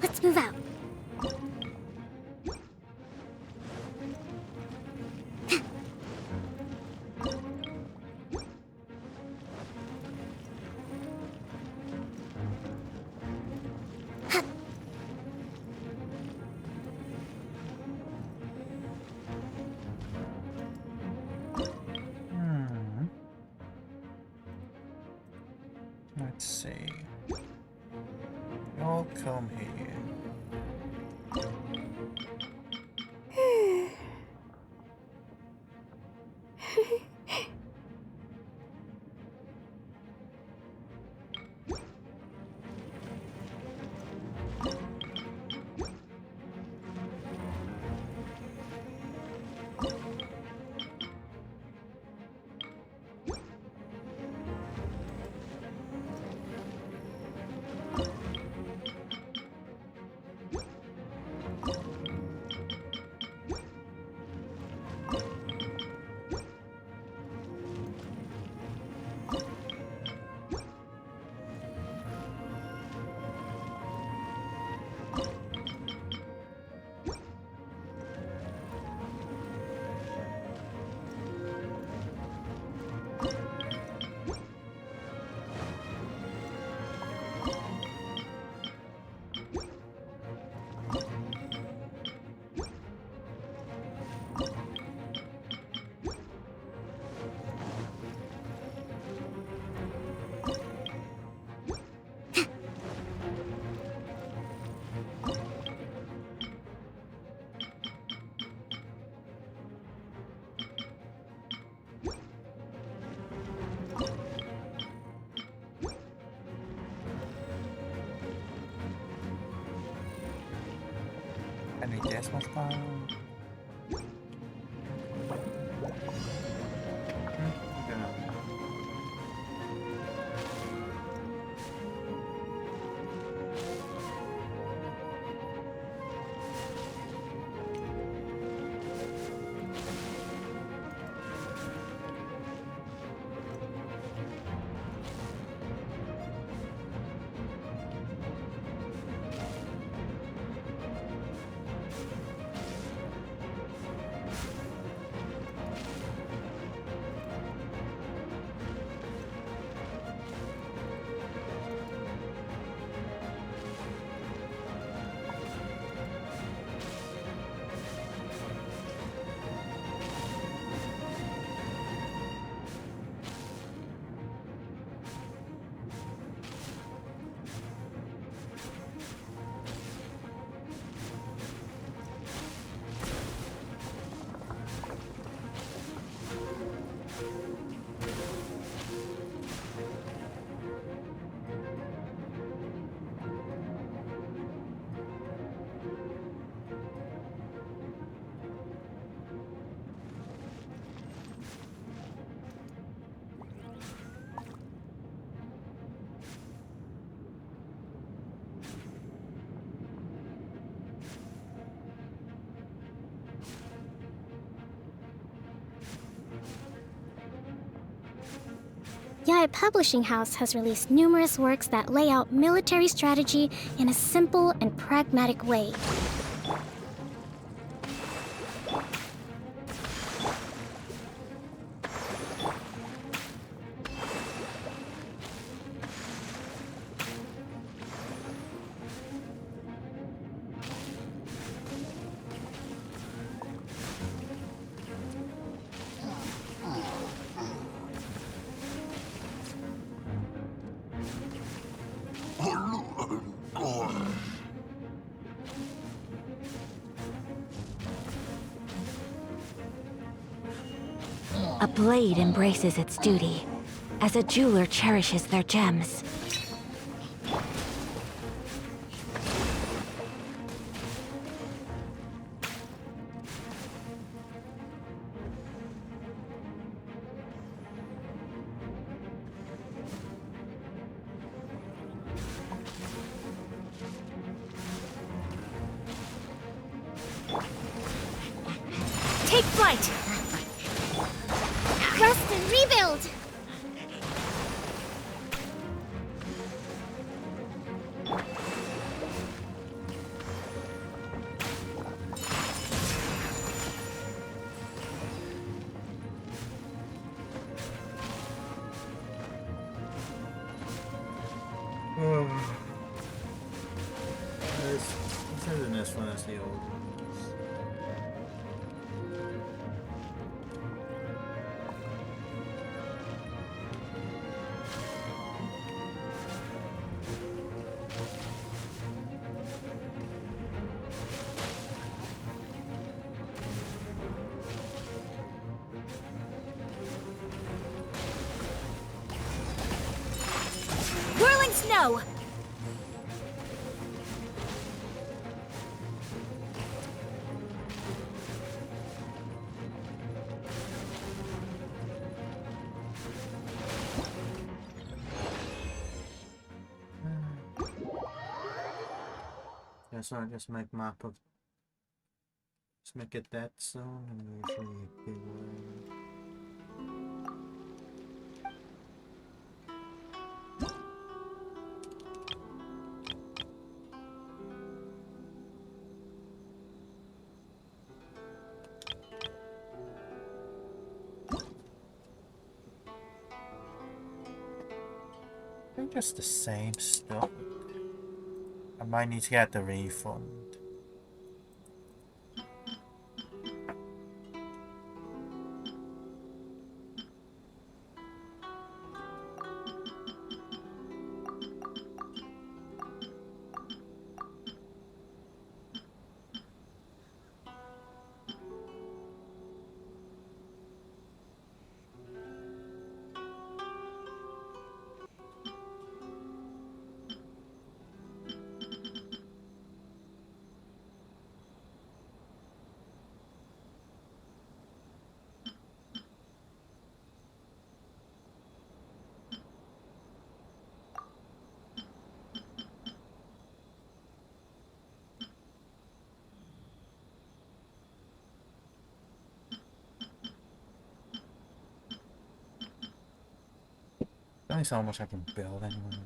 Let's move out. Let's see. Y'all come here. Gas was down. Yae Publishing House has released numerous works that lay out military strategy in a simple and pragmatic way. A blade embraces its duty, as a jeweler cherishes their gems. Take flight! Rest and rebuild! This is the next one as the old ones. Whirling snow! Yeah, so I just make map of. Just make it that zone and usually a big one. I think it's the same stuff. I might need to get the refund. only so much I can build anyway.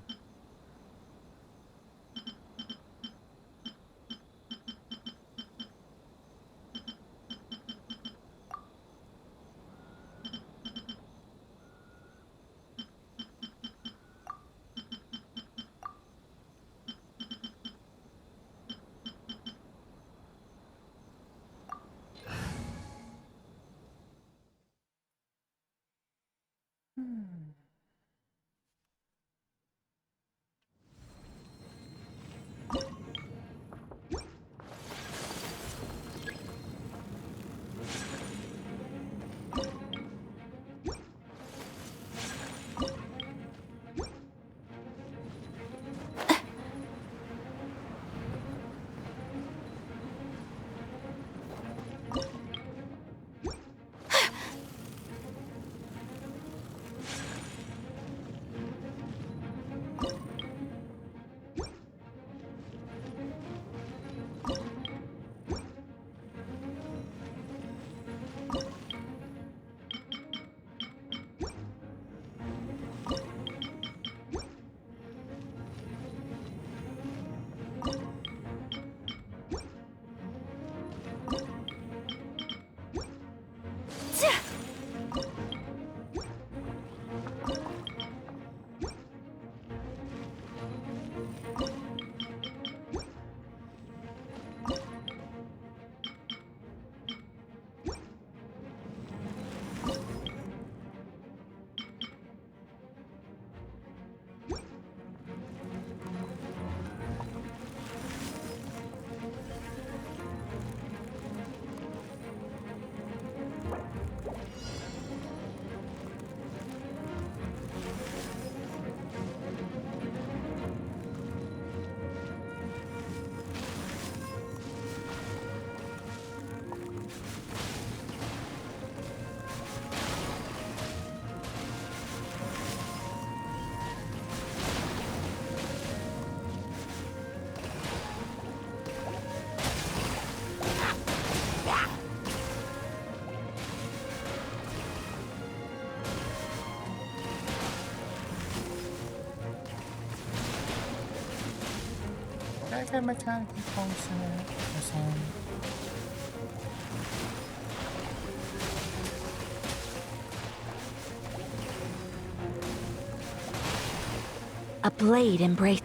I got mechanical components in it or something. A blade embrace.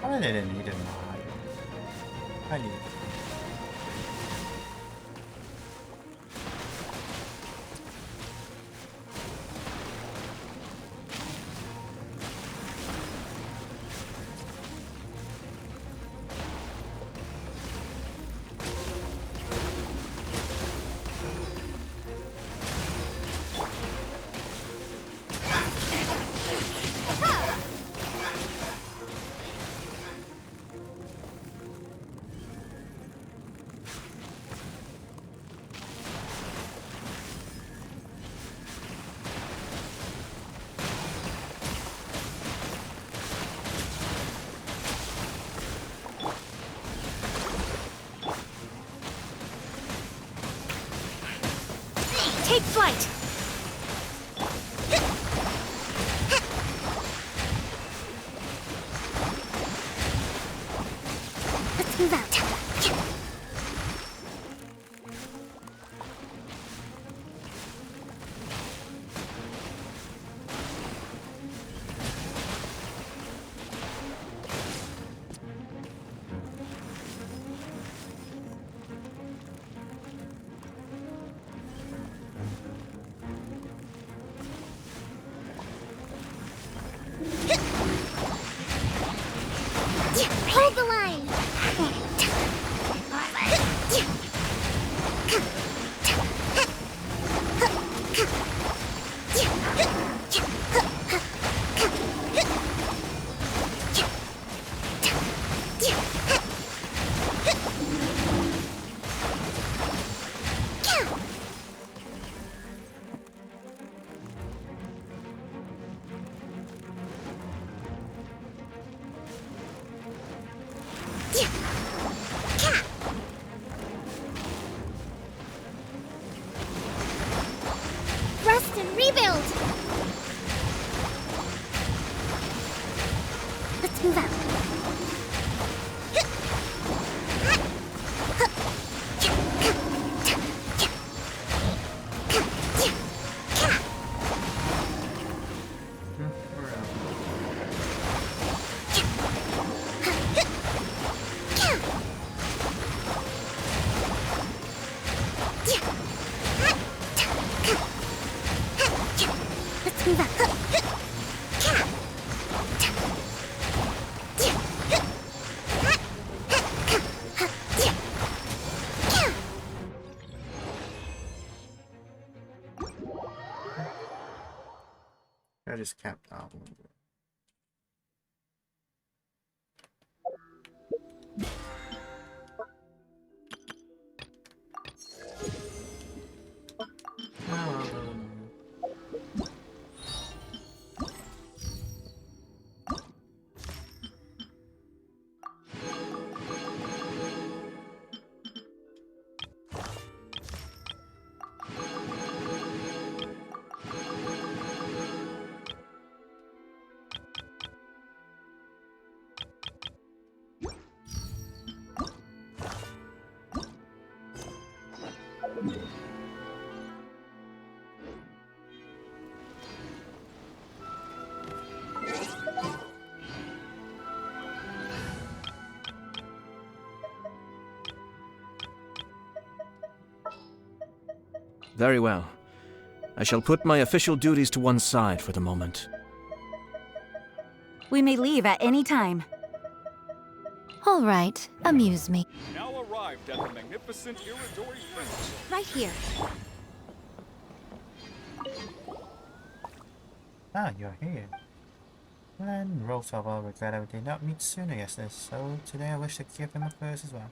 I really didn't need it now. I need it. Take flight! Let's move out. Hold the line! Rest and rebuild! Let's move out. Let's move out. I just kept that one. Very well. I shall put my official duties to one side for the moment. We may leave at any time. All right, amuse me. Now arrived at the magnificent Iridori Festival. Right here. Ah, you're here. And Rosalba regretted we did not meet sooner yesterday, so today I wish to give him a first as well.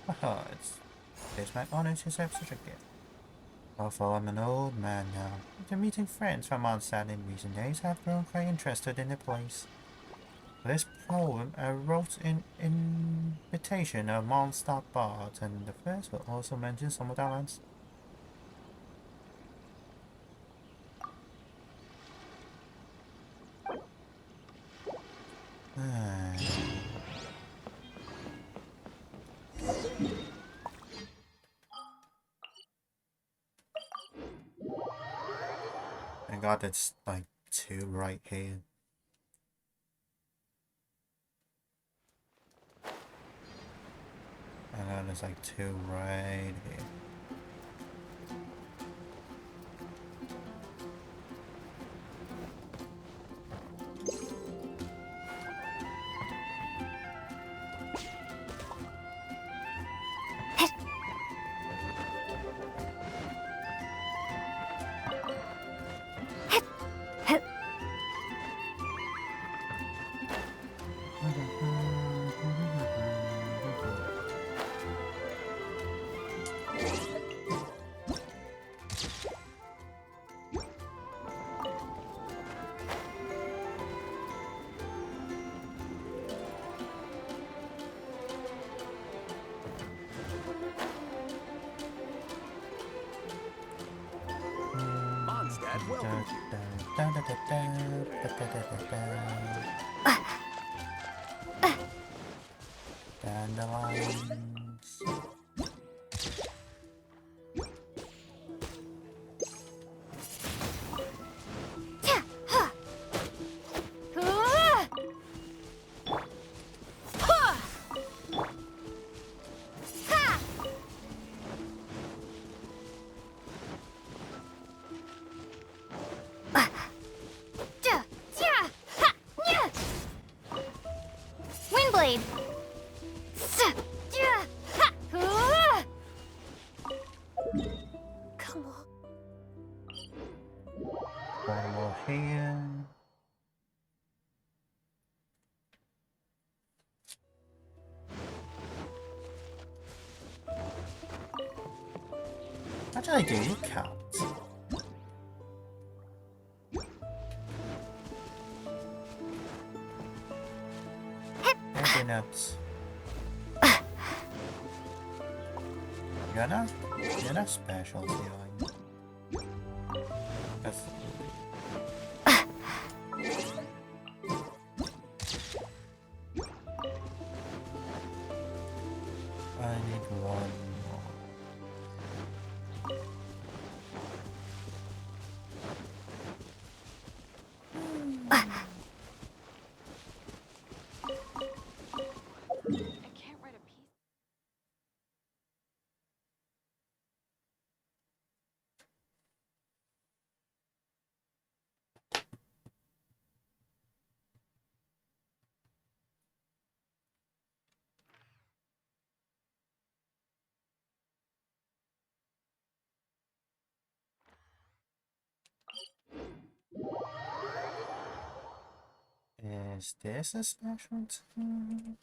Haha, it's my honor to accept such a gift. Although I'm an old man now, after meeting friends from Mondstadt in recent days, I've grown quite interested in the place. For this poem, I wrote an invitation of Mondstadt bards, and the first will also mention some of our lands. I got it's like 2 right here. And then there's like 2 right here. Mondstadt welcomes you. Dandelions. Windblade! here. How did I do you count? Maybe not. You're not special, feeling. That's I need one more. Is this a special team?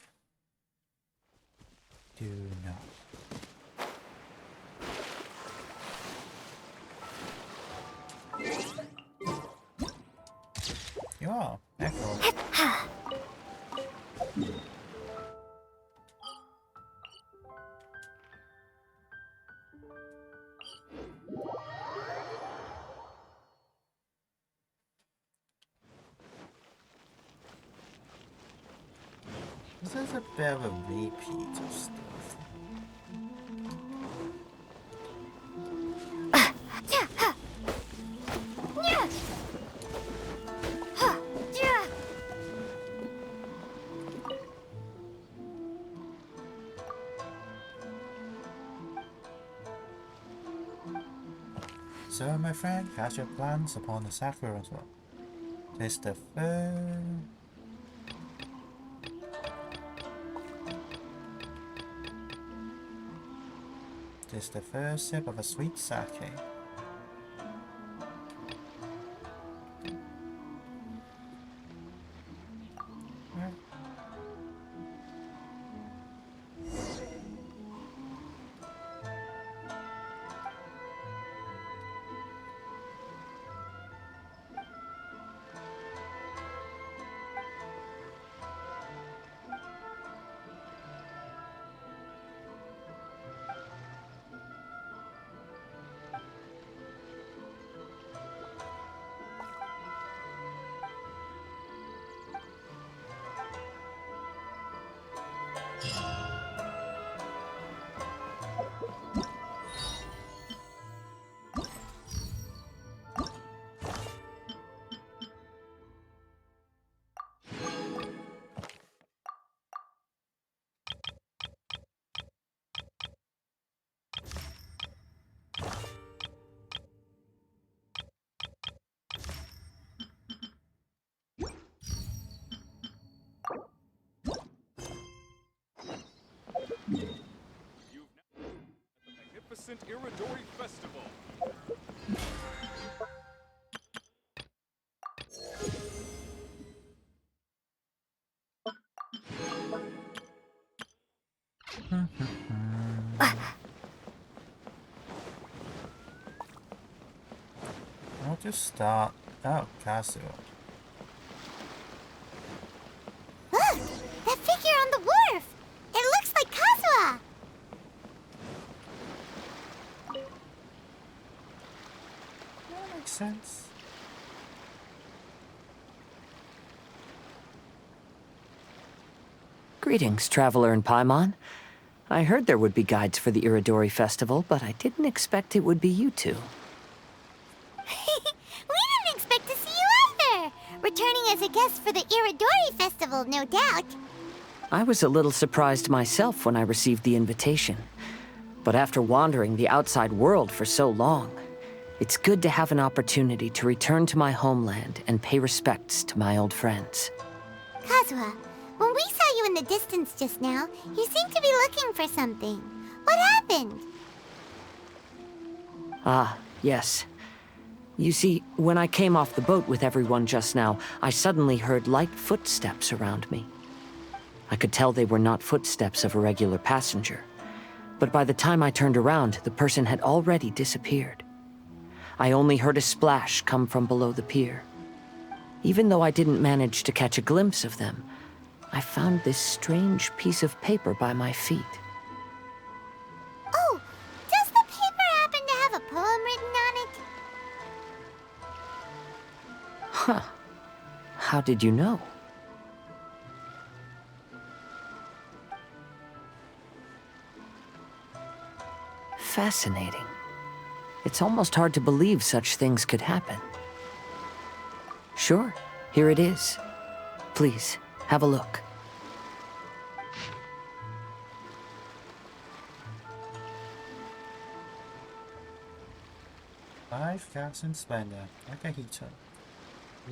Do not. You are. Excellent. This is a bit of a repeat of stuff. So, my friend, cast your plans upon the Sakura as well. Taste the first. This is the first sip of a sweet sake. Magnificent Iridori Festival. I'll just start. Oh, Kazuo. Look! That figure on the wharf! It looks like Kazuha! That makes sense. Greetings, traveler in Paimon. I heard there would be guides for the Iridori Festival, but I didn't expect it would be you two. We didn't expect to see you either! Returning as a guest for the Iridori Festival, no doubt. I was a little surprised myself when I received the invitation. But after wandering the outside world for so long, it's good to have an opportunity to return to my homeland and pay respects to my old friends. Kazuha, when we saw you in the distance just now, you seemed to be looking for something. What happened? Ah, yes. You see, when I came off the boat with everyone just now, I suddenly heard light footsteps around me. I could tell they were not footsteps of a regular passenger. But by the time I turned around, the person had already disappeared. I only heard a splash come from below the pier. Even though I didn't manage to catch a glimpse of them, I found this strange piece of paper by my feet. Oh, does the paper happen to have a poem written on it? Huh. How did you know? Fascinating. It's almost hard to believe such things could happen. Sure, here it is. Please, have a look. "5,000 splendor, Akahito.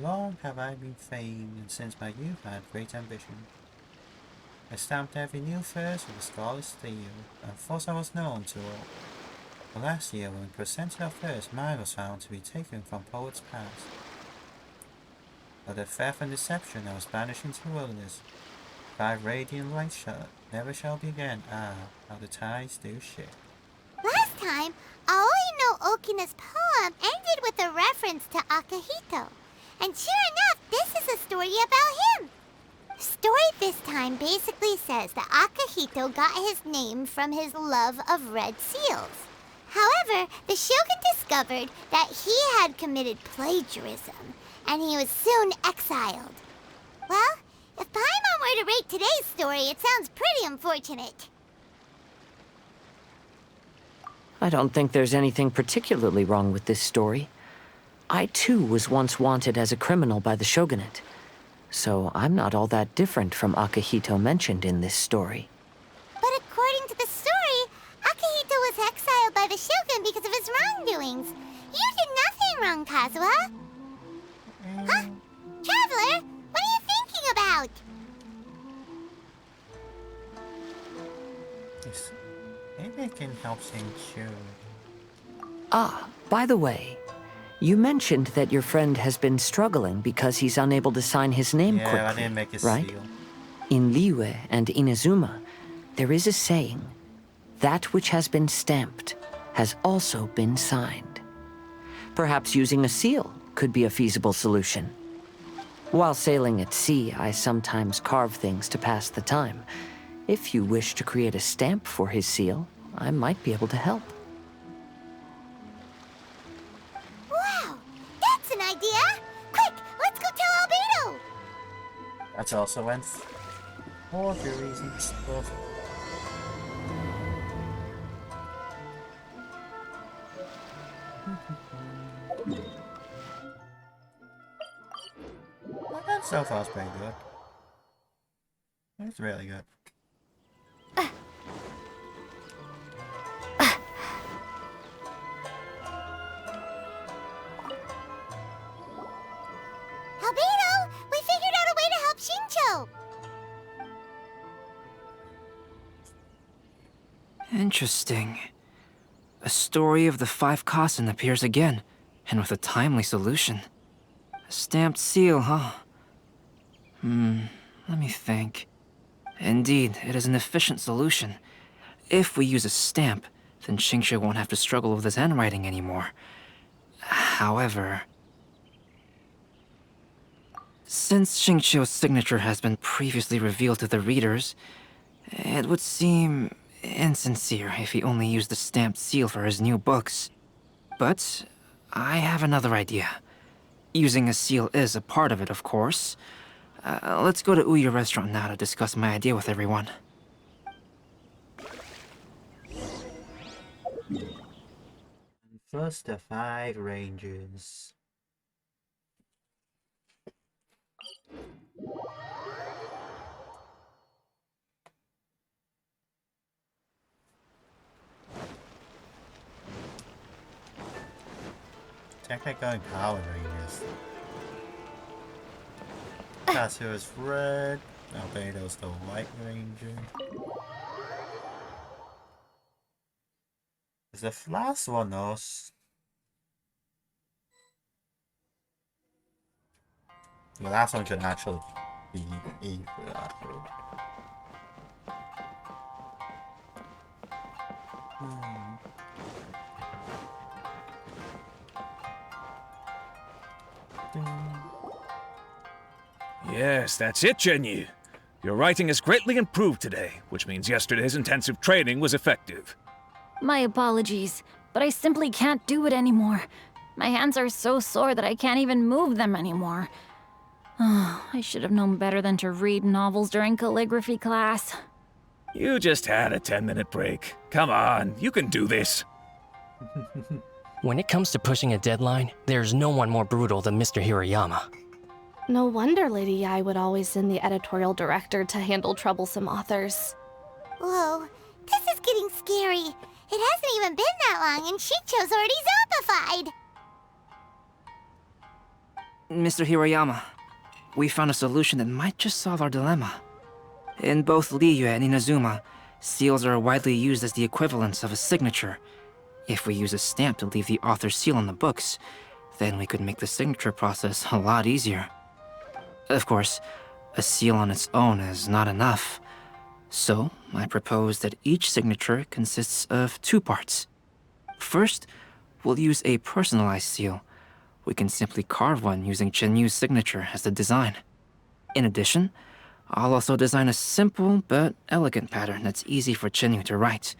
Long have I been famed, and since my youth I had great ambition. I stamped every new verse with a scarlet steel, and thought I was known to all. But last year, when we presented our first, mine was found to be taken from poets past. But the theft and deception I was banished into the wilderness. 5 radiant lights never shall be again. Ah, how the tides do shift." Last time, Aoi no Okina's poem ended with a reference to Akahito. And sure enough, this is a story about him. The story this time basically says that Akahito got his name from his love of red seals. However, the shogun discovered that he had committed plagiarism, and he was soon exiled. Well, if Paimon were to rate today's story, it sounds pretty unfortunate. I don't think there's anything particularly wrong with this story. I too was once wanted as a criminal by the shogunate, so I'm not all that different from Akahito mentioned in this story. But according to the story, Akahito was exiled by the shogun because of his wrongdoings. You did nothing wrong, Kazuha. Huh? Traveler, what are you thinking about? Yes. Maybe I can help Xingqiu. Ah, by the way, you mentioned that your friend has been struggling because he's unable to sign his name quickly, I didn't make a right? seal. In Liyue and Inazuma, there is a saying, that which has been stamped has also been signed. Perhaps using a seal could be a feasible solution. While sailing at sea, I sometimes carve things to pass the time. If you wish to create a stamp for his seal, I might be able to help. Wow, that's an idea! Quick, let's go tell Albedo! That's also went for the reasons. Well, that so far is pretty good. It's really good. Albedo, we figured out a way to help Shincho! Interesting. A story of the 5 Kasen appears again, and with a timely solution. A stamped seal, huh? Let me think. Indeed, it is an efficient solution. If we use a stamp, then Xingqiu won't have to struggle with his handwriting anymore. However, since Xingqiu's signature has been previously revealed to the readers, it would seem insincere if he only used the stamped seal for his new books. But I have another idea. Using a seal is a part of it, of course. Let's go to Ouya restaurant now to discuss my idea with everyone. First, the 5 rangers. Technically Power Rangers. Kazuha's red, Albedo's the White Ranger. Is the last one us? The last one could actually be evil. Yes, that's it, Genyu. Your writing has greatly improved today, which means yesterday's intensive training was effective. My apologies, but I simply can't do it anymore. My hands are so sore that I can't even move them anymore. I should have known better than to read novels during calligraphy class. You just had a 10-minute break. Come on, you can do this. When it comes to pushing a deadline, there's no one more brutal than Mr. Hirayama. No wonder Lady Yai would always send the editorial director to handle troublesome authors. Whoa, this is getting scary. It hasn't even been that long and Shicho's already zombified. Mr. Hirayama, we found a solution that might just solve our dilemma. In both Liyue and Inazuma, seals are widely used as the equivalents of a signature. If we use a stamp to leave the author's seal on the books, then we could make the signature process a lot easier. Of course, a seal on its own is not enough. So, I propose that each signature consists of 2 parts. First, we'll use a personalized seal. We can simply carve one using Genyu's signature as the design. In addition, I'll also design a simple but elegant pattern that's easy for Genyu to write.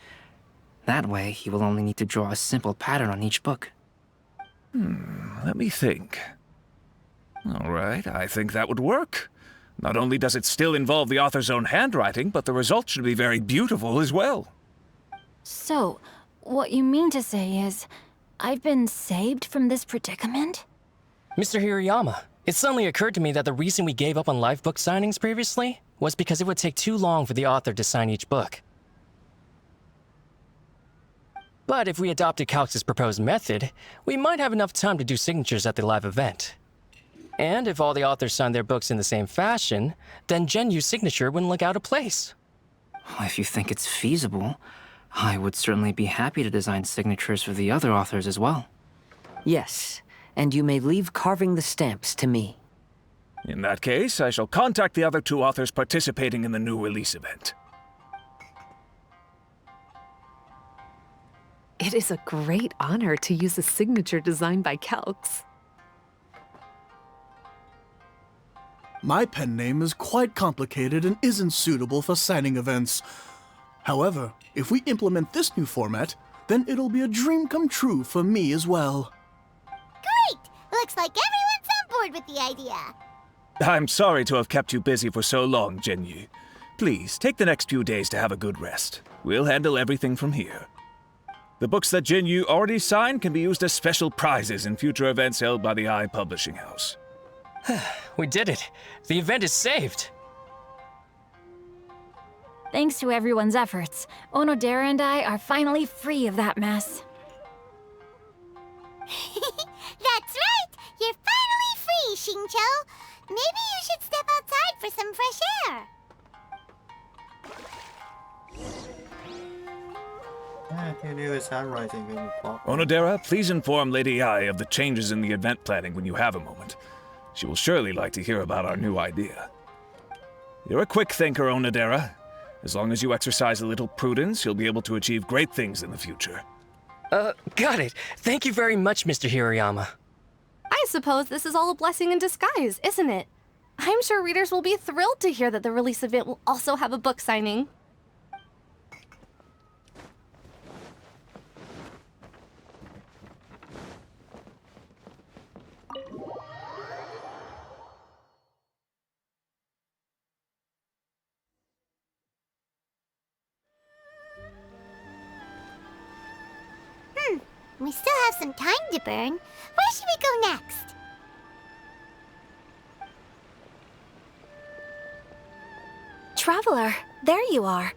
That way, he will only need to draw a simple pattern on each book. Let me think. All right, I think that would work. Not only does it still involve the author's own handwriting, but the result should be very beautiful as well. So, what you mean to say is, I've been saved from this predicament? Mr. Hirayama, it suddenly occurred to me that the reason we gave up on live book signings previously was because it would take too long for the author to sign each book. But if we adopted Calx's proposed method, we might have enough time to do signatures at the live event. And if all the authors signed their books in the same fashion, then Genyu's signature wouldn't look out of place. If you think it's feasible, I would certainly be happy to design signatures for the other authors as well. Yes, and you may leave carving the stamps to me. In that case, I shall contact the other 2 authors participating in the new release event. It is a great honor to use a signature designed by Calx. My pen name is quite complicated and isn't suitable for signing events. However, if we implement this new format, then it'll be a dream come true for me as well. Great! Looks like everyone's on board with the idea. I'm sorry to have kept you busy for so long, Genyu. Please, take the next few days to have a good rest. We'll handle everything from here. The books that Genyu already signed can be used as special prizes in future events held by the AI Publishing House. We did it. The event is saved. Thanks to everyone's efforts, Onodera and I are finally free of that mess. That's right! You're finally free, Xingqiu! Maybe you should step outside for some fresh air. Who knew his handwriting would be pop? Onodera, please inform Lady Ai of the changes in the event planning when you have a moment. She will surely like to hear about our new idea. You're a quick thinker, Onodera. As long as you exercise a little prudence, you'll be able to achieve great things in the future. Got it. Thank you very much, Mr. Hirayama. I suppose this is all a blessing in disguise, isn't it? I'm sure readers will be thrilled to hear that the release event will also have a book signing. We still have some time to burn. Where should we go next? Traveler, there you are.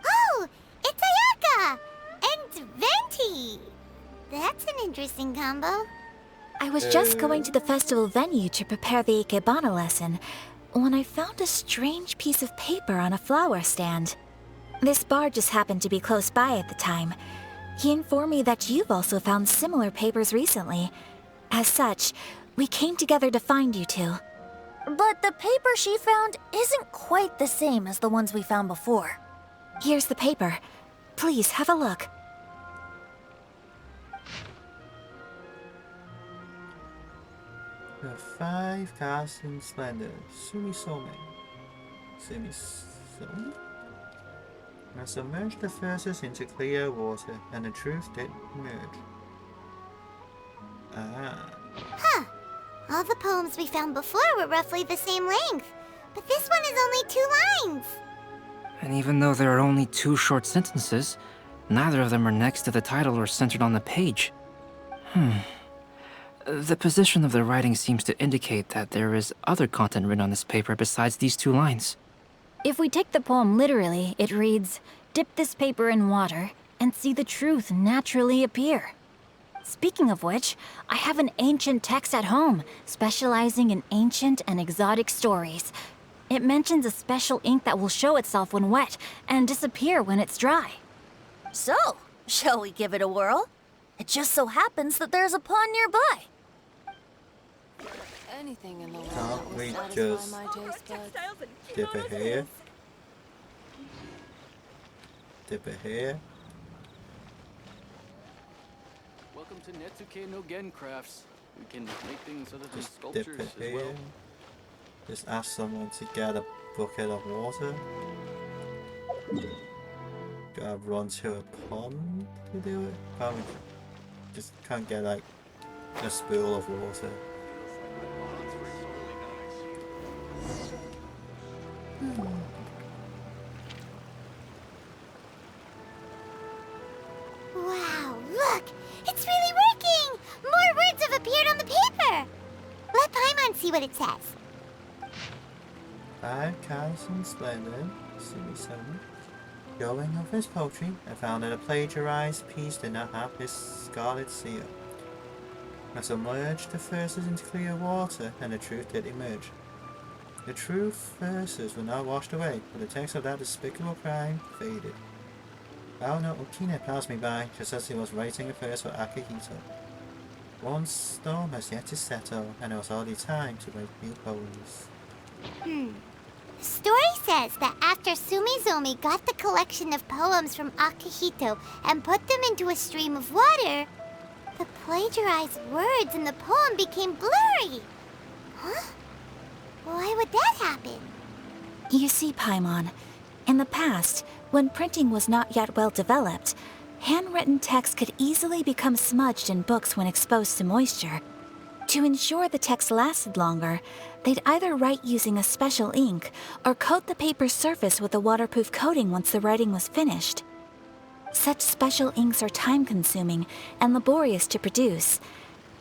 Oh, it's Ayaka! And Venti! That's an interesting combo. I was just going to the festival venue to prepare the Ikebana lesson when I found a strange piece of paper on a flower stand. This bar just happened to be close by at the time, He informed me that you've also found similar papers recently. As such, we came together to find you two. But the paper she found isn't quite the same as the ones we found before. Here's the paper. Please, have a look. The 5 Carson Slender. Sumisome. Sumisome? I submerged the verses into clear water, and the truth did emerge. Ah. Huh. All the poems we found before were roughly the same length, but this one is only 2 lines. And even though there are only 2 short sentences, neither of them are next to the title or centered on the page. The position of the writing seems to indicate that there is other content written on this paper besides these 2 lines. If we take the poem literally, it reads, "Dip this paper in water and see the truth naturally appear." Speaking of which, I have an ancient text at home, specializing in ancient and exotic stories. It mentions a special ink that will show itself when wet and disappear when it's dry. So, shall we give it a whirl? It just so happens that there's a pond nearby. Anything in the world Can't we just dip it here? Dip it here? Welcome to Netsuke no Gen Crafts. We can make things other than Just sculptures dip it as here. well. Just ask someone to get a bucket of water. Gotta run to a pond to do it. Probably just can't get like a spool of water. Wow, look! It's really working! More words have appeared on the paper! Let Paimon see what it says. 5 Carson Splendid, Sumisome. Going over his poetry, I found that a plagiarized piece did not have his scarlet seal. I submerged the verses into clear water, and the truth did emerge. The true verses were not washed away, but the text of that despicable crime faded. Baono Okina passed me by, just as he was writing a verse for Akihito. One storm has yet to settle, and it was hardly time to write new poems. The story says that after Sumizomi got the collection of poems from Akihito and put them into a stream of water, the plagiarized words in the poem became blurry. Huh? Why would that happen? You see, Paimon, in the past, when printing was not yet well developed, handwritten text could easily become smudged in books when exposed to moisture. To ensure the text lasted longer, they'd either write using a special ink or coat the paper's surface with a waterproof coating once the writing was finished. Such special inks are time-consuming and laborious to produce,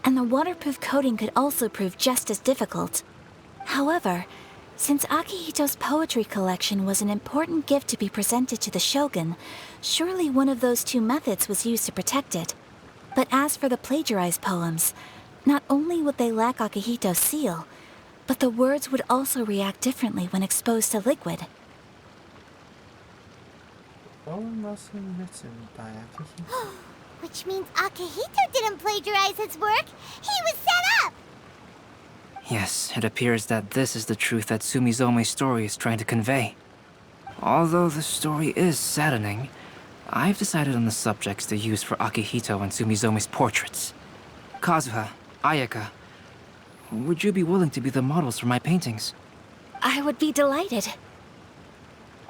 and the waterproof coating could also prove just as difficult. However, since Akihito's poetry collection was an important gift to be presented to the shogun, surely one of those 2 methods was used to protect it. But as for the plagiarized poems, not only would they lack Akihito's seal, but the words would also react differently when exposed to liquid. Poem wasn't written by Akihito. Which means Akihito didn't plagiarize his work. He was set up! Yes, it appears that this is the truth that Sumizome's story is trying to convey. Although the story is saddening, I've decided on the subjects to use for Akihito and Sumizome's portraits. Kazuha, Ayaka, would you be willing to be the models for my paintings? I would be delighted.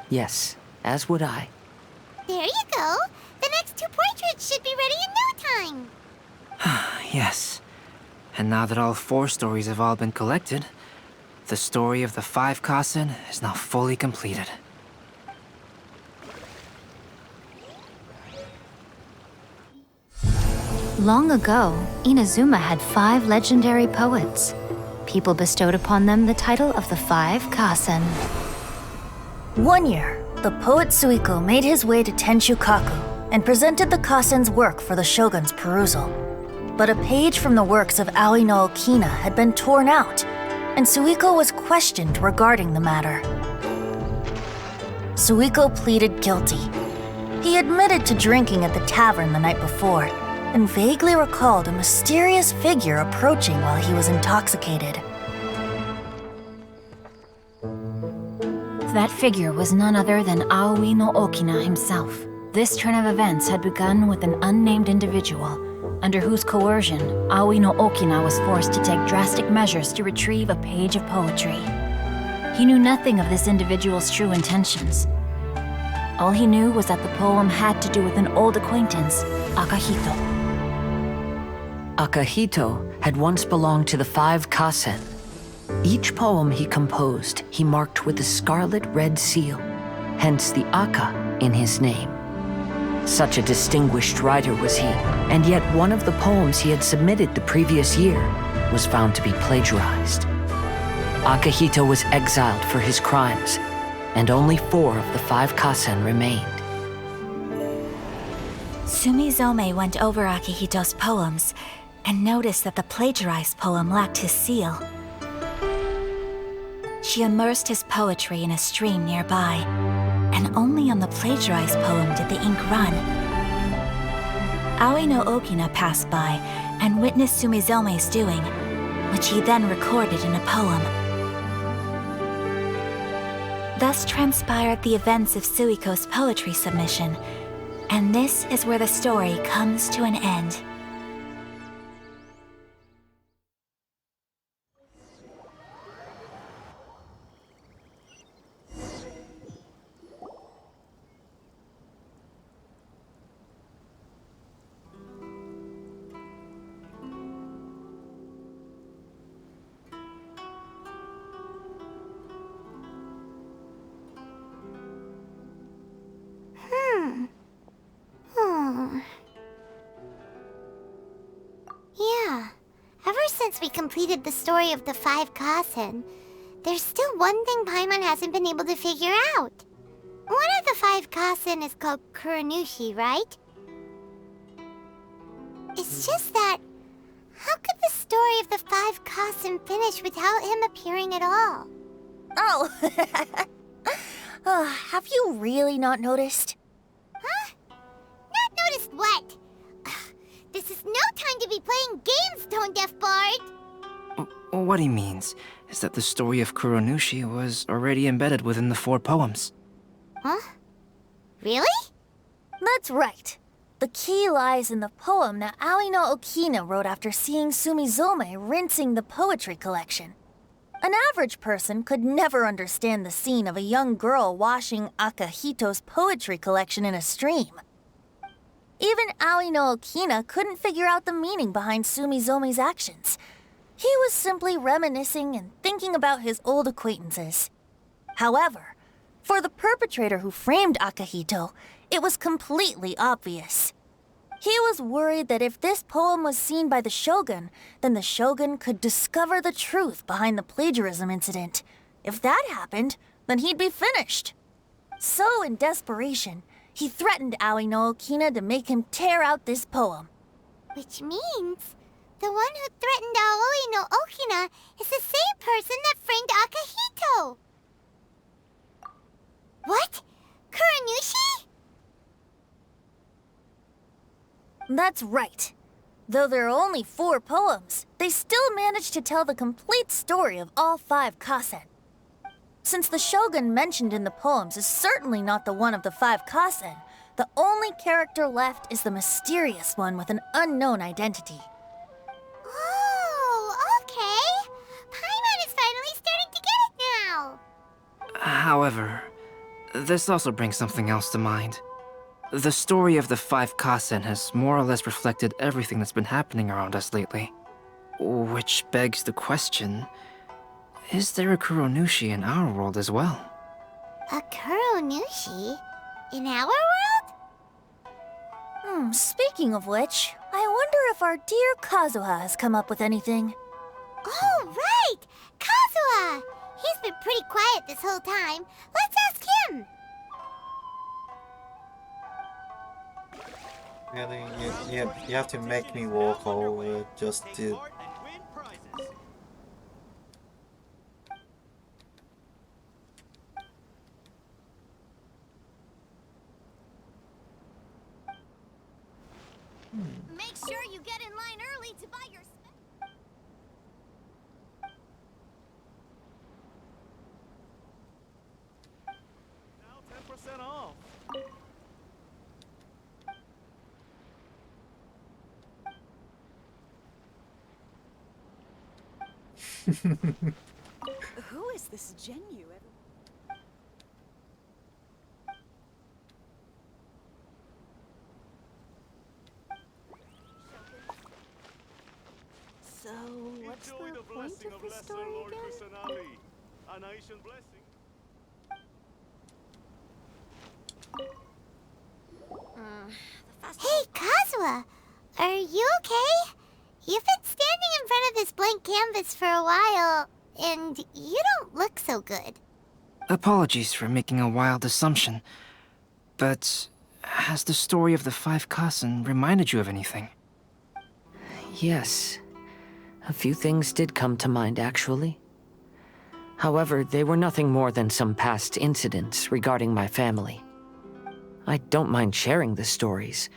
Yes, as would I. There you go. The next 2 portraits should be ready in no time. Yes. And now that all 4 stories have all been collected, the story of the 5 Kasen is now fully completed. Long ago, Inazuma had 5 legendary poets. People bestowed upon them the title of the 5 Kasen. One year, the poet Suiko made his way to Tenshukaku and presented the Kasen's work for the shogun's perusal. But a page from the works of Aoi no Okina had been torn out, and Suiko was questioned regarding the matter. Suiko pleaded guilty. He admitted to drinking at the tavern the night before, and vaguely recalled a mysterious figure approaching while he was intoxicated. That figure was none other than Aoi no Okina himself. This turn of events had begun with an unnamed individual, under whose coercion, Aoi no Okina was forced to take drastic measures to retrieve a page of poetry. He knew nothing of this individual's true intentions. All he knew was that the poem had to do with an old acquaintance, Akahito. Akahito had once belonged to the 5 Kasen. Each poem he composed, he marked with a scarlet red seal, hence the Aka in his name. Such a distinguished writer was he, and yet one of the poems he had submitted the previous year was found to be plagiarized. Akahito was exiled for his crimes, and only 4 of the 5 Kasen remained. Sumizome went over Akihito's poems and noticed that the plagiarized poem lacked his seal. She immersed his poetry in a stream nearby, and only on the plagiarized poem did the ink run. Aoi no Okina passed by and witnessed Sumizome's doing, which he then recorded in a poem. Thus transpired the events of Suiko's poetry submission, and this is where the story comes to an end. Yeah. Ever since we completed the story of the 5 Kasen, there's still one thing Paimon hasn't been able to figure out. One of the 5 Kasen is called Kuranushi, right? It's just that, how could the story of the 5 Kasen finish without him appearing at all? Oh, have you really not noticed? Huh? Not noticed what? This is no time to be playing games, Tone Deaf Bard! What he means is that the story of Kuronushi was already embedded within the 4 poems. Huh? Really? That's right. The key lies in the poem that Aoi no Okina wrote after seeing Sumizome rinsing the poetry collection. An average person could never understand the scene of a young girl washing Akahito's poetry collection in a stream. Even Aoi no Okina couldn't figure out the meaning behind Sumizome's actions. He was simply reminiscing and thinking about his old acquaintances. However, for the perpetrator who framed Akahito, it was completely obvious. He was worried that if this poem was seen by the Shogun, then the Shogun could discover the truth behind the plagiarism incident. If that happened, then he'd be finished. So in desperation, he threatened Aoi no Okina to make him tear out this poem. Which means the one who threatened Aoi no Okina is the same person that framed Akahito! What? Kuranushi? That's right. Though there are only 4 poems, they still managed to tell the complete story of all 5 Kasen. Since the Shogun mentioned in the poems is certainly not the one of the 5 Kasen, the only character left is the mysterious one with an unknown identity. Oh, okay. Paimon is finally starting to get it now. However, this also brings something else to mind. The story of the 5 Kasen has more or less reflected everything that's been happening around us lately. Which begs the question, is there a Kuronushi in our world as well? A Kuronushi? In our world? Speaking of which, I wonder if our dear Kazuha has come up with anything. Oh, right! Kazuha! He's been pretty quiet this whole time. Let's ask him! Really? You have to make me walk over just to... Make sure you get in line early to buy your Now 10% off. Who is this Genyu? So, what's the point of the story again? A nation blessing. Hey, Kazuha! Are you okay? You've been standing in front of this blank canvas for a while, and you don't look so good. Apologies for making a wild assumption, but has the story of the five Kasen reminded you of anything? Yes. A few things did come to mind, actually. However, they were nothing more than some past incidents regarding my family. I don't mind sharing the stories,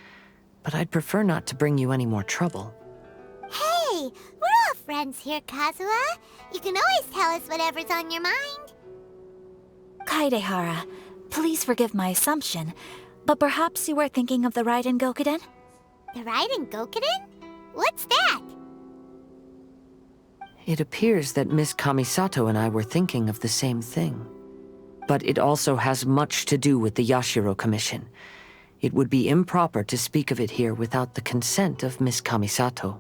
but I'd prefer not to bring you any more trouble. Hey, we're all friends here, Kazuha. You can always tell us whatever's on your mind. Kaidehara, please forgive my assumption, but perhaps you were thinking of the Raiden Gokuden? The Raiden Gokuden? What's that? It appears that Miss Kamisato and I were thinking of the same thing. But it also has much to do with the Yashiro Commission. It would be improper to speak of it here without the consent of Miss Kamisato.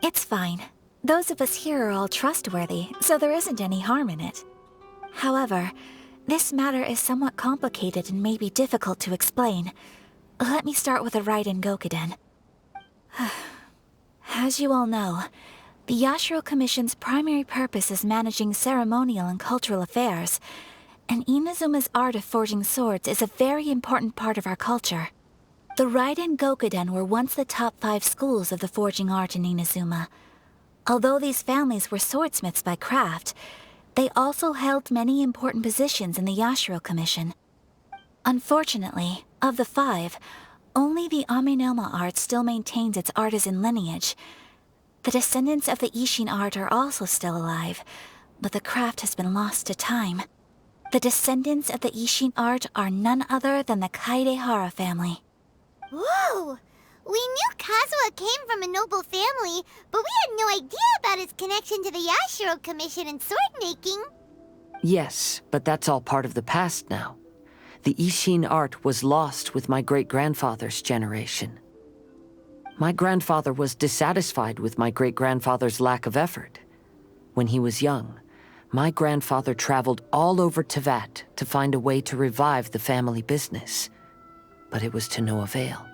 It's fine. Those of us here are all trustworthy, so there isn't any harm in it. However, this matter is somewhat complicated and may be difficult to explain. Let me start with the Raiden Gokuden. As you all know, the Yashiro Commission's primary purpose is managing ceremonial and cultural affairs, and Inazuma's art of forging swords is a very important part of our culture. The Raiden Gokuden were once the top 5 schools of the forging art in Inazuma. Although these families were swordsmiths by craft, they also held many important positions in the Yashiro Commission. Unfortunately, of the 5, only the Aminoma art still maintains its artisan lineage. The descendants of the Ishin art are also still alive, but the craft has been lost to time. The descendants of the Ishin art are none other than the Kaidehara family. Whoa! We knew Kazuha came from a noble family, but we had no idea about his connection to the Yashiro Commission and sword making. Yes, but that's all part of the past now. The Ishin art was lost with my great-grandfather's generation. My grandfather was dissatisfied with my great-grandfather's lack of effort. When he was young, my grandfather traveled all over Tevat to find a way to revive the family business. But it was to no avail.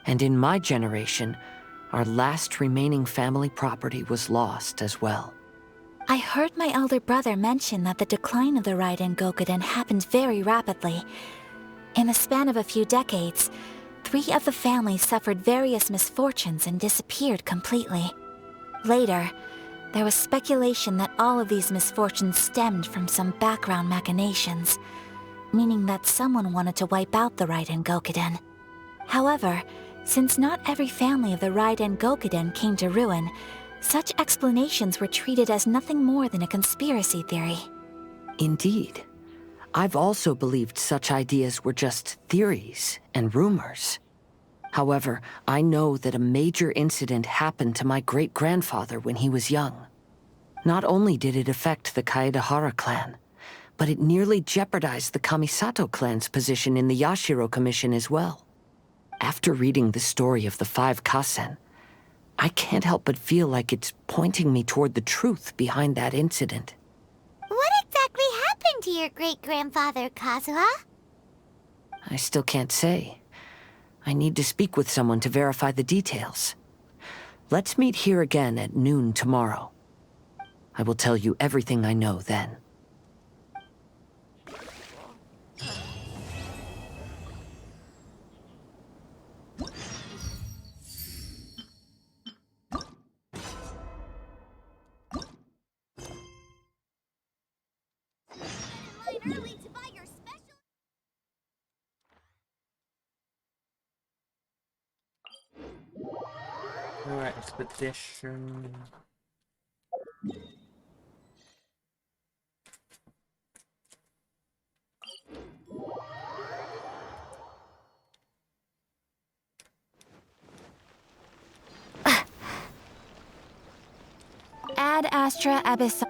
And in my generation, our last remaining family property was lost as well. I heard my elder brother mention that the decline of the Raiden Gokuden happened very rapidly. In the span of a few decades, 3 of the families suffered various misfortunes and disappeared completely. Later, there was speculation that all of these misfortunes stemmed from some background machinations, meaning that someone wanted to wipe out the Raiden Gokuden. However, since not every family of the Raiden Gokuden came to ruin, such explanations were treated as nothing more than a conspiracy theory. Indeed. I've also believed such ideas were just theories and rumors. However, I know that a major incident happened to my great-grandfather when he was young. Not only did it affect the Kaedehara clan, but it nearly jeopardized the Kamisato clan's position in the Yashiro Commission as well. After reading the story of the 5 Kasen, I can't help but feel like it's pointing me toward the truth behind that incident. What exactly happened to your great-grandfather, Kazuha? I still can't say. I need to speak with someone to verify the details. Let's meet here again at noon tomorrow. I will tell you everything I know then. Early to buy your special... Alright, expedition. Ad Astra Abyss.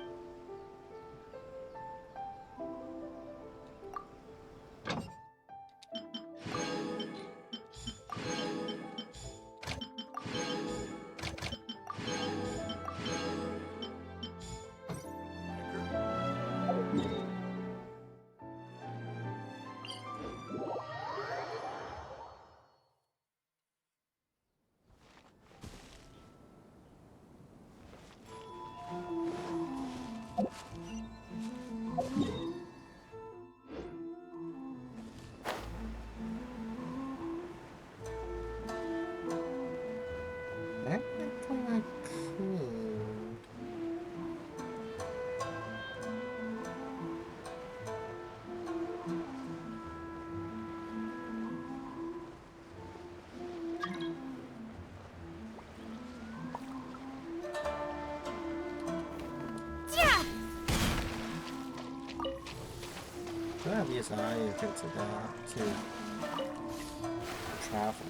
Yes, I get to that to travel.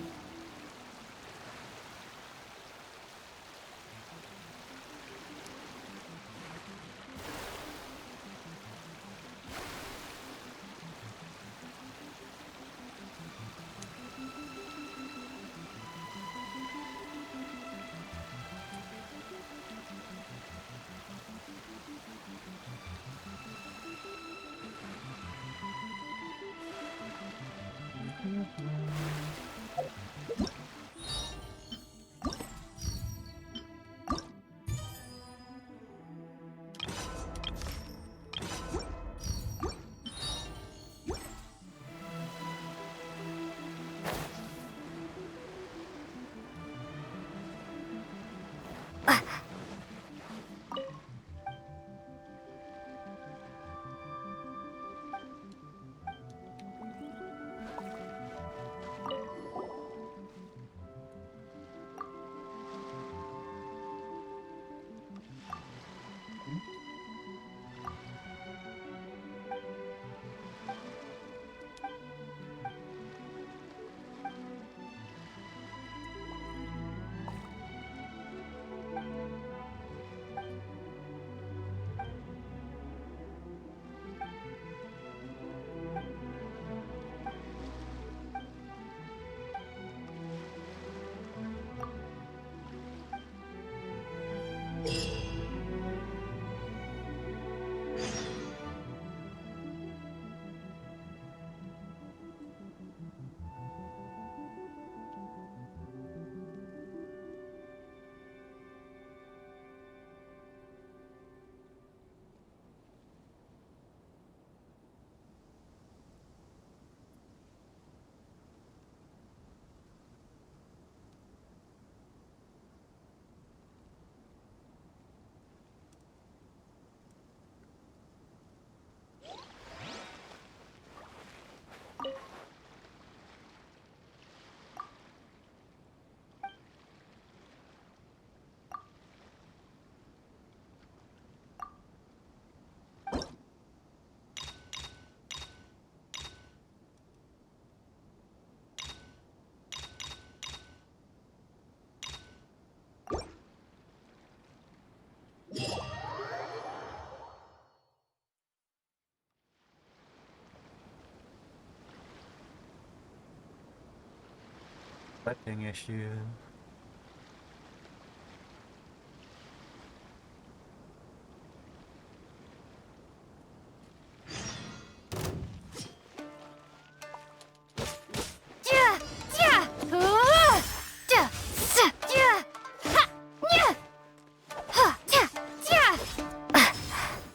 Weapon issue.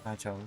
Hai cháu.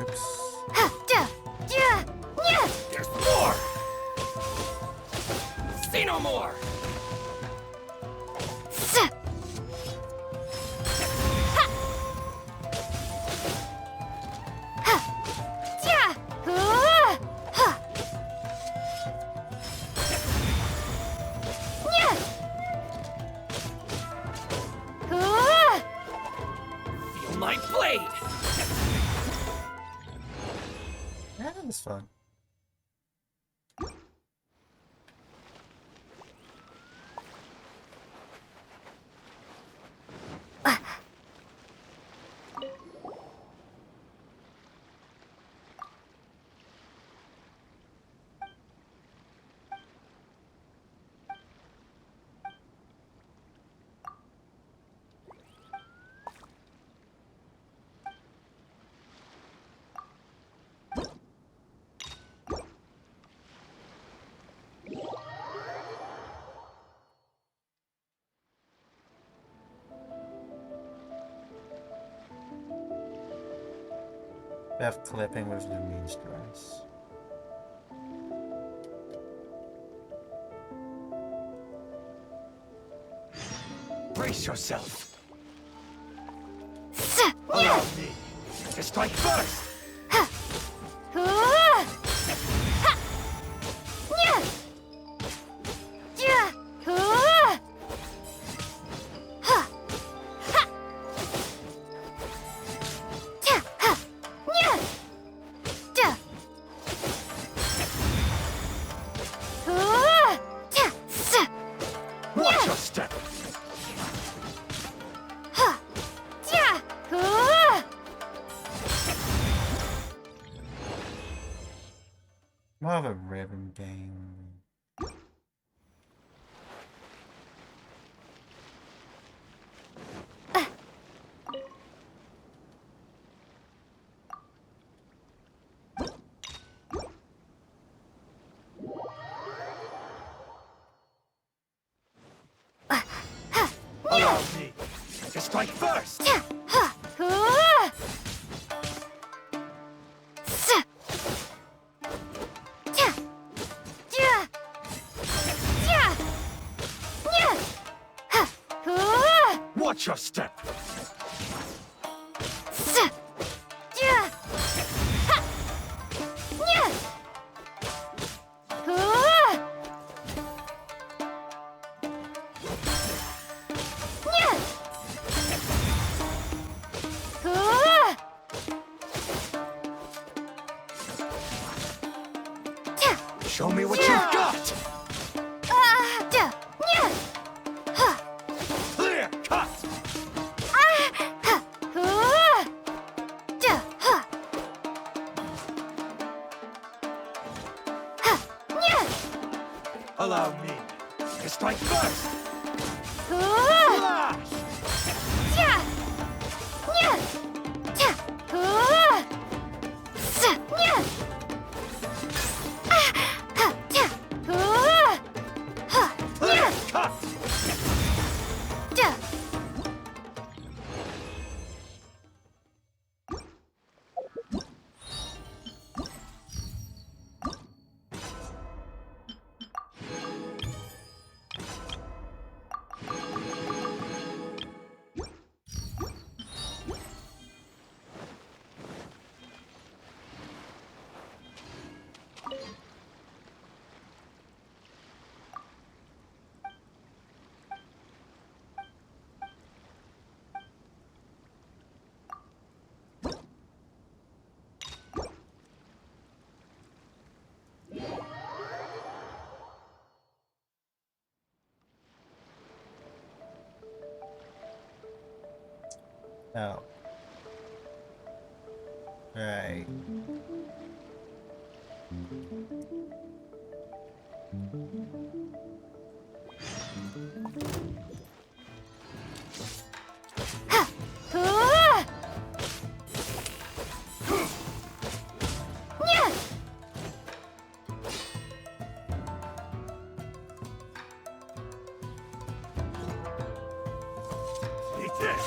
Oops. There's more! Say no more! Feel my blade! Yeah, that was fun. Beth clipping with Louise dress. Brace yourself! Allow me to strike first! Watch your step! More of a ribbon game. Allow me to strike first! Watch your step! Show me what you've got! Clear cut! Allow me to strike first! Flash! Clear cut! Oh. Right. Eat this!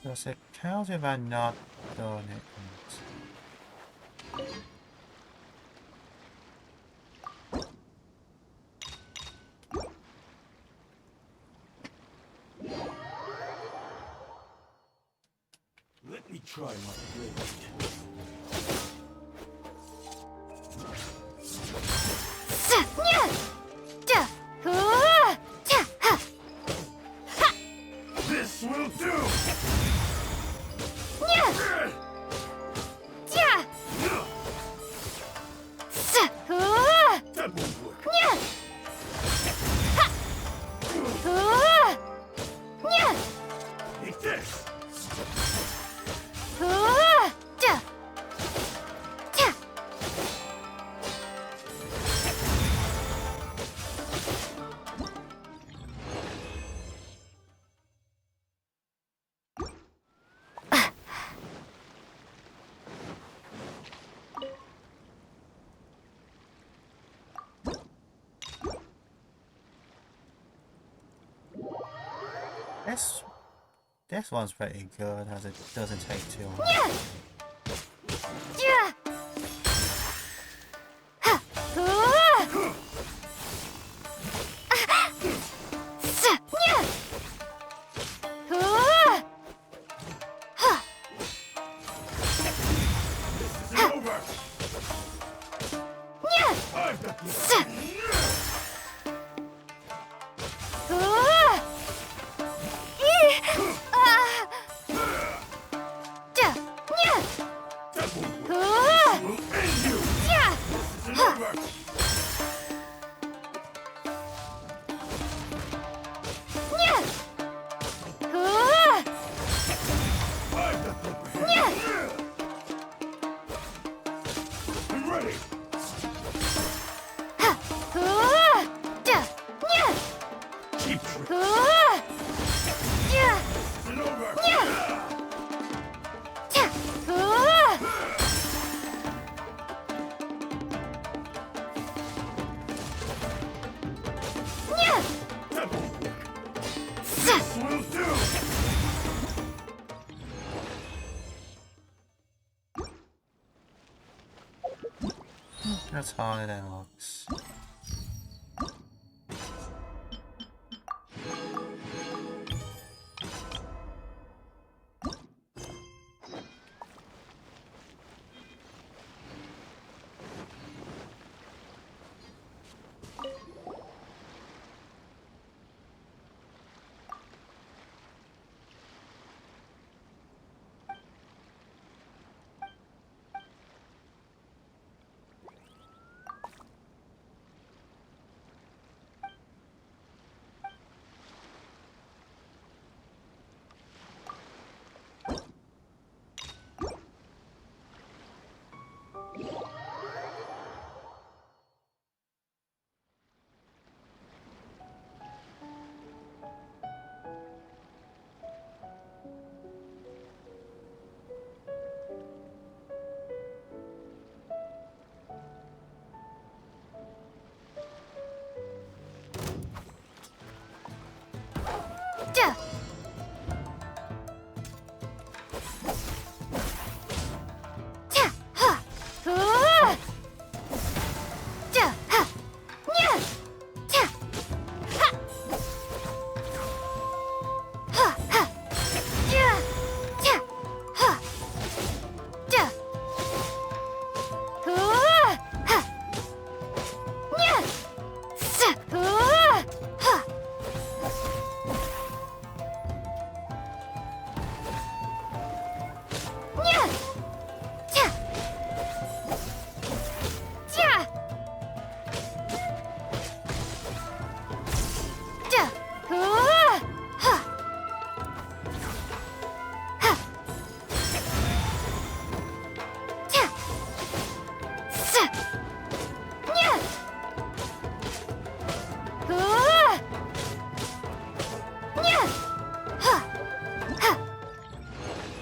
Does it count if I not done it? Let me try my blade. This will do! That won't work. Take this! This one's pretty good as it doesn't take too long. That's harder than it looks.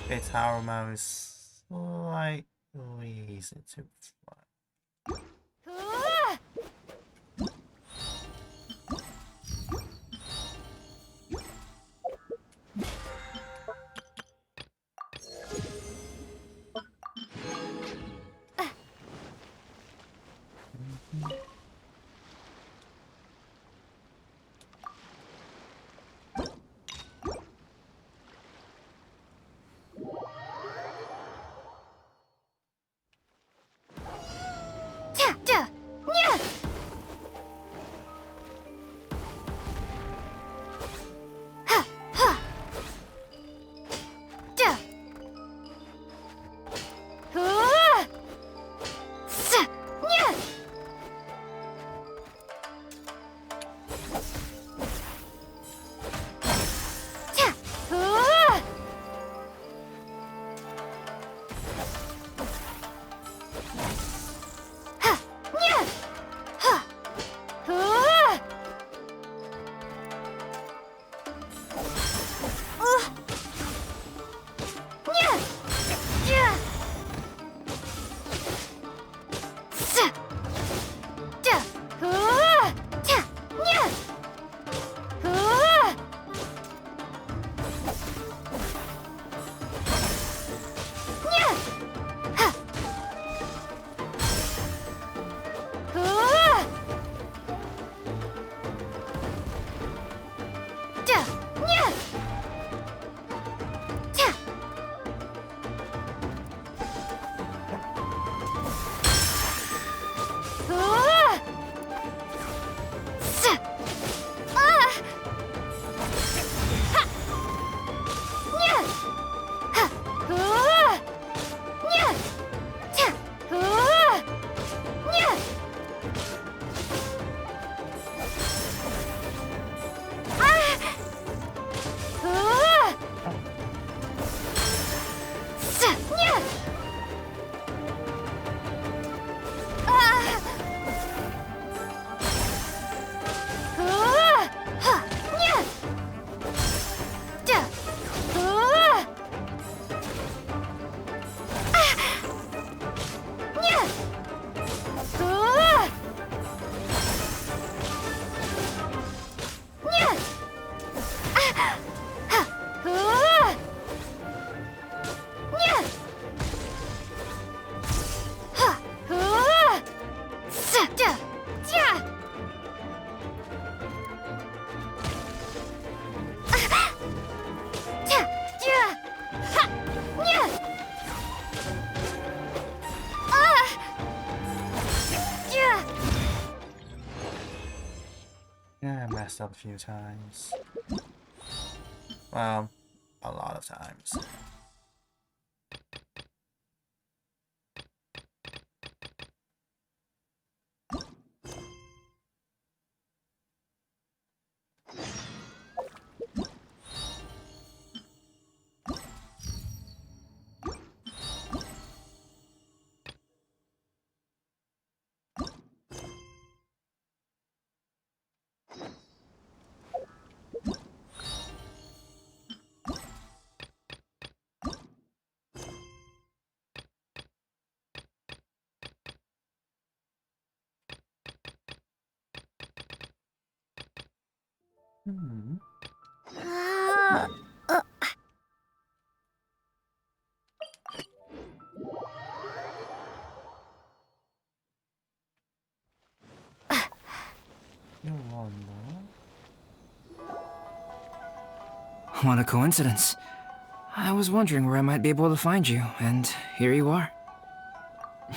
Its power mode is slightly easy to fly. Yeah, I messed up a few times. Well, a lot of times. What a coincidence. I was wondering where I might be able to find you, and here you are.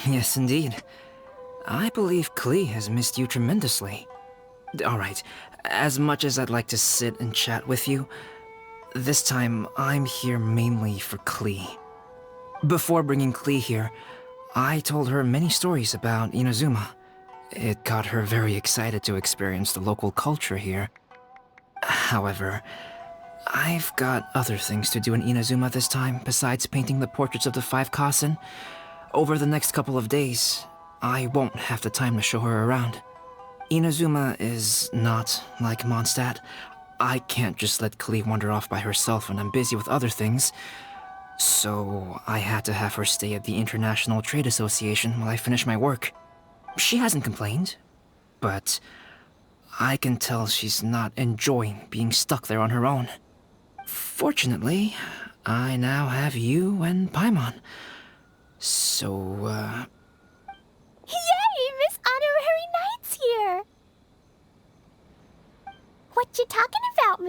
Yes, indeed. I believe Klee has missed you tremendously. Alright, as much as I'd like to sit and chat with you, this time I'm here mainly for Klee. Before bringing Klee here, I told her many stories about Inazuma. It got her very excited to experience the local culture here. However, I've got other things to do in Inazuma this time besides painting the portraits of the 5 Kasen. Over the next couple of days, I won't have the time to show her around. Inazuma is not like Mondstadt. I can't just let Klee wander off by herself when I'm busy with other things. So I had to have her stay at the International Trade Association while I finish my work. She hasn't complained, but I can tell she's not enjoying being stuck there on her own. Fortunately, I now have you and Paimon. So, Yay, Miss Honorary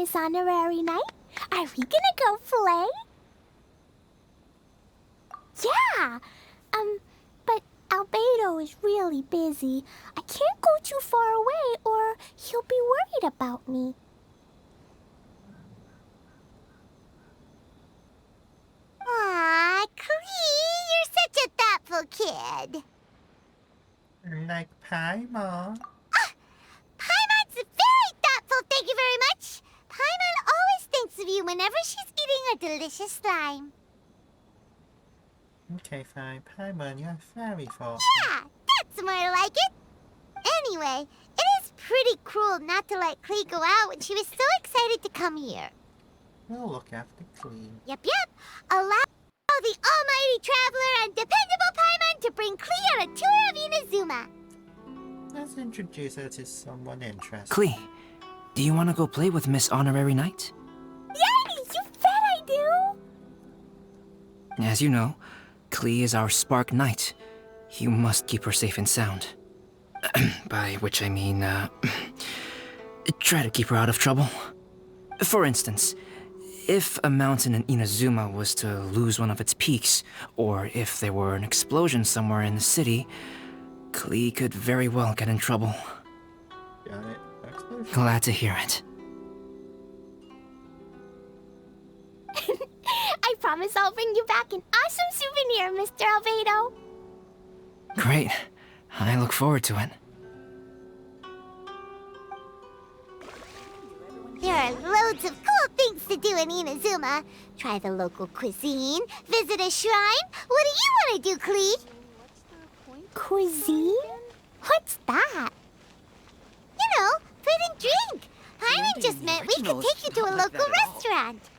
Miss Honorary Knight? Are we gonna go play? Yeah! But Albedo is really busy. I can't go too far away or he'll be worried about me. Aw, Clee, you're such a thoughtful kid. Like Paimon. Paimon's very thoughtful, thank you very much. Paimon always thinks of you whenever she's eating a delicious slime. Okay, fine. Paimon, you're very thoughtful. Yeah, that's more like it. Anyway, it is pretty cruel not to let Clee go out when she was so excited to come here. We'll look after Clee. Yep. Allow the almighty traveler and dependable Paimon to bring Clee on a tour of Inazuma. Let's introduce her to someone interesting. Clee, do you want to go play with Miss Honorary Knight? Yay! You bet I do! As you know, Clee is our Spark Knight. You must keep her safe and sound. By which I mean, try to keep her out of trouble. For instance, if a mountain in Inazuma was to lose one of its peaks, or if there were an explosion somewhere in the city, Clee could very well get in trouble. Got it. Explosion. Glad to hear it. I promise I'll bring you back an awesome souvenir, Mr. Albedo. Great. I look forward to it. There are loads of cool things to do in Inazuma. Try the local cuisine, visit a shrine. What do you want to do, Clee? Cuisine? What's that? You know, food and drink. Paimon just meant we could take you to a local restaurant.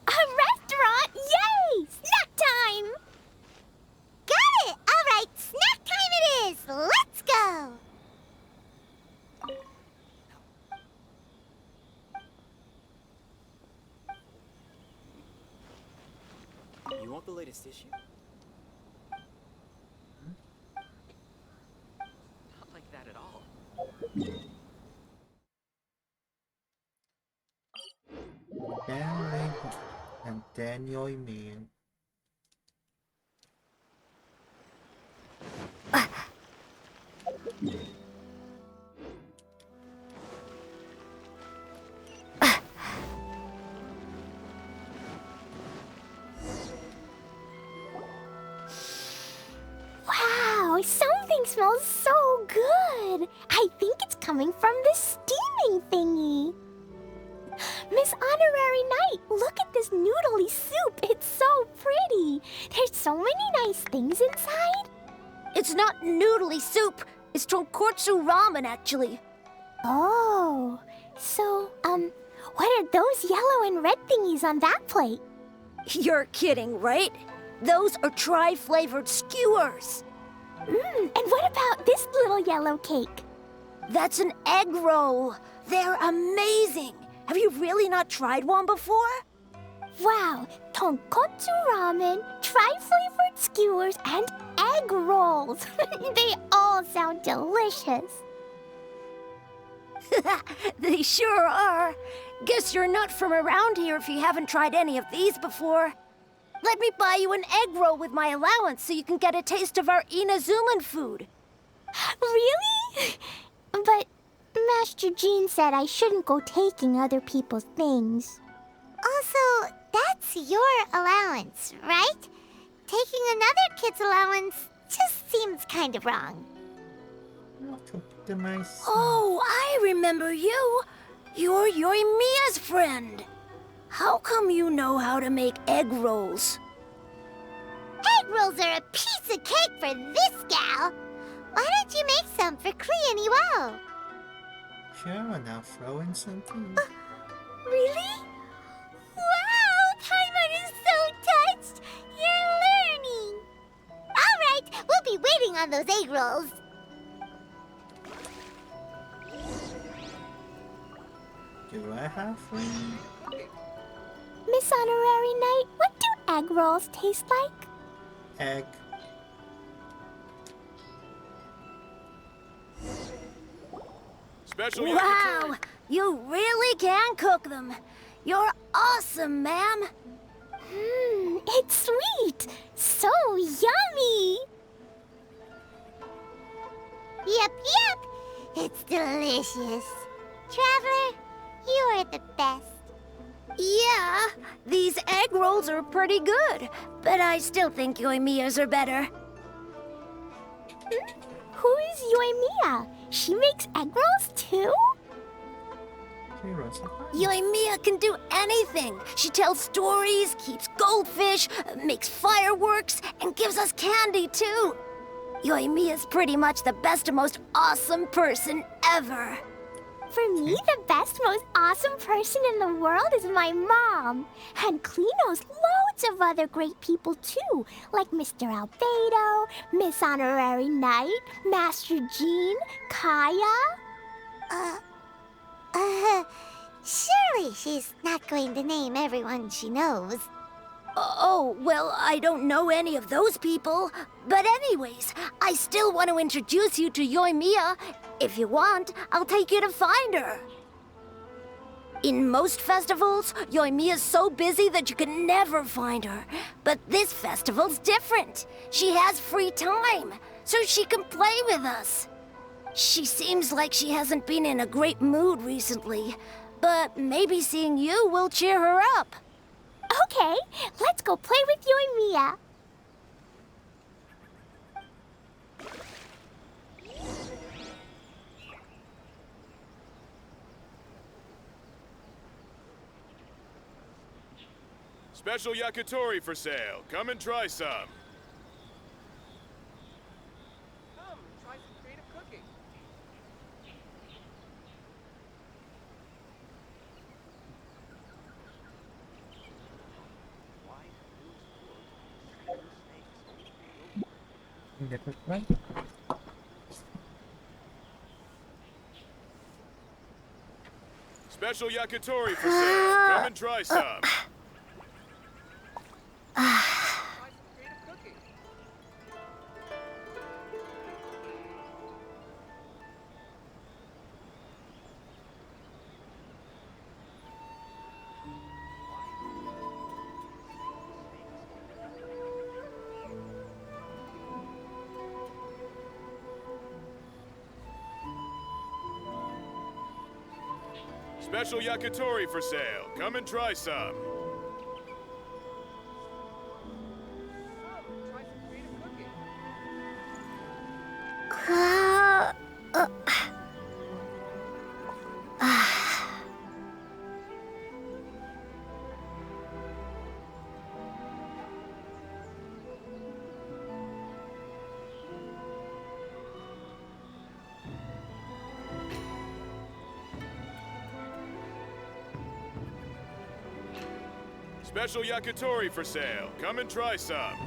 A restaurant? Yay! Snack time! Got it! All right, snack time it is. Let's go. You want the latest issue? Not like that at all. Gary and Daniel mean. Wow, something smells so good. I think it's coming from this steaming thingy. Miss Honorary Knight, look at this noodly soup. It's so pretty. There's so many nice things inside. It's not noodly soup. It's tonkotsu ramen, actually. Oh, so, what are those yellow and red thingies on that plate? You're kidding, right? Those are tri-flavored skewers. And what about this little yellow cake? That's an egg roll. They're amazing. Have you really not tried one before? Wow, tonkotsu ramen, tri-flavored skewers, and egg rolls. They all sound delicious. They sure are. Guess you're not from around here if you haven't tried any of these before. Let me buy you an egg roll with my allowance so you can get a taste of our Inazuman food. Really? But Master Jean said I shouldn't go taking other people's things. Also, that's your allowance, right? Taking another kid's allowance just seems kind of wrong. Oh, I remember you. You're Yoimiya's friend. How come you know how to make egg rolls? Egg rolls are a piece of cake for this gal. Why don't you make some for Clee and Iwao? Sure, now throw in something. Really? Wow, Paimon is so touched. You're learning. All right, we'll be waiting on those egg rolls. Do I have one? Miss Honorary Knight, what do egg rolls taste like? Egg. Special Wow, You really can cook them. You're awesome, ma'am. It's sweet. So yummy. Yep. It's delicious. Traveler, you are the best. Yeah, these egg rolls are pretty good, but I still think Yoimiya's are better. Who is Yoimiya? She makes egg rolls too? Yoimiya can do anything. She tells stories, keeps goldfish, makes fireworks, and gives us candy too. Yoimiya's pretty much the best and most awesome person ever. For me, the best, most awesome person in the world is my mom. And Klee knows loads of other great people too, like Mr. Albedo, Miss Honorary Knight, Master Jean, Kaya. Surely she's not going to name everyone she knows. Oh, well, I don't know any of those people. But anyways, I still want to introduce you to Yoimiya. If you want, I'll take you to find her. In most festivals, Yoimiya's so busy that you can never find her. But this festival's different. She has free time, so she can play with us. She seems like she hasn't been in a great mood recently, but maybe seeing you will cheer her up. Okay, let's go play with Yoimiya. Special yakitori for sale. Come and try some. Come, try some creative cooking. Special yakitori for sale. Come and try some. Special yakitori for sale. Come and try some. Special yakitori for sale. Come and try some.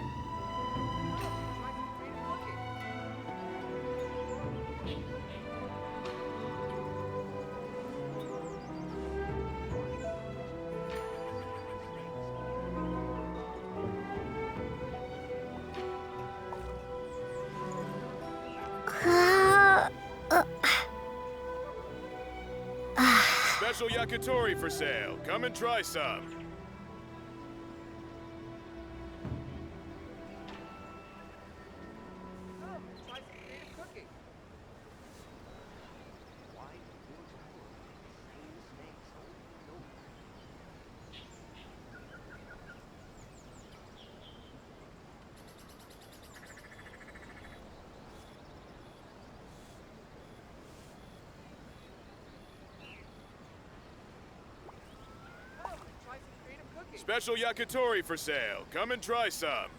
Special yakitori for sale. Come and try some. Special yakitori for sale. Come and try some.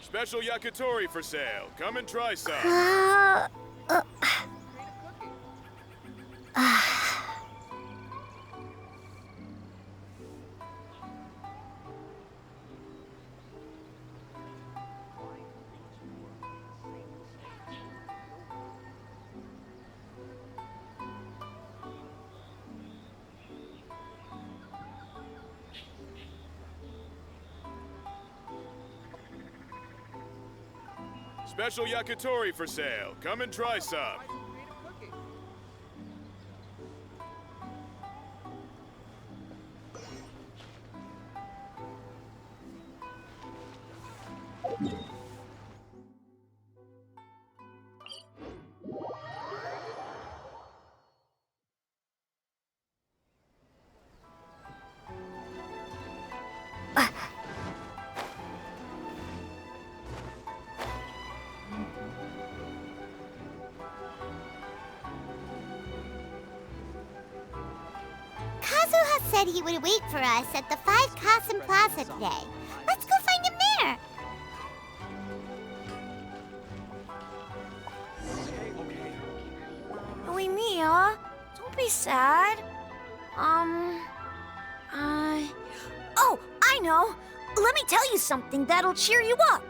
Special yakitori for sale. Come and try some. special yakitori for sale. Come and try some. Kazuha said he would wait for us at the 5 Kasen Plaza today. Let's go find him there. Mia, don't be sad. Oh, I know. Let me tell you something that'll cheer you up.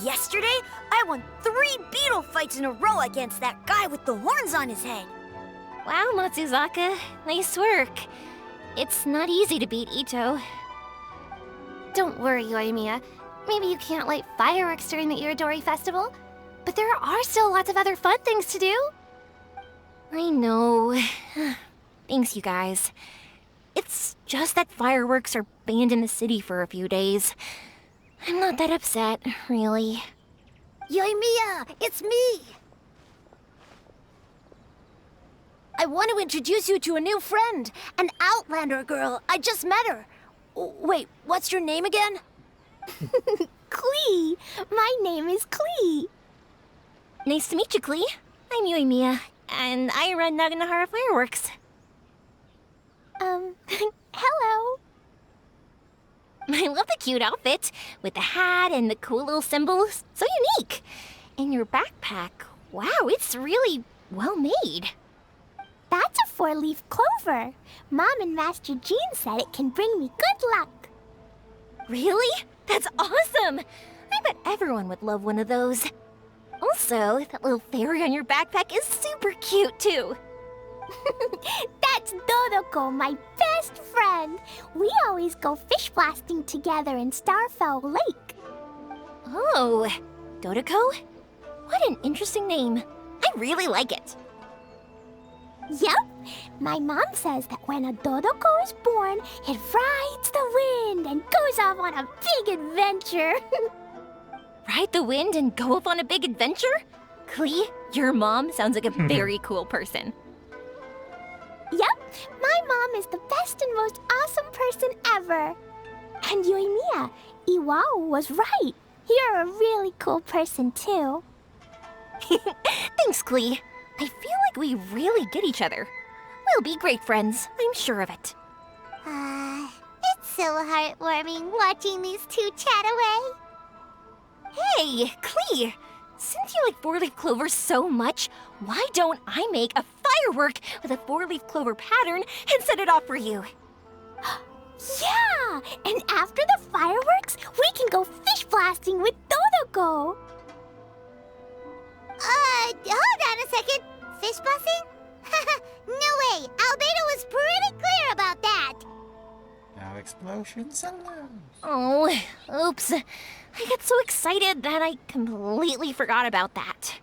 Yesterday, I won 3 beetle fights in a row against that guy with the horns on his head. Wow, Matsuzaka. Nice work. It's not easy to beat Ito. Don't worry, Yoimiya. Maybe you can't light fireworks during the Irodori Festival, but there are still lots of other fun things to do. I know. Thanks, you guys. It's just that fireworks are banned in the city for a few days. I'm not that upset, really. Yoimiya, it's me! I want to introduce you to a new friend, an Outlander girl. I just met her. Wait, what's your name again? Klee! My name is Klee. Nice to meet you, Klee. I'm Yoimiya, and I run Naganahara Fireworks. Hello. I love the cute outfit, with the hat and the cool little symbol. So unique. And your backpack, wow, it's really well made. That's a 4-leaf clover. Mom and Master Jean said it can bring me good luck. Really? That's awesome! I bet everyone would love one of those. Also, that little fairy on your backpack is super cute, too. That's Dodoko, my best friend. We always go fish blasting together in Starfell Lake. Oh, Dodoko? What an interesting name. I really like it. Yep. My mom says that when a Dodoko is born, it rides the wind and goes off on a big adventure. Ride the wind and go off on a big adventure? Klee, your mom sounds like a very cool person. Yep, my mom is the best and most awesome person ever. And Yoimiya, Iwao was right. You're a really cool person too. Thanks, Klee. I feel like we really get each other. We'll be great friends, I'm sure of it. It's so heartwarming watching these two chat away. Hey, Klee! Since you like 4-leaf clovers so much, why don't I make a firework with a 4-leaf clover pattern and set it off for you? Yeah! And after the fireworks, we can go fish blasting with Dodoko. Hold on a second. Fish blasting? No way. Albedo was pretty clear about that. Now explosions alone. Oh, oops. I got so excited that I completely forgot about that.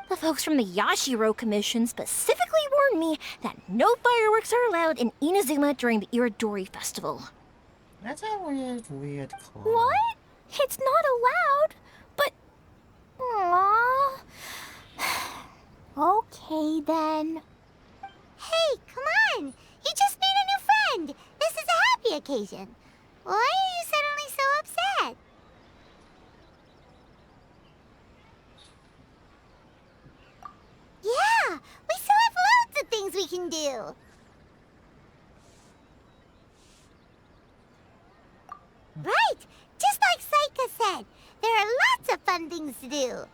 The folks from the Yashiro Commission specifically warned me that no fireworks are allowed in Inazuma during the Irodori Festival. That's a weird clause. What? It's not allowed? But... Aww. Okay, then. Hey, come on. You just made a new friend. This is a happy occasion. Why are you suddenly so upset? Yeah, we still have loads of things we can do. Right, just like Saika said, there are lots of fun things to do.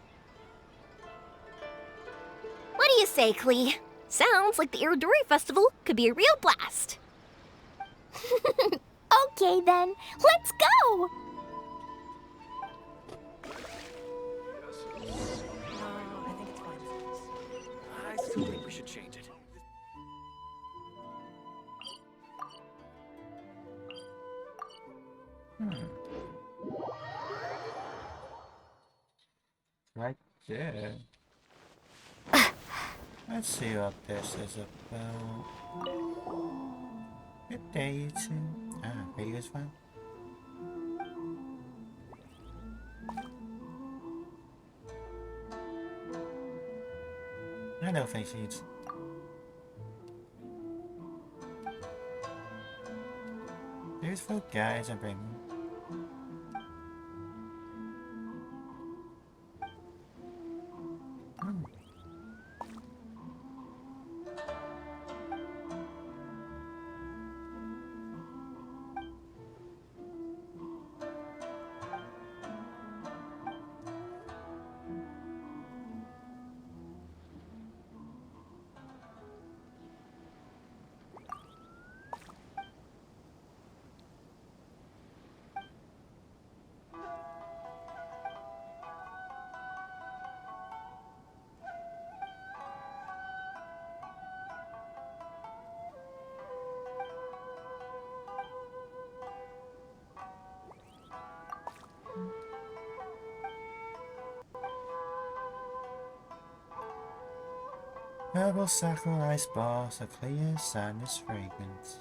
What do you say, Klee? Sounds like the Irodori Festival could be a real blast. Okay, then. Let's go! I think it's fine. I still think we should change it. Yeah. Let's see what this is about. Good day, you two. Ah, video is fine. I know face sheets. Beautiful guys are bringing. Herbal Sakura ice bars are clear, sadness fragrance.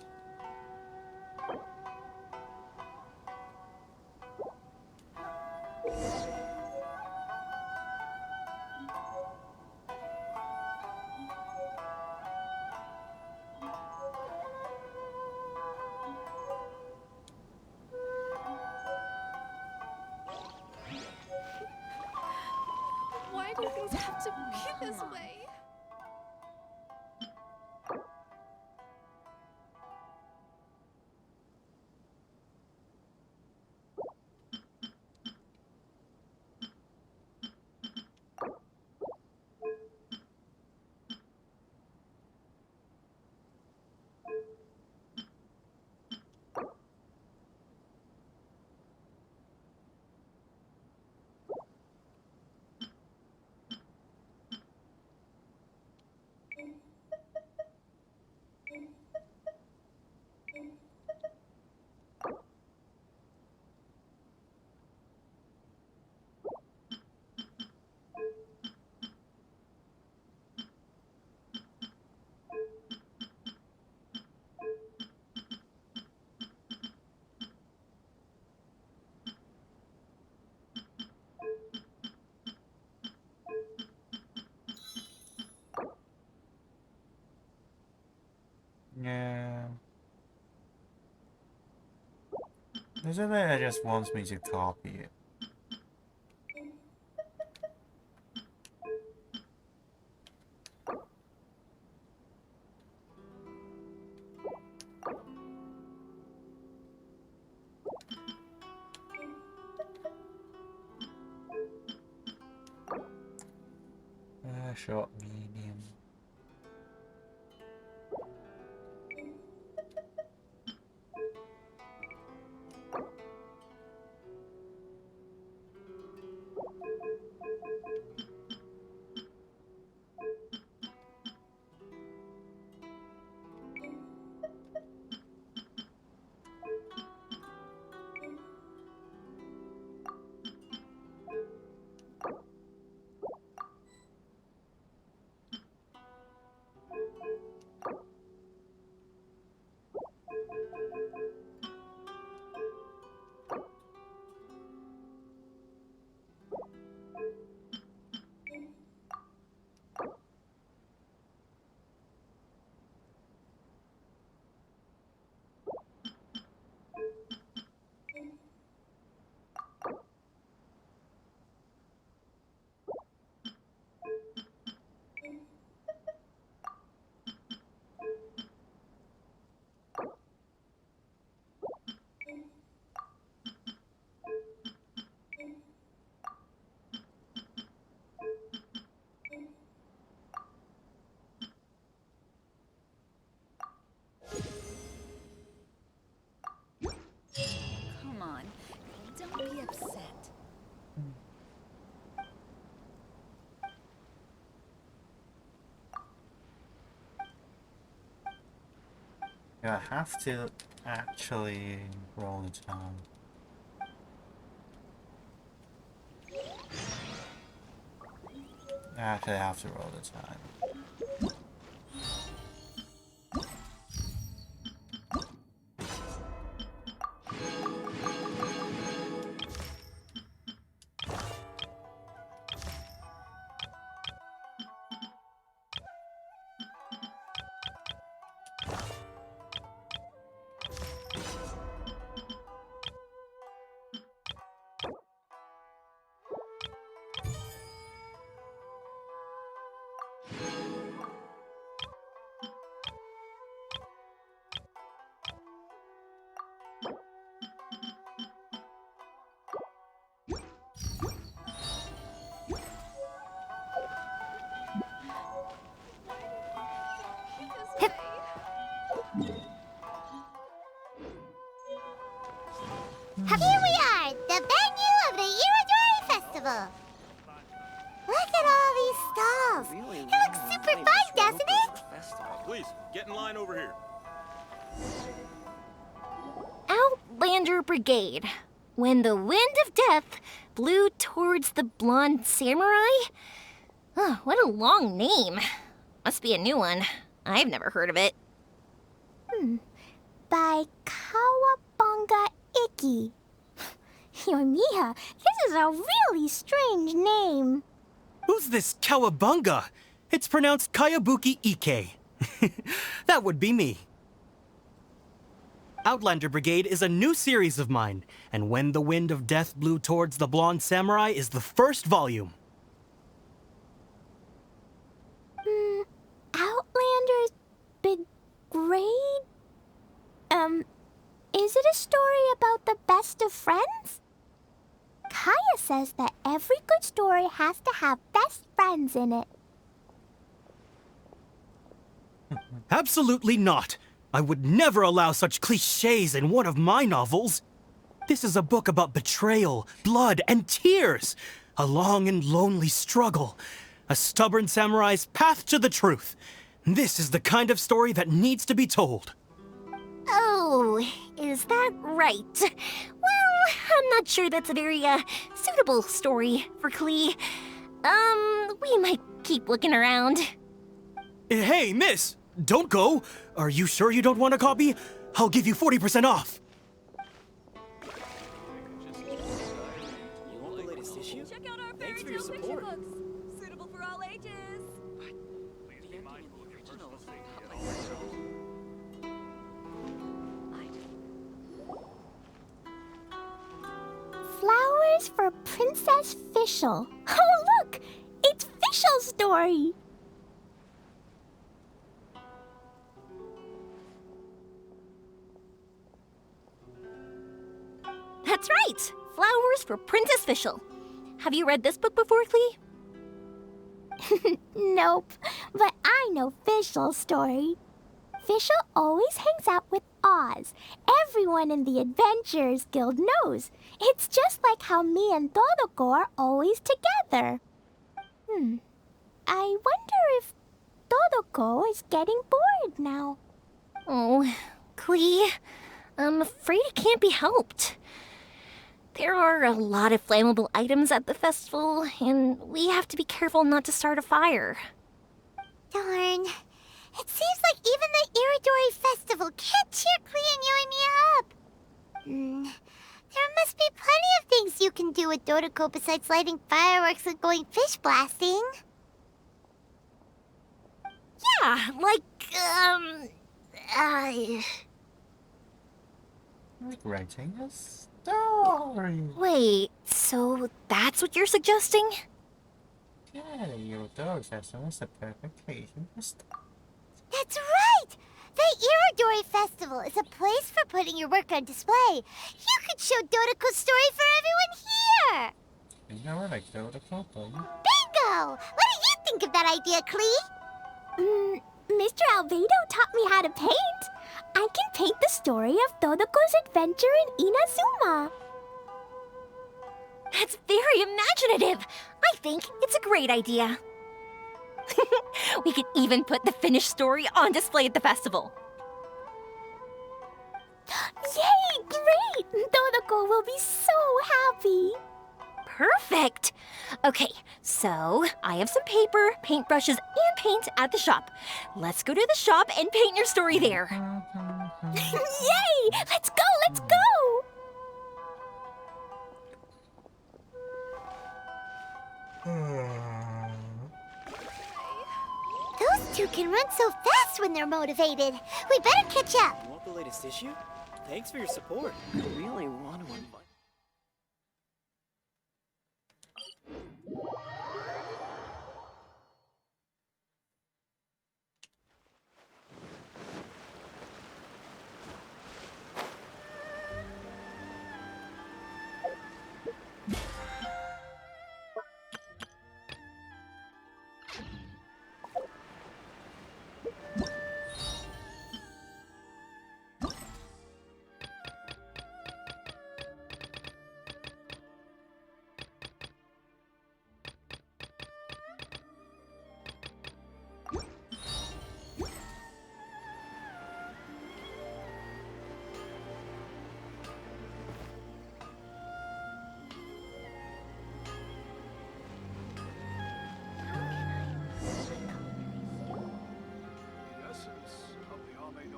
Why do things have to be this way? Yeah. There's a bit that just wants me to copy it. Short, medium. Come on, don't be upset. Yeah, I have to actually roll it down. Actually, I have to roll the time. Here we are, the venue of the Irodori Festival. Look at all these stalls. It looks super fun, doesn't it? Please, get in line over here. Outlander Brigade. When the wind of death blew towards the blonde samurai? Oh, what a long name. Must be a new one. I've never heard of it. By Kawabunga Iki. Yoimiya, this is a really strange name. Who's this Kawabunga? It's pronounced Kayabuki Ike. That would be me. Outlander Brigade is a new series of mine, and When the Wind of Death Blew Towards the Blonde Samurai is the first volume. Outlander's Brigade? Is it a story about the best of friends? Kaya says that every good story has to have best friends in it. Absolutely not. I would never allow such cliches in one of my novels. This is a book about betrayal, blood, and tears. A long and lonely struggle. A stubborn samurai's path to the truth. This is the kind of story that needs to be told. Oh, is that right? Well, I'm not sure that's a very, suitable story for Klee. We might keep looking around. Hey, miss! Don't go! Are you sure you don't want a copy? I'll give you 40% off! Check out our fairy tale picture books. Suitable for all ages. Flowers for Princess Fischl. Oh, look! It's Fischl's story! That's right! Flowers for Princess Fischl. Have you read this book before, Klee? Nope, but I know Fischl's story. Fischl always hangs out with Oz. Everyone in the Adventurers Guild knows. It's just like how me and Todoko are always together. I wonder if Todoko is getting bored now. Oh, Klee, I'm afraid it can't be helped. There are a lot of flammable items at the festival, and we have to be careful not to start a fire. Darn. It seems like even the Irodori Festival can't cheer Klee and Yoimiya up. There must be plenty of things you can do with Dodoko besides lighting fireworks and going fish blasting. Yeah, like, Like writing a story. Wait, so that's what you're suggesting? Yeah, the Irodori Festival is the perfect occasion for That's right! The Irodori Festival is a place for putting your work on display. You could show Dodoko's story for everyone here! You know what, like Dodoko, don't you? Bingo! What do you think of that idea, Klee? Mr. Albedo taught me how to paint. I can paint the story of Dodoko's adventure in Inazuma. That's very imaginative. I think it's a great idea. We could even put the finished story on display at the festival. Yay! Great! Dodoko will be so happy. Perfect. Okay, So, I have some paper, paintbrushes, and paint at the shop. Let's go to the shop and paint your story there. Yay! Let's go, let's go! Those two can run so fast when they're motivated. We better catch up. Want the latest issue? Thanks for your support. I really want to invite.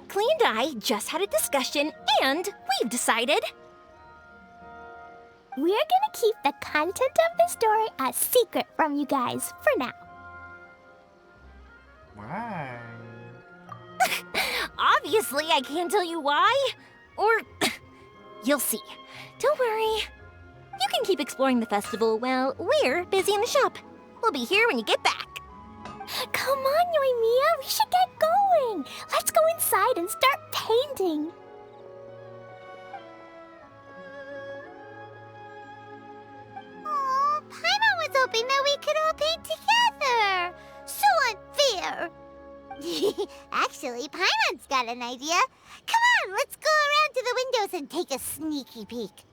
Clee and I just had a discussion, and we've decided. We're gonna keep the content of the story a secret from you guys for now. Why? Obviously, I can't tell you why. Or, you'll see. Don't worry. You can keep exploring the festival while we're busy in the shop. We'll be here when you get back. Come on, Yoimiya, we should get going. Let's go inside and start painting. Oh, Paimon was hoping that we could all paint together. So unfair. Actually, Paimon's got an idea. Come on, let's go around to the windows and take a sneaky peek.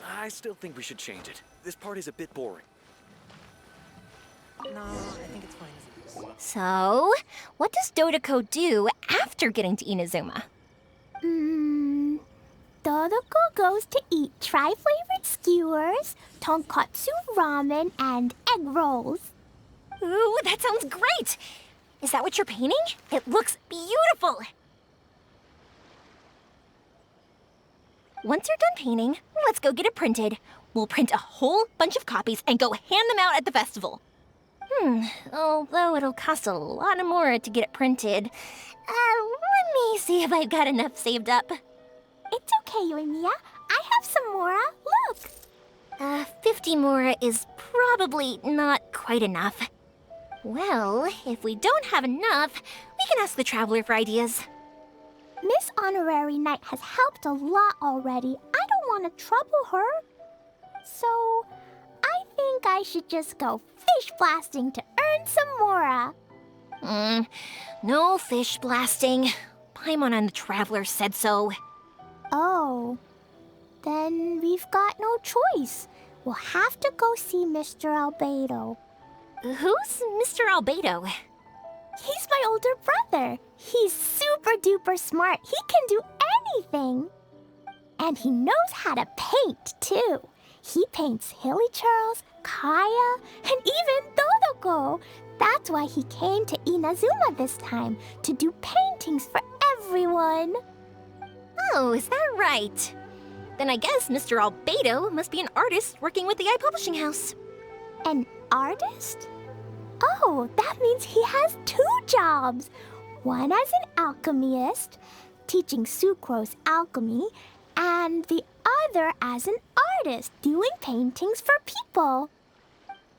I still think we should change it. This part is a bit boring. No, I think it's fine as it is. So, what does Dodoko do after getting to Inazuma? Dodoko goes to eat tri-flavored skewers, tonkatsu ramen, and egg rolls. Ooh, that sounds great! Is that what you're painting? It looks beautiful! Once you're done painting, let's go get it printed. We'll print a whole bunch of copies and go hand them out at the festival. Although it'll cost a lot more to get it printed. Let me see if I've got enough saved up. It's okay, Yoimiya. I have some Mora. Look! 50 Mora is probably not quite enough. Well, if we don't have enough, we can ask the Traveler for ideas. Miss Honorary Knight has helped a lot already. I don't want to trouble her. So, I think I should just go fish blasting to earn some Mora. No fish blasting. Paimon and the Traveler said so. Oh, then we've got no choice. We'll have to go see Mr. Albedo. Who's Mr. Albedo? He's my older brother. He's super duper smart. He can do anything. And he knows how to paint, too. He paints Hilly Charles, Kaya, and even Dodoko. That's why he came to Inazuma this time, to do paintings for everyone. Oh, is that right? Then I guess Mr. Albedo must be an artist working with the iPublishing House. An artist? Oh, that means he has 2 jobs. One as an alchemist, teaching Sucrose alchemy, and the other as an artist, doing paintings for people.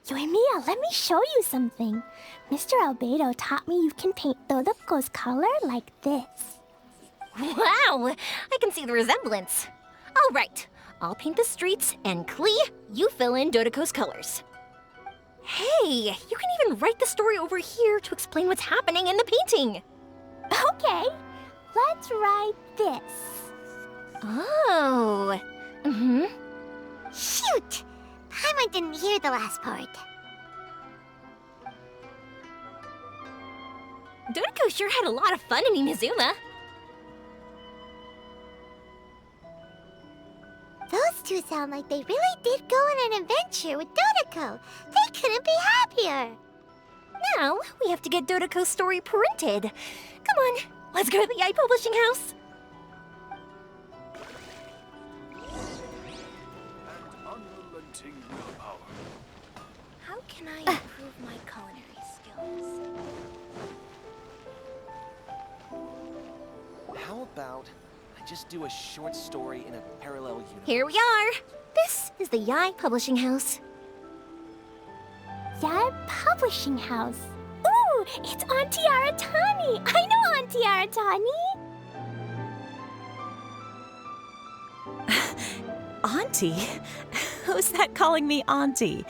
Yoimiya, let me show you something. Mr. Albedo taught me you can paint Dodoko's color like this. Wow, I can see the resemblance. All right, I'll paint the streets, and Klee, you fill in Dodoko's colors. Hey, you can even write the story over here to explain what's happening in the painting. Okay, let's write this. Oh. Shoot! Paimon didn't hear the last part. Dodoko sure had a lot of fun in Inazuma. two sound like they really did go on an adventure with Dodoko. They couldn't be happier. Now, we have to get Dodoko's story printed. Come on, let's go to the Yai Publishing House. Unrelenting willpower. How can I improve my culinary skills? How about I just do a short story in a parallel universe? Here we are. This is the Yai Publishing House. Yai Publishing House. Ooh, it's Auntie Aratani. I know Auntie Aratani. Auntie? Who's that calling me Auntie?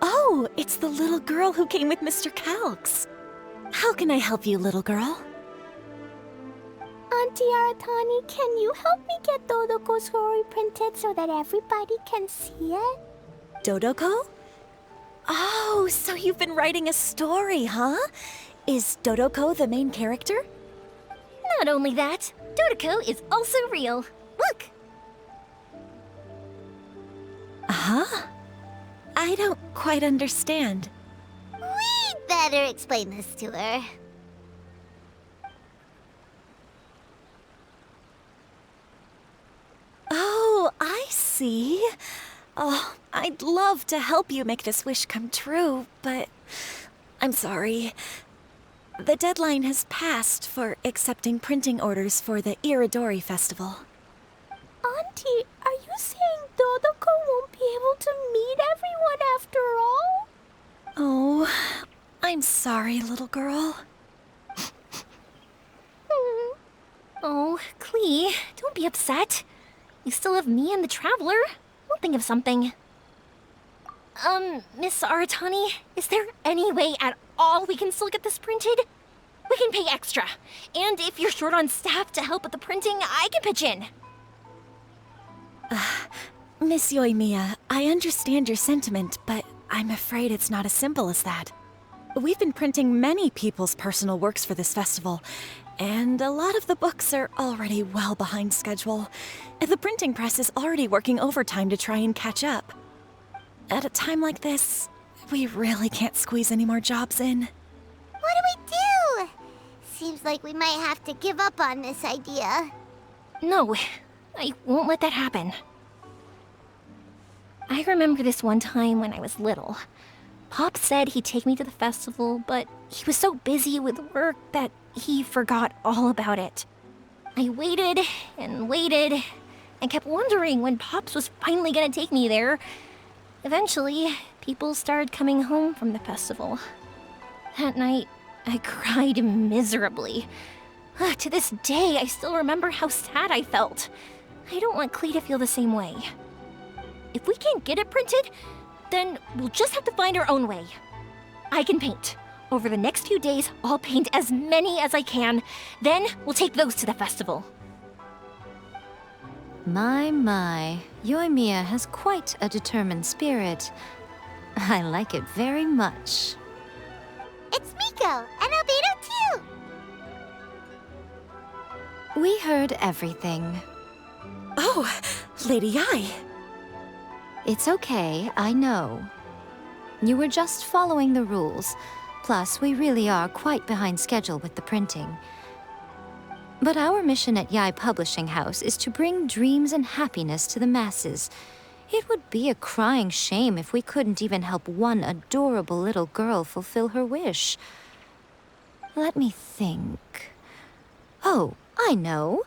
Oh, it's the little girl who came with Mr. Calx. How can I help you, little girl? Auntie Aratani, can you help me get Dodoko's story printed so that everybody can see it? Dodoko? Oh, so you've been writing a story, huh? Is Dodoko the main character? Not only that, Dodoko is also real. Look! Huh? I don't quite understand. We'd better explain this to her. Oh, I see. Oh, I'd love to help you make this wish come true, but I'm sorry. The deadline has passed for accepting printing orders for the Iridori Festival. Auntie, are you saying Dodoko won't be able to meet everyone after all? Oh, I'm sorry, little girl. Oh, Klee, don't be upset. You still have me and the Traveler. We'll think of something. Miss Aratani, is there any way at all we can still get this printed? We can pay extra. And if you're short on staff to help with the printing, I can pitch in. Miss Yoimiya, I understand your sentiment, but I'm afraid it's not as simple as that. We've been printing many people's personal works for this festival, and a lot of the books are already well behind schedule. The printing press is already working overtime to try and catch up. At a time like this, we really can't squeeze any more jobs in. What do we do? Seems like we might have to give up on this idea. No, I won't let that happen. I remember this one time when I was little. Pop said he'd take me to the festival, but he was so busy with work that he forgot all about it. I waited and waited and kept wondering when Pops was finally gonna take me there. Eventually, people started coming home from the festival. That night, I cried miserably. To this day, I still remember how sad I felt. I don't want Klee to feel the same way. If we can't get it printed, then we'll just have to find our own way. I can paint. Over the next few days, I'll paint as many as I can. Then we'll take those to the festival. My, Yoimiya has quite a determined spirit. I like it very much. It's Miko, and Albedo too! We heard everything. Oh, Lady Yai. It's okay, I know. You were just following the rules. Plus, we really are quite behind schedule with the printing. But our mission at Yai Publishing House is to bring dreams and happiness to the masses. It would be a crying shame if we couldn't even help one adorable little girl fulfill her wish. Let me think. Oh, I know.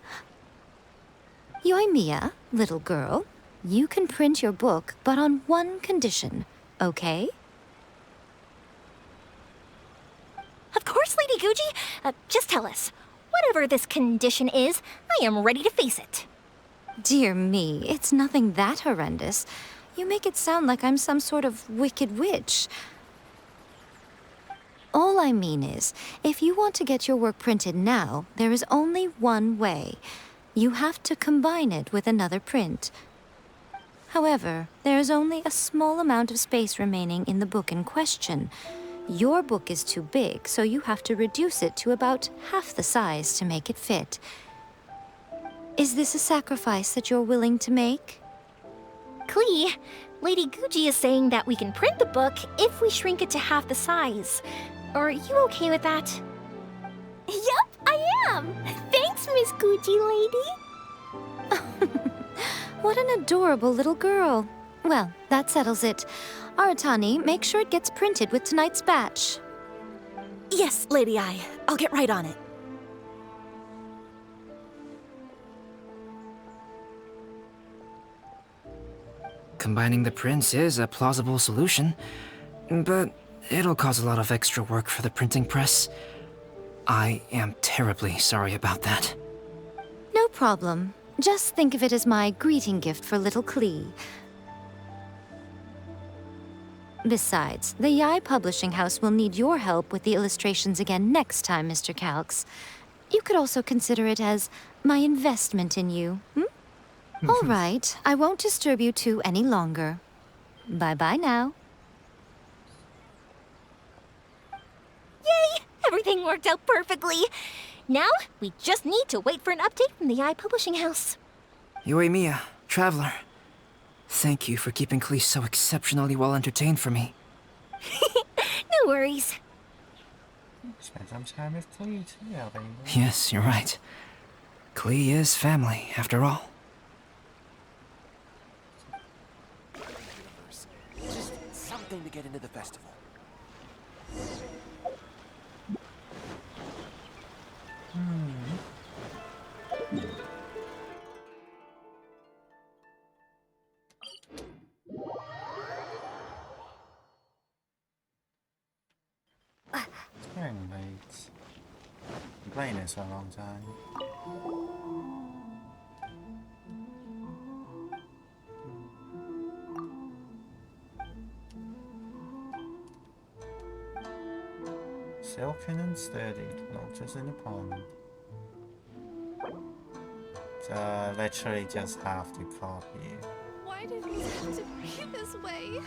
Yoimiya, little girl, you can print your book, but on one condition, okay? Of course, Lady Guji. Just tell us. Whatever this condition is, I am ready to face it. Dear me, it's nothing that horrendous. You make it sound like I'm some sort of wicked witch. All I mean is, if you want to get your work printed now, there is only one way. You have to combine it with another print. However, there is only a small amount of space remaining in the book in question. Your book is too big, so you have to reduce it to about half the size to make it fit. Is this a sacrifice that you're willing to make? Klee, Lady Guji is saying that we can print the book if we shrink it to half the size. Are you okay with that? Yup, I am! Thanks, Miss Guji lady! What an adorable little girl. Well, that settles it. Aratani, make sure it gets printed with tonight's batch. Yes, Lady Ai. I'll get right on it. Combining the prints is a plausible solution, but it'll cause a lot of extra work for the printing press. I am terribly sorry about that. No problem. Just think of it as my greeting gift for little Klee. Besides, the Yai Publishing House will need your help with the illustrations again next time, Mr. Calx. You could also consider it as my investment in you, All right, I won't disturb you two any longer. Bye-bye now. Yay! Everything worked out perfectly. Now, we just need to wait for an update from the Yai Publishing House. Yoimiya, Traveler. Thank you for keeping Klee so exceptionally well entertained for me. No worries. Spend some time with Klee too, baby. Yes, you're right. Klee is family, after all. Just something to get into the festival. It's getting late. Been playing this for a long time. Silken and sturdy, lotus in a pond. So literally just have to copy it. Why did we have to be this way?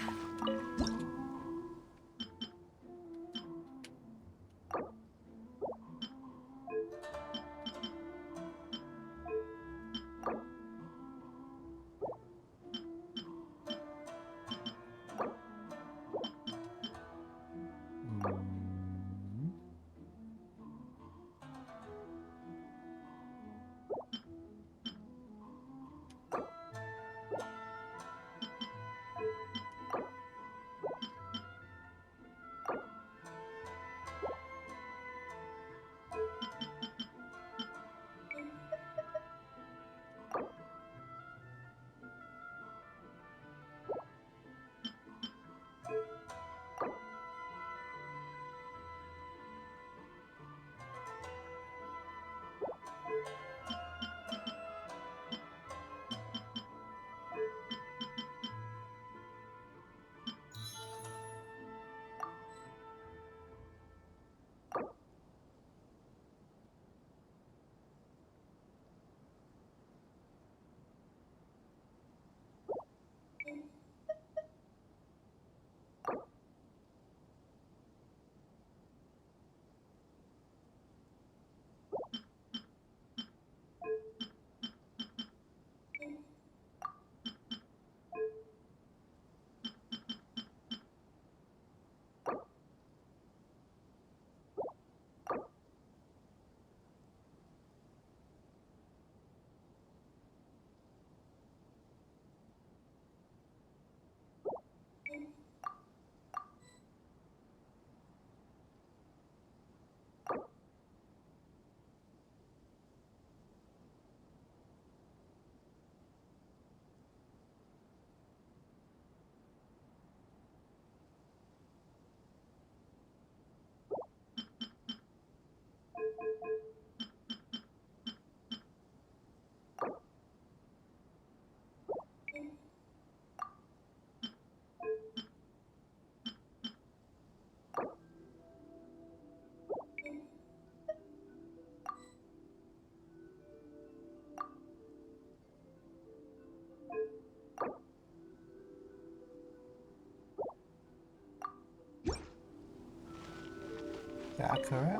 Is that accurate?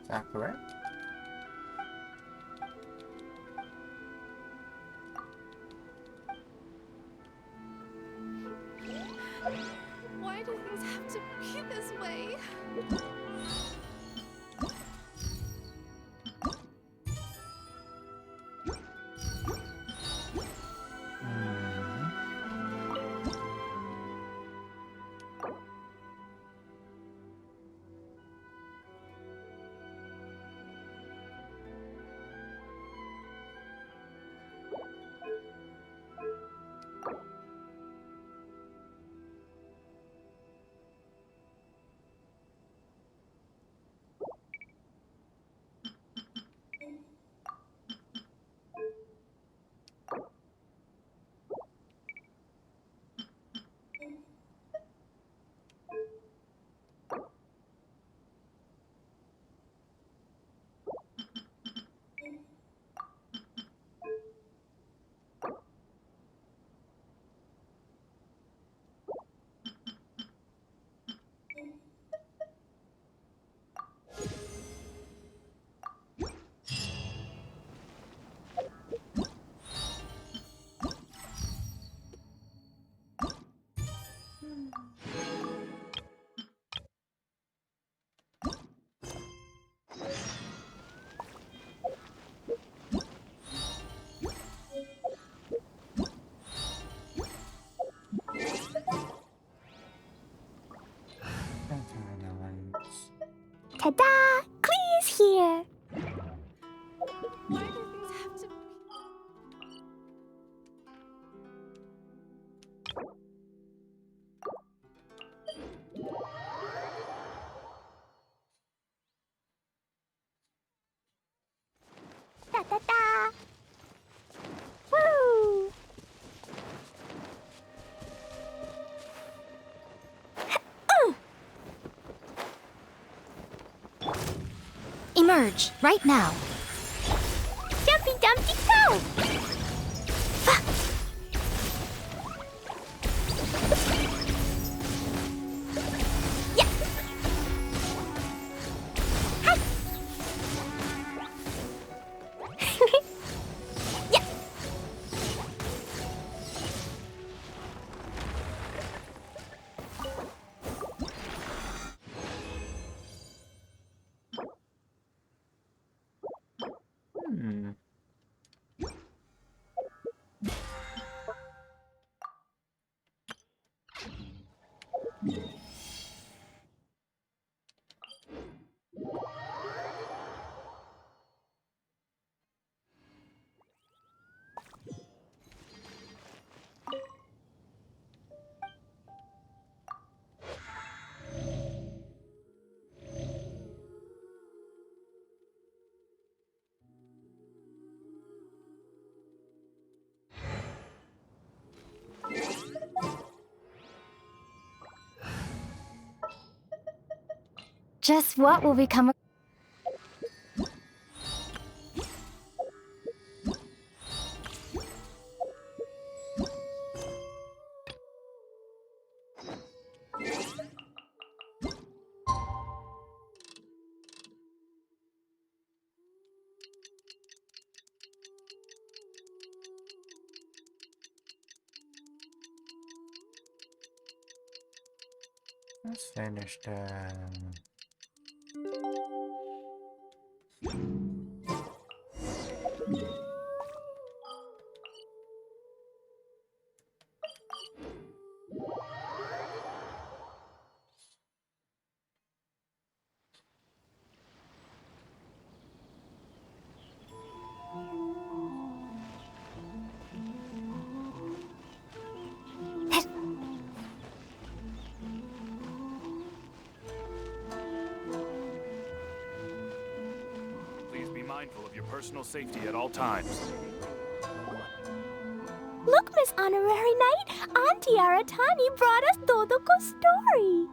Is that correct? Why do things have to be this way? Ta-da! Clee's here! Why do things have to be... Ta-ta-ta! Woo! Emerge, right now. Jumpy Dumpty go! Yeah. Yeah. Just what will become of... Let's finish them. Please be mindful of your personal safety at all times. Look, Miss Honorary Knight! Auntie Aratani brought us Todoko's story!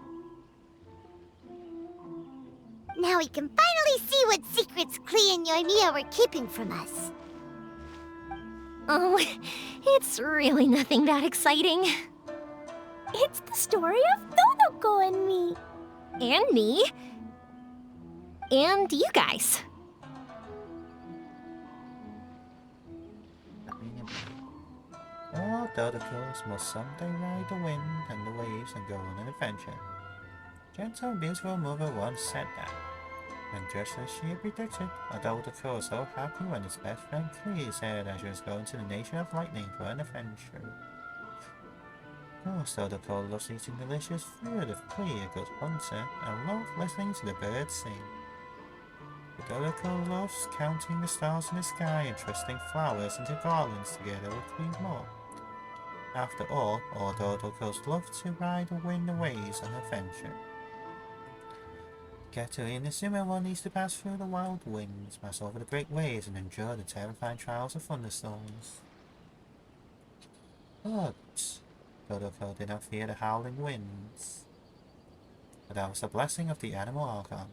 Now we can finally see what secrets Klee and Yoimiya were keeping from us. Oh, it's really nothing that exciting. It's the story of Todoko and me. And me. And you guys. All Dodocos must someday ride the wind and the waves and go on an adventure. Gentle and beautiful mother once said that. And just as she had predicted, Dodoco was so happy when his best friend Clee said that she was going to the Nation of Lightning for an adventure. Of course, Dodoco loves eating delicious food of Clee, a good hunter, and loved listening to the birds sing. But Dodoco loves counting the stars in the sky and twisting flowers into garlands together with Clee's mom. After all Dodocos love to ride the wind and waves on adventure. Get to Inazuma, one needs to pass through the wild winds, pass over the great waves, and endure the terrifying trials of thunderstorms. But Dodoco did not fear the howling winds. But that was the blessing of the Animal Archon.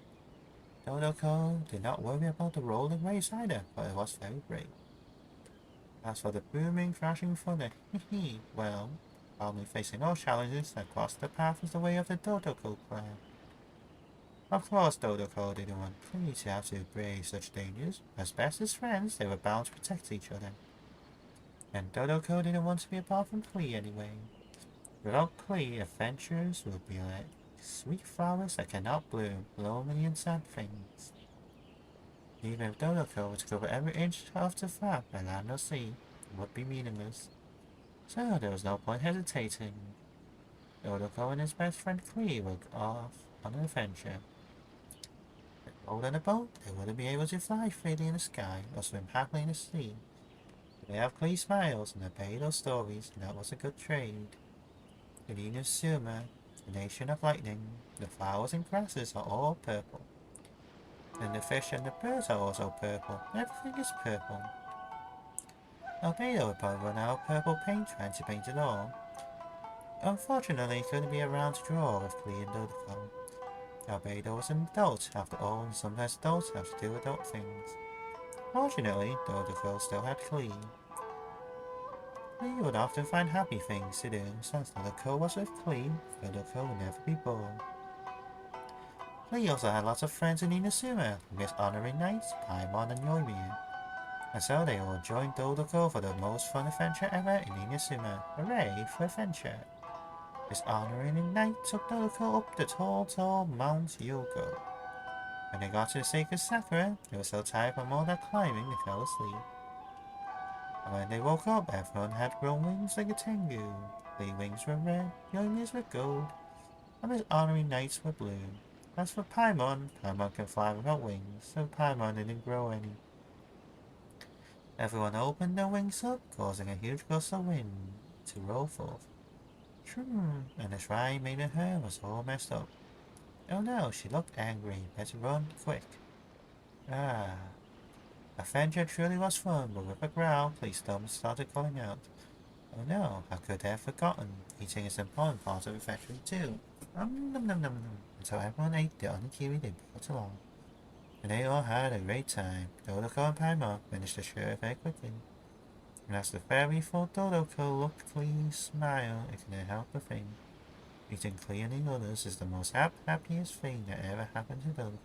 Dodoco did not worry about the rolling waves either, but it was very brave. As for the booming, crashing thunder, well, calmly facing all challenges that crossed the path was the way of the Dodoco clan. Of course, Dodoco didn't want Clee to have to brave such dangers. As best as friends, they were bound to protect each other. And Dodoco didn't want to be apart from Clee anyway. Without Clee, adventures would be like sweet flowers that cannot bloom, lonely and sad things. Even if Dodoco were to cover every inch of the path by land or sea, it would be meaningless. So there was no point hesitating. Dodoco and his best friend Clee were off on an adventure. Rolled on a boat, they wouldn't be able to fly freely in the sky or swim happily in the sea. They have Clee smiles and obey those stories, and that was a good trade. In Inazuma, the Nation of Lightning, the flowers and grasses are all purple. And the fish and the birds are also purple. Everything is purple. Albedo would probably run out of purple paint trying to paint it all. Unfortunately, he couldn't be around to draw with Clee and Dodoco. Albedo was an adult, after all, and sometimes adults have to do adult things. Fortunately, Dodoco still had Clee. Clee would often find happy things to do, since Dodoco was with Clee, Dodoco would never be bored. Clee also had lots of friends in Inazuma, Miss Honoring Knights, Paimon and Yoimiya. And so they all joined Dodoco for the most fun adventure ever in Inazuma. Hooray for adventure! His honoring knight took Dodoco up the tall Mount Yogo. When they got to the sacred Sakura, they were so tired from all that climbing they fell asleep. And when they woke up, everyone had grown wings like a tengu. Their wings were red, Yoimiya's were gold, and his honoring knights were blue. As for Paimon, Paimon can fly without wings, so Paimon didn't grow any. Everyone opened their wings up, causing a huge gust of wind to roll forth. And the shrine made of her was all messed up. Oh no, she looked angry. Better run, quick. Adventure truly was fun, but with a growl, Clee's stomach started calling out. Oh no, how could I have forgotten? Eating is an important part of adventure too. Nom nom nom nom. And so everyone ate the onigiri they brought along. And they all had a great time. Dodoco and Paimon finished the show very quickly. And as the fairy thought Dodoco looked Clee's smile, it couldn't help but think. Meeting Clee and the others is the most happiest thing that ever happened to Dodoco.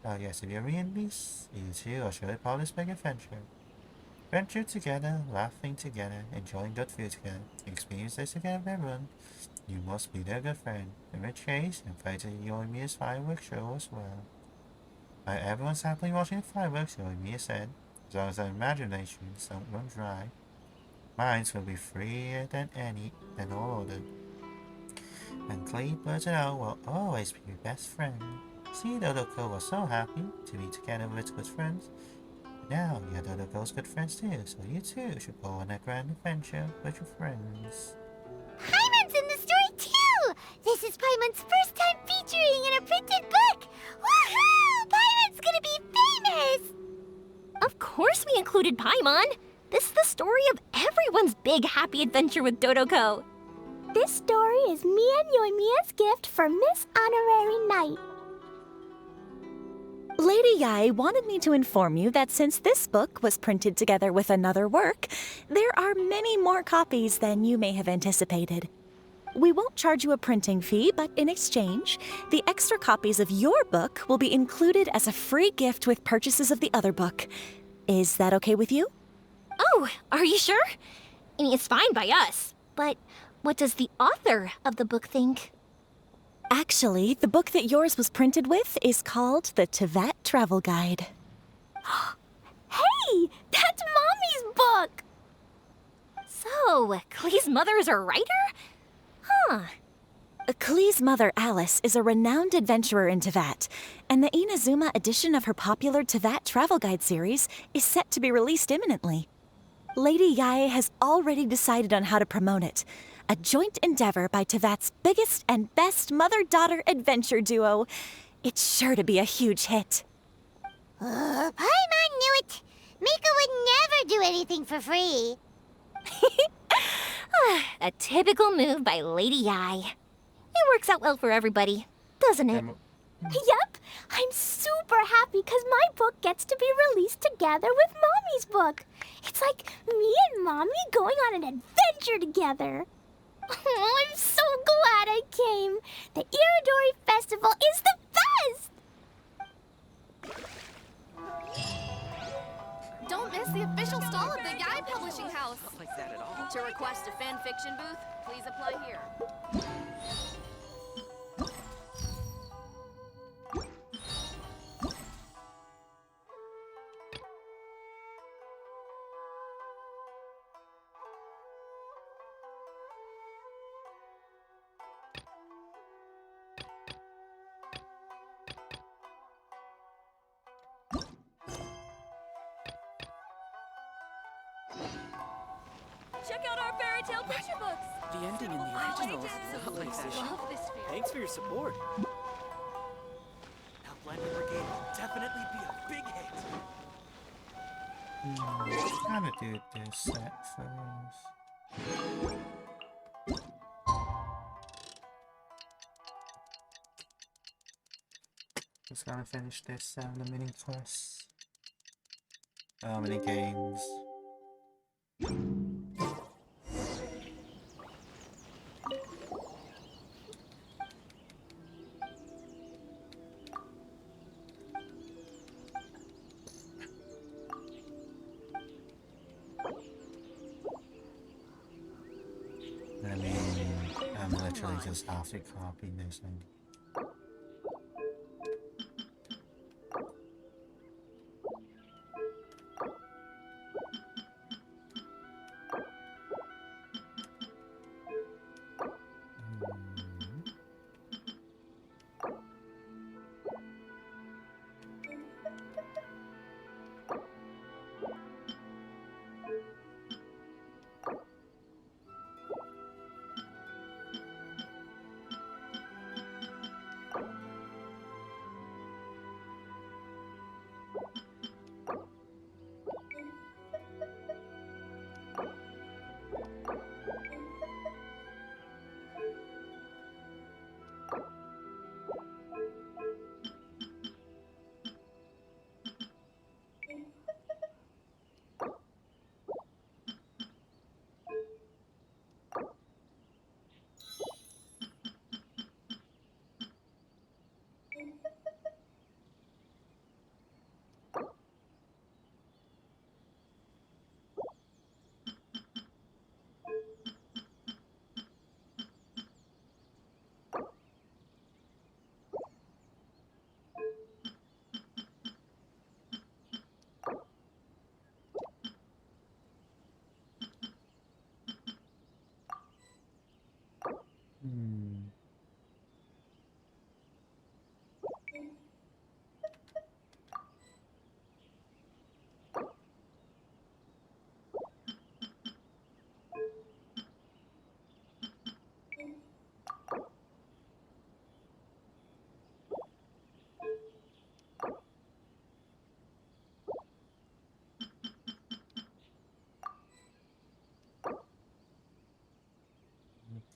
Oh yes, if you're reading this, you too are surely part of this big adventure. Adventure together, laughing together, enjoying good food together, experience this together with everyone. You must be their good friend. In which case, invite to Yoimiya's fireworks show as well. While everyone's happily watching the fireworks, Yoimiya said, as long as our imaginations don't run dry, minds will be freer than all others. And Clee blurted out, will always be your best friend. See, Dodoco was so happy to be together with its good friends. Now you're Dodoco's good friends too, so you too should go on a grand adventure with your friends. Paimon's in the story too! This is Paimon's first time featuring in a printed book! Woohoo! Paimon's gonna be famous! Of course we included Paimon! This is the story of everyone's big happy adventure with Dodoco. This story is me and Yoimiya's gift for Miss Honorary Knight. Lady Yai wanted me to inform you that since this book was printed together with another work, there are many more copies than you may have anticipated. We won't charge you a printing fee, but in exchange, the extra copies of your book will be included as a free gift with purchases of the other book. Is that okay with you? Oh, are you sure? I mean, it's fine by us. But what does the author of the book think? Actually, the book that yours was printed with is called the Teyvat Travel Guide. Hey! That's Mommy's book! So, Klee's mother is a writer? Huh. Klee's mother, Alice, is a renowned adventurer in Teyvat, and the Inazuma edition of her popular Teyvat Travel Guide series is set to be released imminently. Lady Yae has already decided on how to promote it, a joint endeavor by Teyvat's biggest and best mother-daughter adventure duo. It's sure to be a huge hit. Paimon knew it! Mika would never do anything for free. A typical move by Lady Yae. It works out well for everybody, doesn't it? Yep! I'm super happy because my book gets to be released together with Mommy's book. It's like me and Mommy going on an adventure together. Oh, I'm so glad I came. The Irodori Festival is the best! Don't miss the official stall of the Yae Publishing House. Not like that at all. To request a fan fiction booth, please apply here. Check out our fairy tale picture books. The ending in the original is not like that. Thanks for your support. Outlander Brigade will definitely be a big hit. Kind of do this set first. Just gonna finish this the mini quest. Mini games. I mean, I'm literally just half a copy this thing.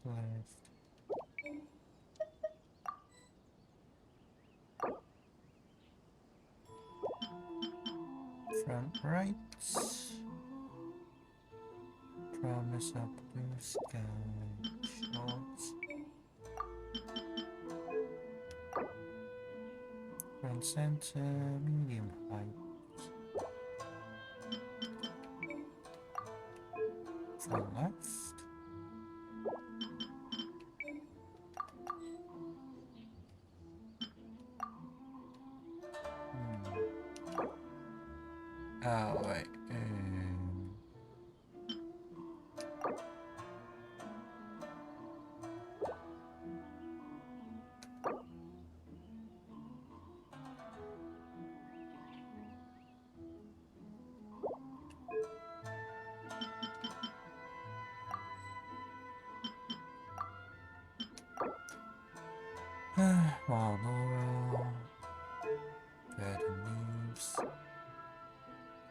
Left. Front right. Promise of blue sky. Shorts. Front center. Medium height. Turn left. Oh, wait. Wow, Laura. Bread and leaves.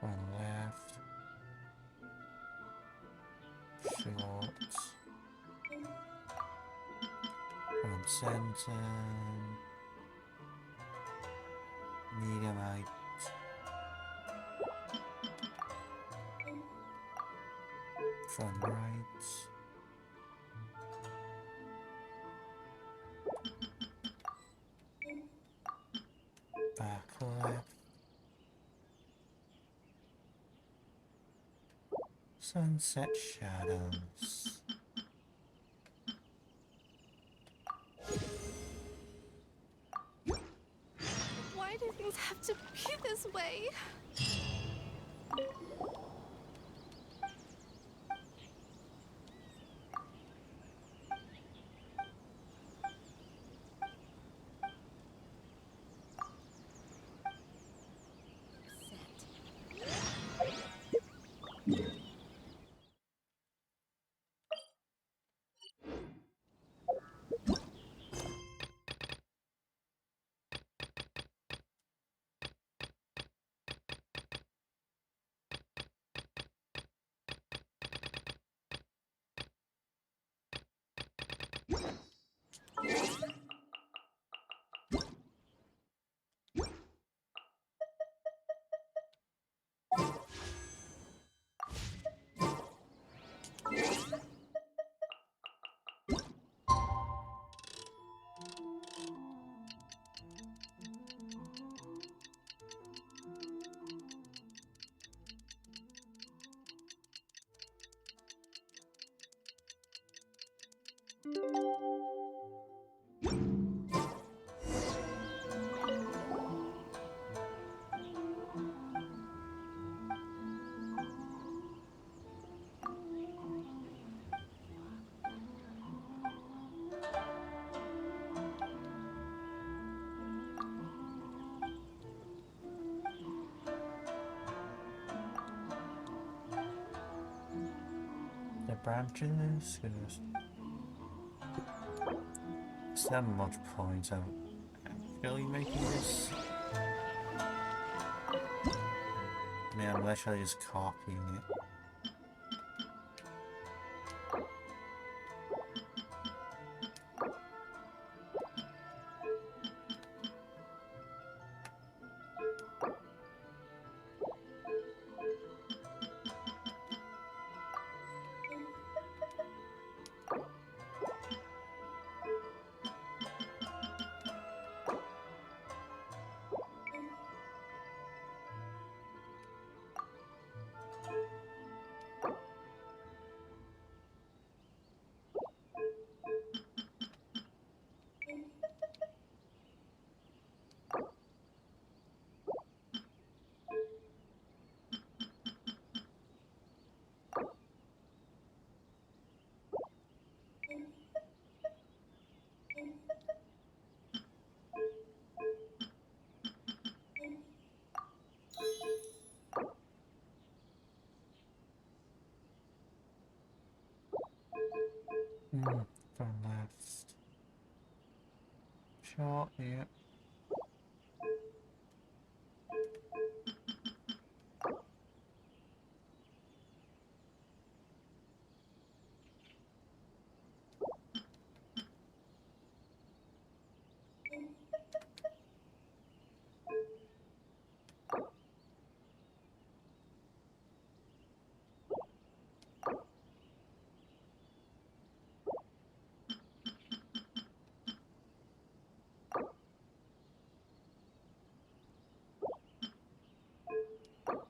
One left. Shorts. One center. Mediumite. Front right. Back left. Sunset shadows. Why do things have to be this way? The branches, it's not much point of actually making this. I mean, I'm literally just copying it. From left. Short, yeah.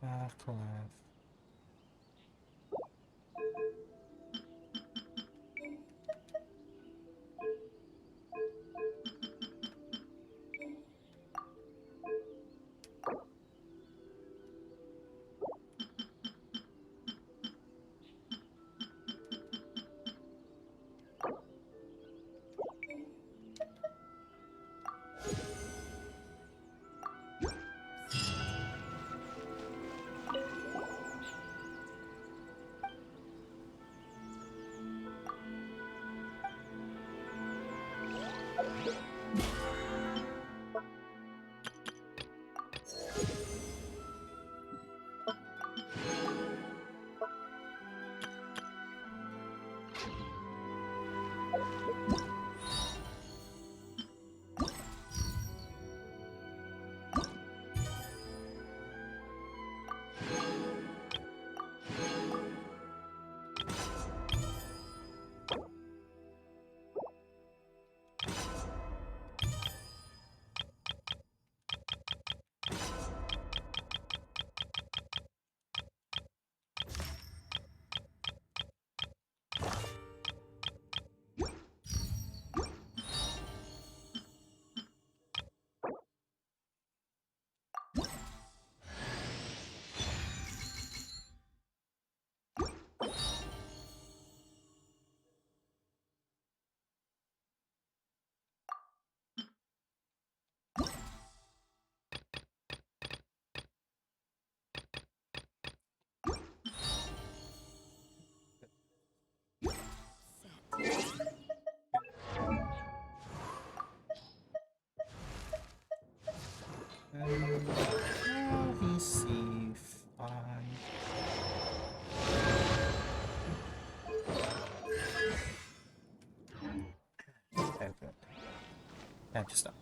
Back left. C5. Oh, good. Time to stop.